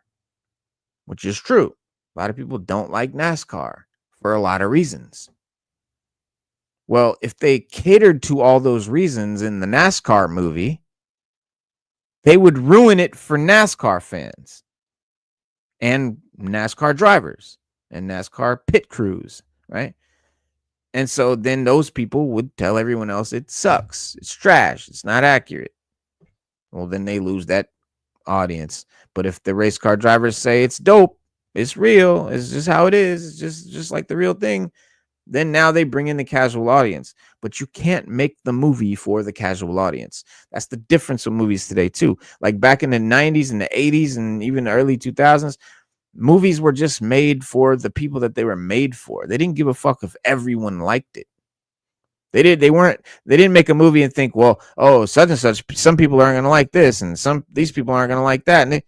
Which is true. A lot of people don't like NASCAR for a lot of reasons. Well, if they catered to all those reasons in the NASCAR movie, they would ruin it for NASCAR fans and NASCAR drivers and NASCAR pit crews, right? And so then those people would tell everyone else it sucks, it's trash, it's not accurate. Well, then they lose that audience. But if the race car drivers say it's dope, it's real, it's just how it is, it's just like the real thing, then now they bring in the casual audience. But you can't make the movie for the casual audience. That's the difference with movies today too. Like back in the 90s and the 80s and even the early 2000s, movies were just made for the people that they were made for. They didn't give a fuck if everyone liked it. They didn't make a movie and think, well, oh, such and such, some people aren't going to like this and these people aren't going to like that. And it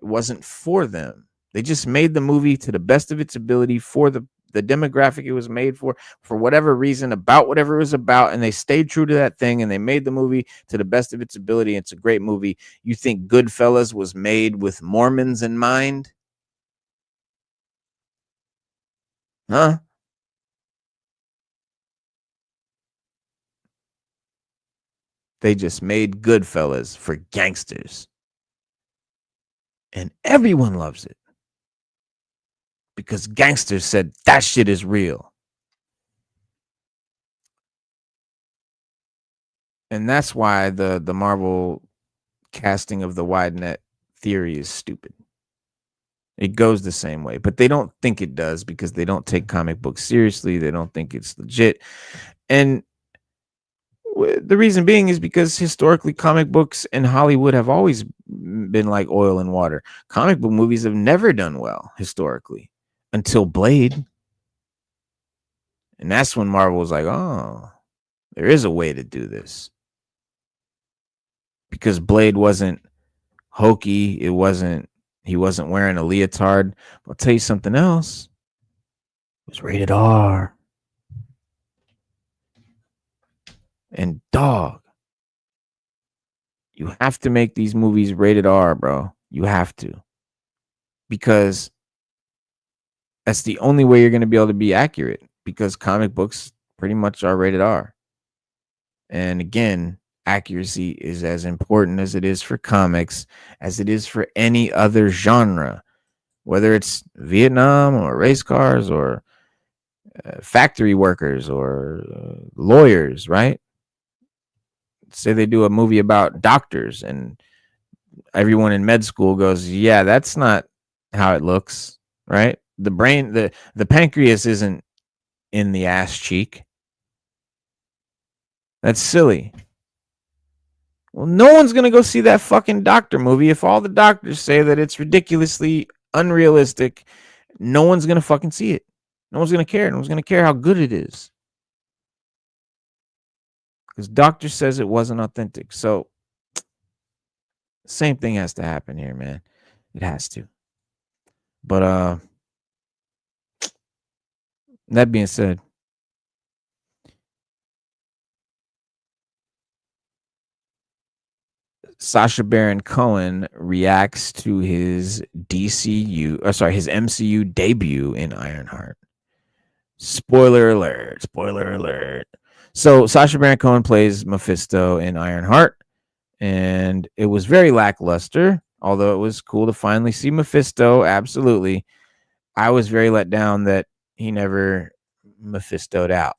wasn't for them. They just made the movie to the best of its ability for the demographic it was made for whatever reason, about whatever it was about. And they stayed true to that thing and they made the movie to the best of its ability. It's a great movie. You think Goodfellas was made with Mormons in mind? Huh? They just made Goodfellas for gangsters. And everyone loves it. Because gangsters said that shit is real. And that's why the Marvel casting of the wide net theory is stupid. It goes the same way. But they don't think it does because they don't take comic books seriously. They don't think it's legit. And the reason being is because historically comic books in Hollywood have always haven't been like oil and water. Comic book movies have never done well historically until Blade. And that's when Marvel was like, oh, there is a way to do this. Because Blade wasn't hokey. He wasn't wearing a leotard. I'll tell you something else. It was rated R. And dog, you have to make these movies rated R, bro. You have to. Because that's the only way you're going to be able to be accurate. Because comic books pretty much are rated R. And again, accuracy is as important as it is for comics, as it is for any other genre, whether it's Vietnam or race cars or factory workers or lawyers, right? Say they do a movie about doctors and everyone in med school goes, yeah, that's not how it looks, right? The brain, the pancreas isn't in the ass cheek. That's silly. Well, no one's going to go see that fucking doctor movie if all the doctors say that it's ridiculously unrealistic. No one's going to fucking see it. No one's going to care. No one's going to care how good it is. Because doctor says it wasn't authentic. So, same thing has to happen here, man. It has to. But, that being said, Sacha Baron Cohen reacts to his his MCU debut in Ironheart. Spoiler alert. Spoiler alert. So Sacha Baron Cohen plays Mephisto in Ironheart, and it was very lackluster, although it was cool to finally see Mephisto. Absolutely. I was very let down that he never Mephisto'd out.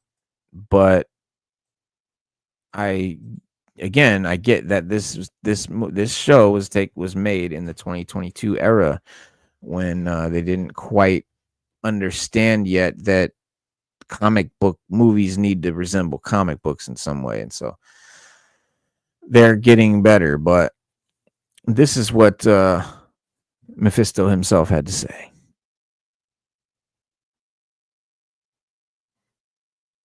But I get that this show was made in the 2022 era when they didn't quite understand yet that comic book movies need to resemble comic books in some way, and so they're getting better. But this is what Mephisto himself had to say.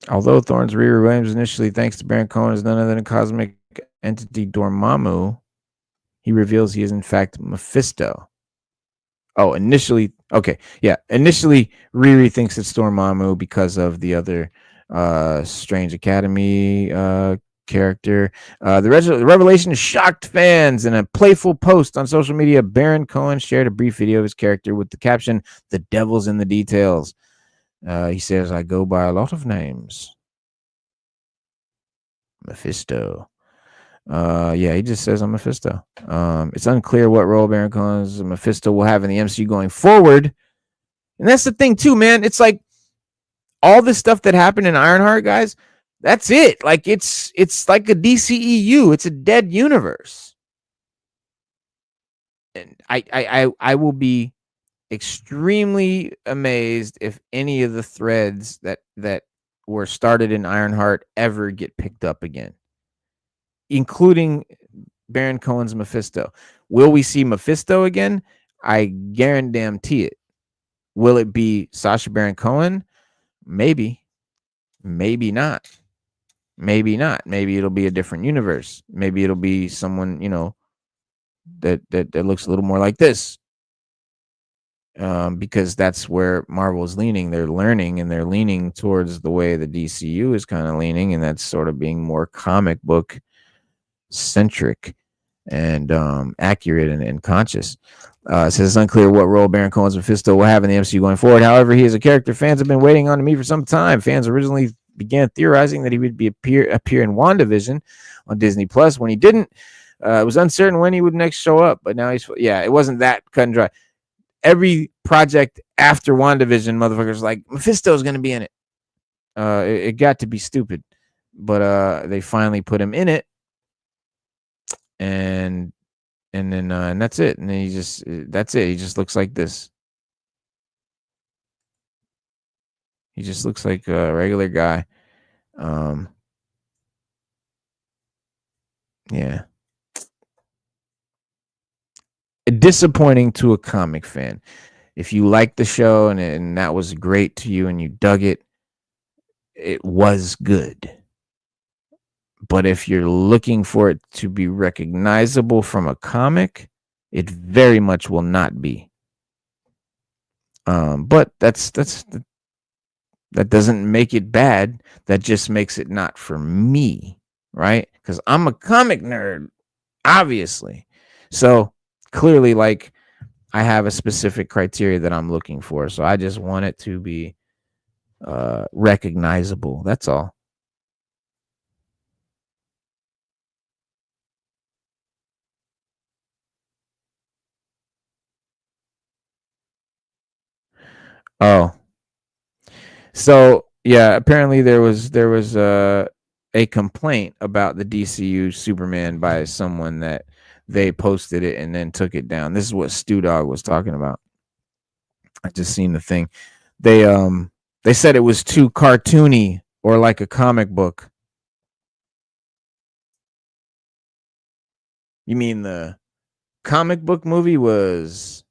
Although Thorne's Riri Williams initially thanks to Baron Cohen is none other than cosmic entity Dormammu, he reveals he is in fact Mephisto. Oh, initially Riri thinks it's Dormammu because of the other Strange Academy character. The revelation shocked fans. In a playful post on social media, Baron Cohen shared a brief video of his character with the caption, "The devil's in the details." He says, "I go by a lot of names. Mephisto." He just says I'm Mephisto. It's unclear what role Baron Cohen's Mephisto will have in the MCU going forward. And that's the thing too, man. It's like all this stuff that happened in Ironheart, guys, that's it. Like it's like a DCEU. It's a dead universe. And I will be extremely amazed if any of the threads that were started in Ironheart ever get picked up again, including Baron Cohen's Mephisto. Will we see Mephisto again? I guarantee it. Will it be Sacha Baron Cohen? Maybe. Maybe not. Maybe not. Maybe it'll be a different universe. Maybe it'll be someone, that looks a little more like this. Because that's where Marvel is leaning. They're learning and they're leaning towards the way the DCU is kind of leaning, and that's sort of being more comic book centric and accurate and conscious. It says it's unclear what role Baron Cohen's Mephisto will have in the MCU going forward. However, he is a character fans have been waiting on to meet for some time. Fans originally began theorizing that he would appear in WandaVision on Disney Plus. When he didn't, it was uncertain when he would next show up. But now it wasn't that cut and dry. Every project after WandaVision, motherfuckers like Mephisto's going to be in it. It got to be stupid, but they finally put him in it, and that's it. And then that's it. He just looks like this. He just looks like a regular guy. Yeah. disappointing to a comic fan. If you liked the show and that was great to you and you dug it, it was good. But if you're looking for it to be recognizable from a comic, it very much will not be. But that doesn't make it bad. That just makes it not for me, right? Because I'm a comic nerd, obviously. So clearly, like, I have a specific criteria that I'm looking for. So I just want it to be recognizable. That's all. Oh, so yeah, apparently there was a complaint about the DCU Superman by someone that they posted it and then took it down. This is what Stu Dog was talking about. I just seen the thing. They said it was too cartoony or like a comic book. You mean the comic book movie was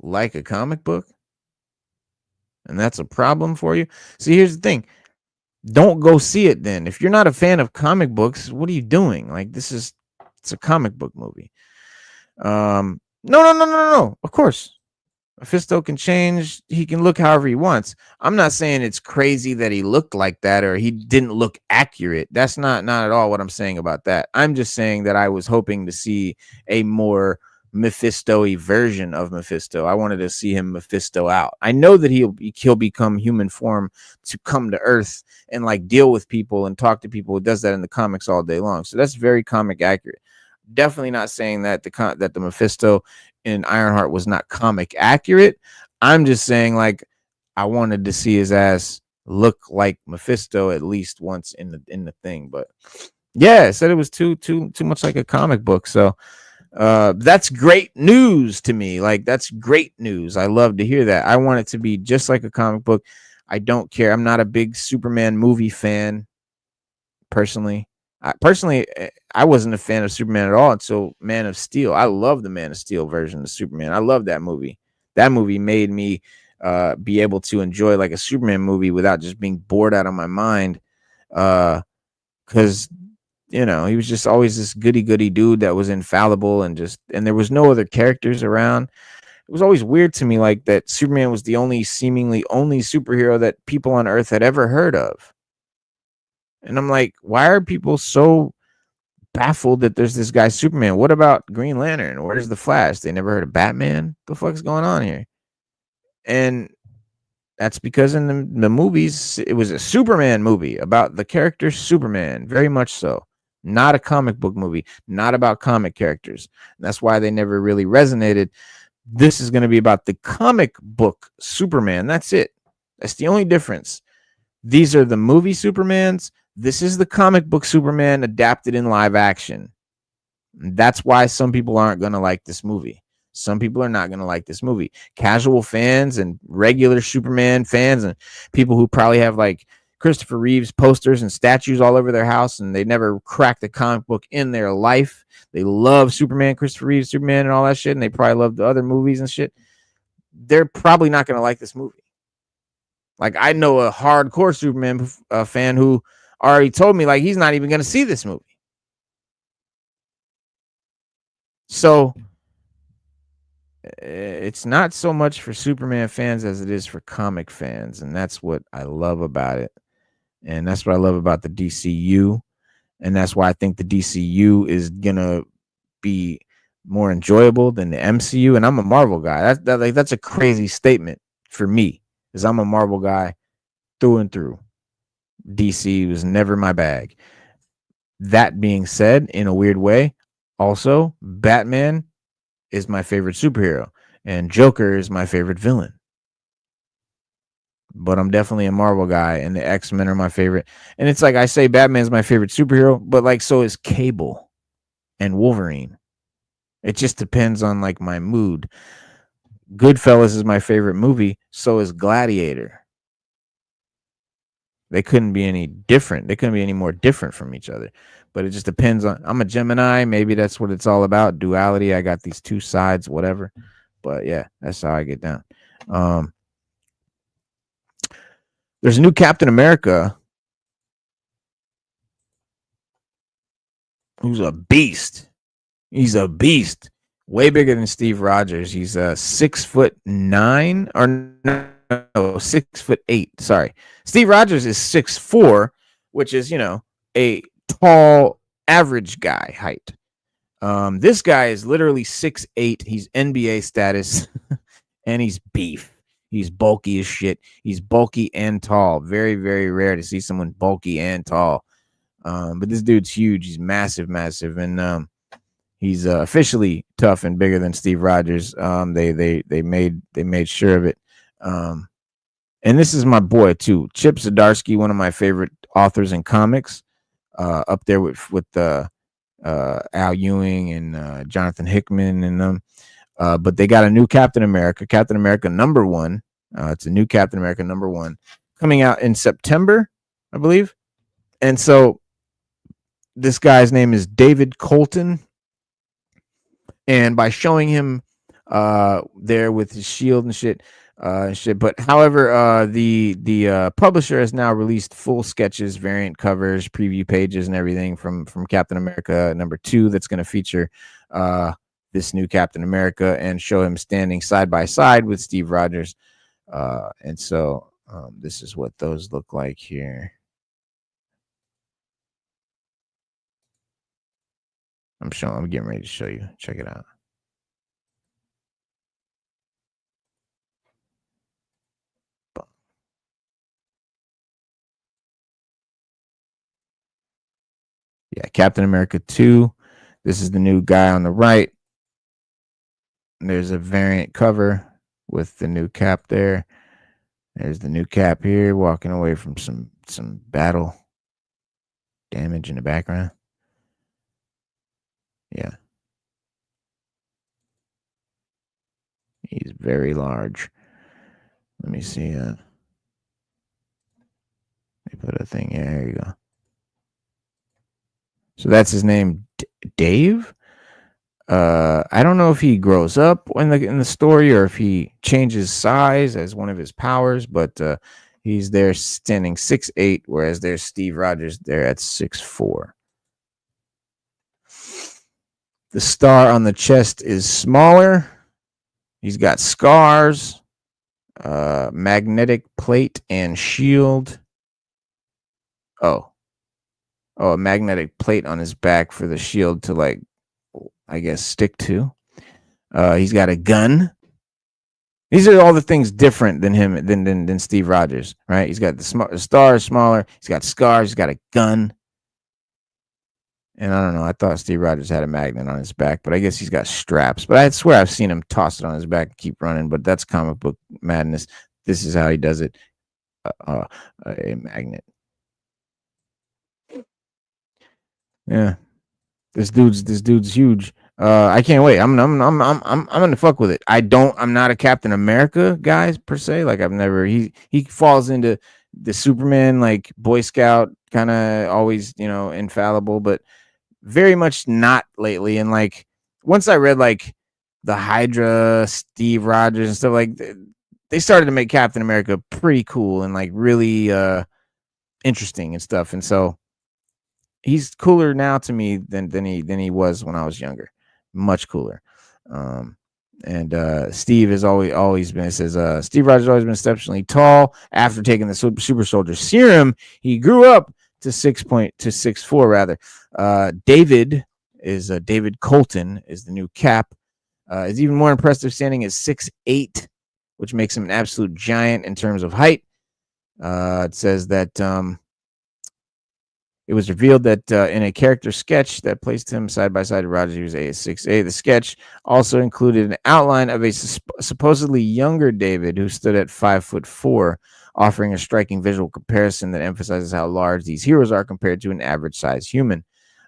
like a comic book? And that's a problem for you? See, here's the thing. Don't go see it then. If you're not a fan of comic books, what are you doing? Like, it's a comic book movie. No. Of course. Mephisto can change. He can look however he wants. I'm not saying it's crazy that he looked like that or he didn't look accurate. That's not at all what I'm saying about that. I'm just saying that I was hoping to see a more Mephisto-y version of Mephisto. I wanted to see him Mephisto out. I know that he'll become human form to come to Earth and like deal with people and talk to people. It does that in the comics all day long. So that's very comic accurate. Definitely not saying that the Mephisto in Ironheart was not comic accurate. I'm just saying, like, I wanted to see his ass look like Mephisto at least once in the thing. But yeah, I said it was too much like a comic book. So that's great news to me. Like, that's great news. I love to hear that. I want it to be just like a comic book. I don't care. I'm not a big Superman movie fan personally. I wasn't a fan of Superman at all until Man of Steel. I love the Man of Steel version of Superman. I love that movie. That movie made me be able to enjoy like a Superman movie without just being bored out of my mind. Because he was just always this goody dude that was infallible and there was no other characters around. It was always weird to me, like, that Superman was the seemingly only superhero that people on Earth had ever heard of. And I'm like, why are people so baffled that there's this guy Superman? What about Green Lantern? Where's the Flash? They never heard of Batman? The fuck's going on here? And that's because in the movies, it was a Superman movie about the character Superman, very much so. Not a comic book movie, not about comic characters. And that's why they never really resonated. This is going to be about the comic book Superman. That's it. That's the only difference. These are the movie Supermans. This is the comic book Superman adapted in live action. That's why some people aren't going to like this movie. Some people are not going to like this movie. Casual fans and regular Superman fans and people who probably have like Christopher Reeves posters and statues all over their house and they never cracked a comic book in their life. They love Superman, Christopher Reeves, Superman, and all that shit. And they probably love the other movies and shit. They're probably not going to like this movie. Like, I know a hardcore Superman fan who already told me, like, he's not even going to see this movie. So it's not so much for Superman fans as it is for comic fans. And that's what I love about it. And that's what I love about the DCU. And that's why I think the DCU is going to be more enjoyable than the MCU. And I'm a Marvel guy. That's a crazy statement for me, because I'm a Marvel guy through and through. DC was never my bag. That being said, in a weird way, also, Batman is my favorite superhero, and Joker is my favorite villain. But I'm definitely a Marvel guy, and the X-Men are my favorite. And it's like I say Batman's my favorite superhero, but like so is Cable and Wolverine. It just depends on like my mood. Goodfellas is my favorite movie, so is Gladiator. They couldn't be any different. They couldn't be any more different from each other. But it just depends on. I'm a Gemini. Maybe that's what it's all about. Duality. I got these two sides, whatever. But yeah, that's how I get down. There's a new Captain America who's a beast. He's a beast. Way bigger than Steve Rogers. He's 6'9" or no, 6'8". Sorry. Steve Rogers is 6'4", which is, a tall average guy height. This guy is literally 6'8". He's NBA status and he's beef. He's bulky as shit. He's bulky and tall. Very, very rare to see someone bulky and tall. But this dude's huge. He's massive, massive. And he's officially tough and bigger than Steve Rogers. They made sure of it. And this is my boy too, Chip Zdarsky, one of my favorite authors in comics, up there with Al Ewing and Jonathan Hickman and them. But they got a new Captain America #1. It's a new Captain America #1 coming out in September, I believe. And so this guy's name is David Colton. And by showing him there with his shield and shit. But however, the publisher has now released full sketches, variant covers, preview pages, and everything from Captain America #2 that's going to feature this new Captain America and show him standing side by side with Steve Rogers. And so this is what those look like here. I'm getting ready to show you. Check it out. Yeah, Captain America 2. This is the new guy on the right. There's a variant cover with the new cap there. There's the new cap here, walking away from some battle damage in the background. Yeah. He's very large. Let me see. Let me put a thing here. There you go. So that's his name, Dave. I don't know if he grows up in the story or if he changes size as one of his powers, but he's there standing 6'8", whereas there's Steve Rogers there at 6'4". The star on the chest is smaller. He's got scars, magnetic plate and shield. A magnetic plate on his back for the shield to, I guess, stick to. He's got a gun. These are all the things different than him, than Steve Rogers, right? He's got the star is smaller. He's got scars. He's got a gun. And I don't know. I thought Steve Rogers had a magnet on his back, but I guess he's got straps. But I swear I've seen him toss it on his back and keep running. But that's comic book madness. This is how he does it. A magnet. Yeah, this dude's huge. I can't wait. I'm gonna fuck with it. I'm not a Captain America guy per se. Like I've never. He falls into the Superman Boy Scout kind of always infallible, but very much not lately. And once I read the Hydra, Steve Rogers and stuff, they started to make Captain America pretty cool and really interesting and stuff. And so he's cooler now to me than he was when I was younger. Much cooler. And Steve has always been. It says Steve Rogers has always been exceptionally tall. After taking the super soldier serum, he grew up to 6'4" rather. David Colton is the new Cap. Is even more impressive, standing at 6'8", which makes him an absolute giant in terms of height. It says that it was revealed that in a character sketch that placed him side by side to Rogers, he was 6'8". The sketch also included an outline of a supposedly younger David who stood at 5'4", offering a striking visual comparison that emphasizes how large these heroes are compared to an average-sized human.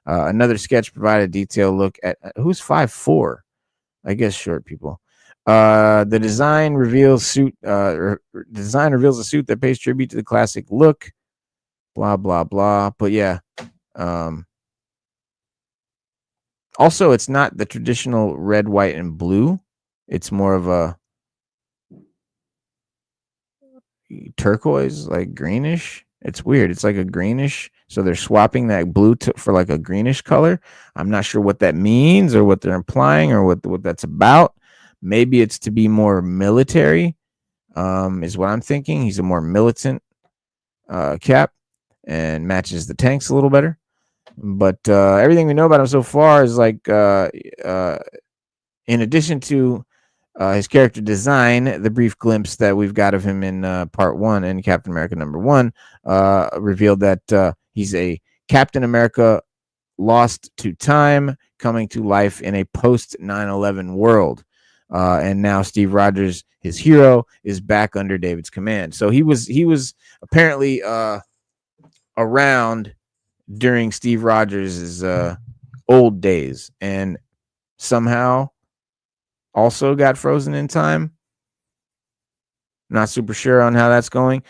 Another sketch provided a detailed look at who's 5'4". I guess short people. The design reveals a suit that pays tribute to the classic look. blah blah blah. But yeah, also it's not the traditional red, white, and blue. It's more of a turquoise, like greenish. It's weird. It's like a greenish. So they're swapping that blue for like a greenish color. I'm not sure what that means or what they're implying or what that's about. Maybe it's to be more military, is what I'm thinking. He's a more militant Cap and matches the tanks a little better. But everything we know about him so far is like, in addition to his character design, the brief glimpse that we've got of him in part 1 and Captain America #1 revealed that he's a Captain America lost to time, coming to life in a post 9/11 world. And now Steve Rogers, his hero, is back under David's command. So he was apparently around during Steve Rogers' old days, and somehow also got frozen in time. Not super sure on how that's going.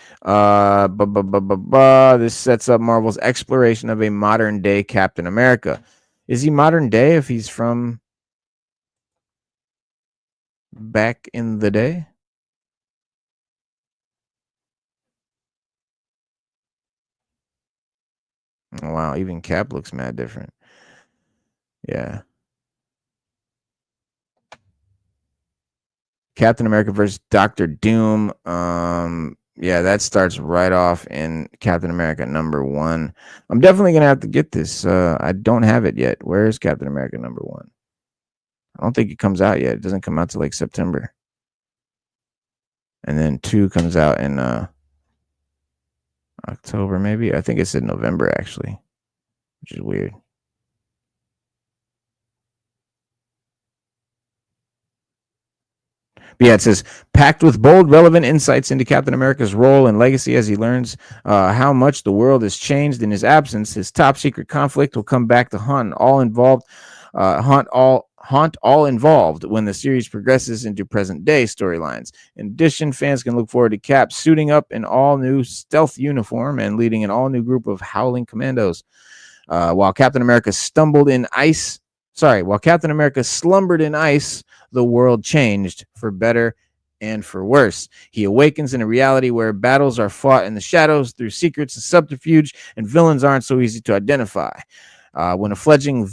This sets up Marvel's exploration of a modern day Captain America. Is he modern day if he's from back in the day? Oh, wow, even Cap looks mad different. Yeah. Captain America versus Doctor Doom. Yeah, that starts right off in Captain America #1. I'm definitely gonna have to get this. I don't have it yet. Where is Captain America #1? I don't think it comes out yet. It doesn't come out till like September. And then 2 comes out in October, maybe. I think it said November actually, which is weird. But yeah, it says, packed with bold, relevant insights into Captain America's role and legacy as he learns how much the world has changed in his absence. His top secret conflict will come back to haunt all involved when the series progresses into present day storylines. In addition, fans can look forward to Cap suiting up in all new stealth uniform and leading an all new group of howling commandos. While Captain America slumbered in ice, the world changed for better and for worse. He awakens in a reality where battles are fought in the shadows through secrets and subterfuge, and villains aren't so easy to identify. When a fledgling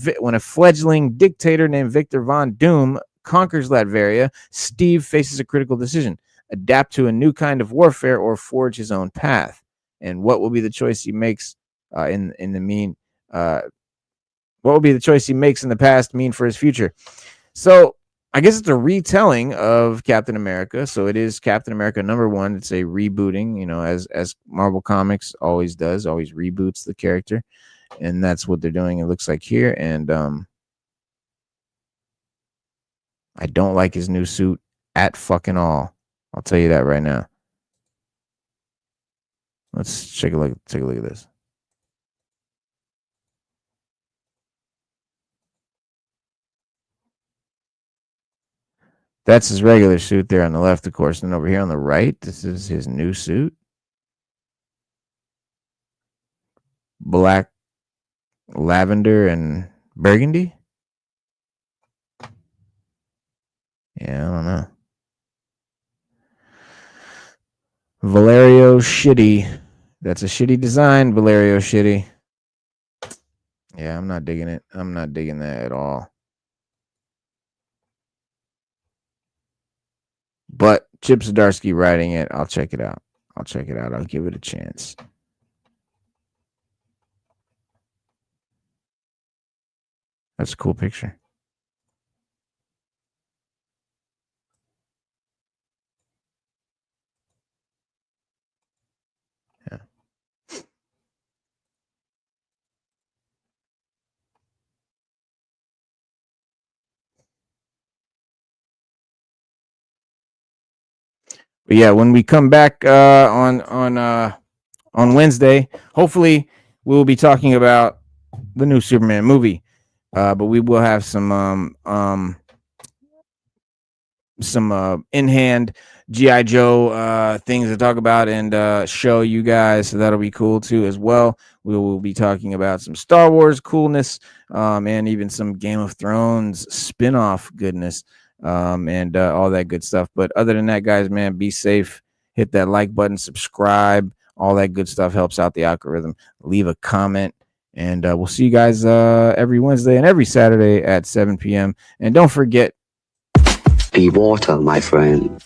dictator named Victor Von Doom conquers Latveria, Steve faces a critical decision: adapt to a new kind of warfare or forge his own path. And what will be the choice he makes what will be the choice he makes in the past mean for his future? So I guess it's a retelling of Captain America. So it is Captain America #1. It's a rebooting, as Marvel Comics always does, always reboots the character. And that's what they're doing, it looks like here. And I don't like his new suit at fucking all. I'll tell you that right now. Let's take a look at this. That's his regular suit there on the left, of course. And over here on the right, this is his new suit. Black, lavender, and burgundy. Yeah, I don't know. Valerio Shitty. That's a shitty design, Valerio Shitty. Yeah, I'm not digging it. I'm not digging that at all. But Chip Zdarsky writing it. I'll check it out. I'll give it a chance. That's a cool picture. Yeah. But yeah, when we come back on Wednesday, hopefully we'll be talking about the new Superman movie. But we will have some some in hand GI Joe things to talk about and show you guys, so that'll be cool too as well. We will be talking about some Star Wars coolness, and even some Game of Thrones spin-off goodness, and all that good stuff. But other than that, guys, man, be safe. Hit that like button, subscribe, all that good stuff helps out the algorithm. Leave a comment, and we'll see you guys every Wednesday and every Saturday at 7 p.m. And don't forget, be water, my friend.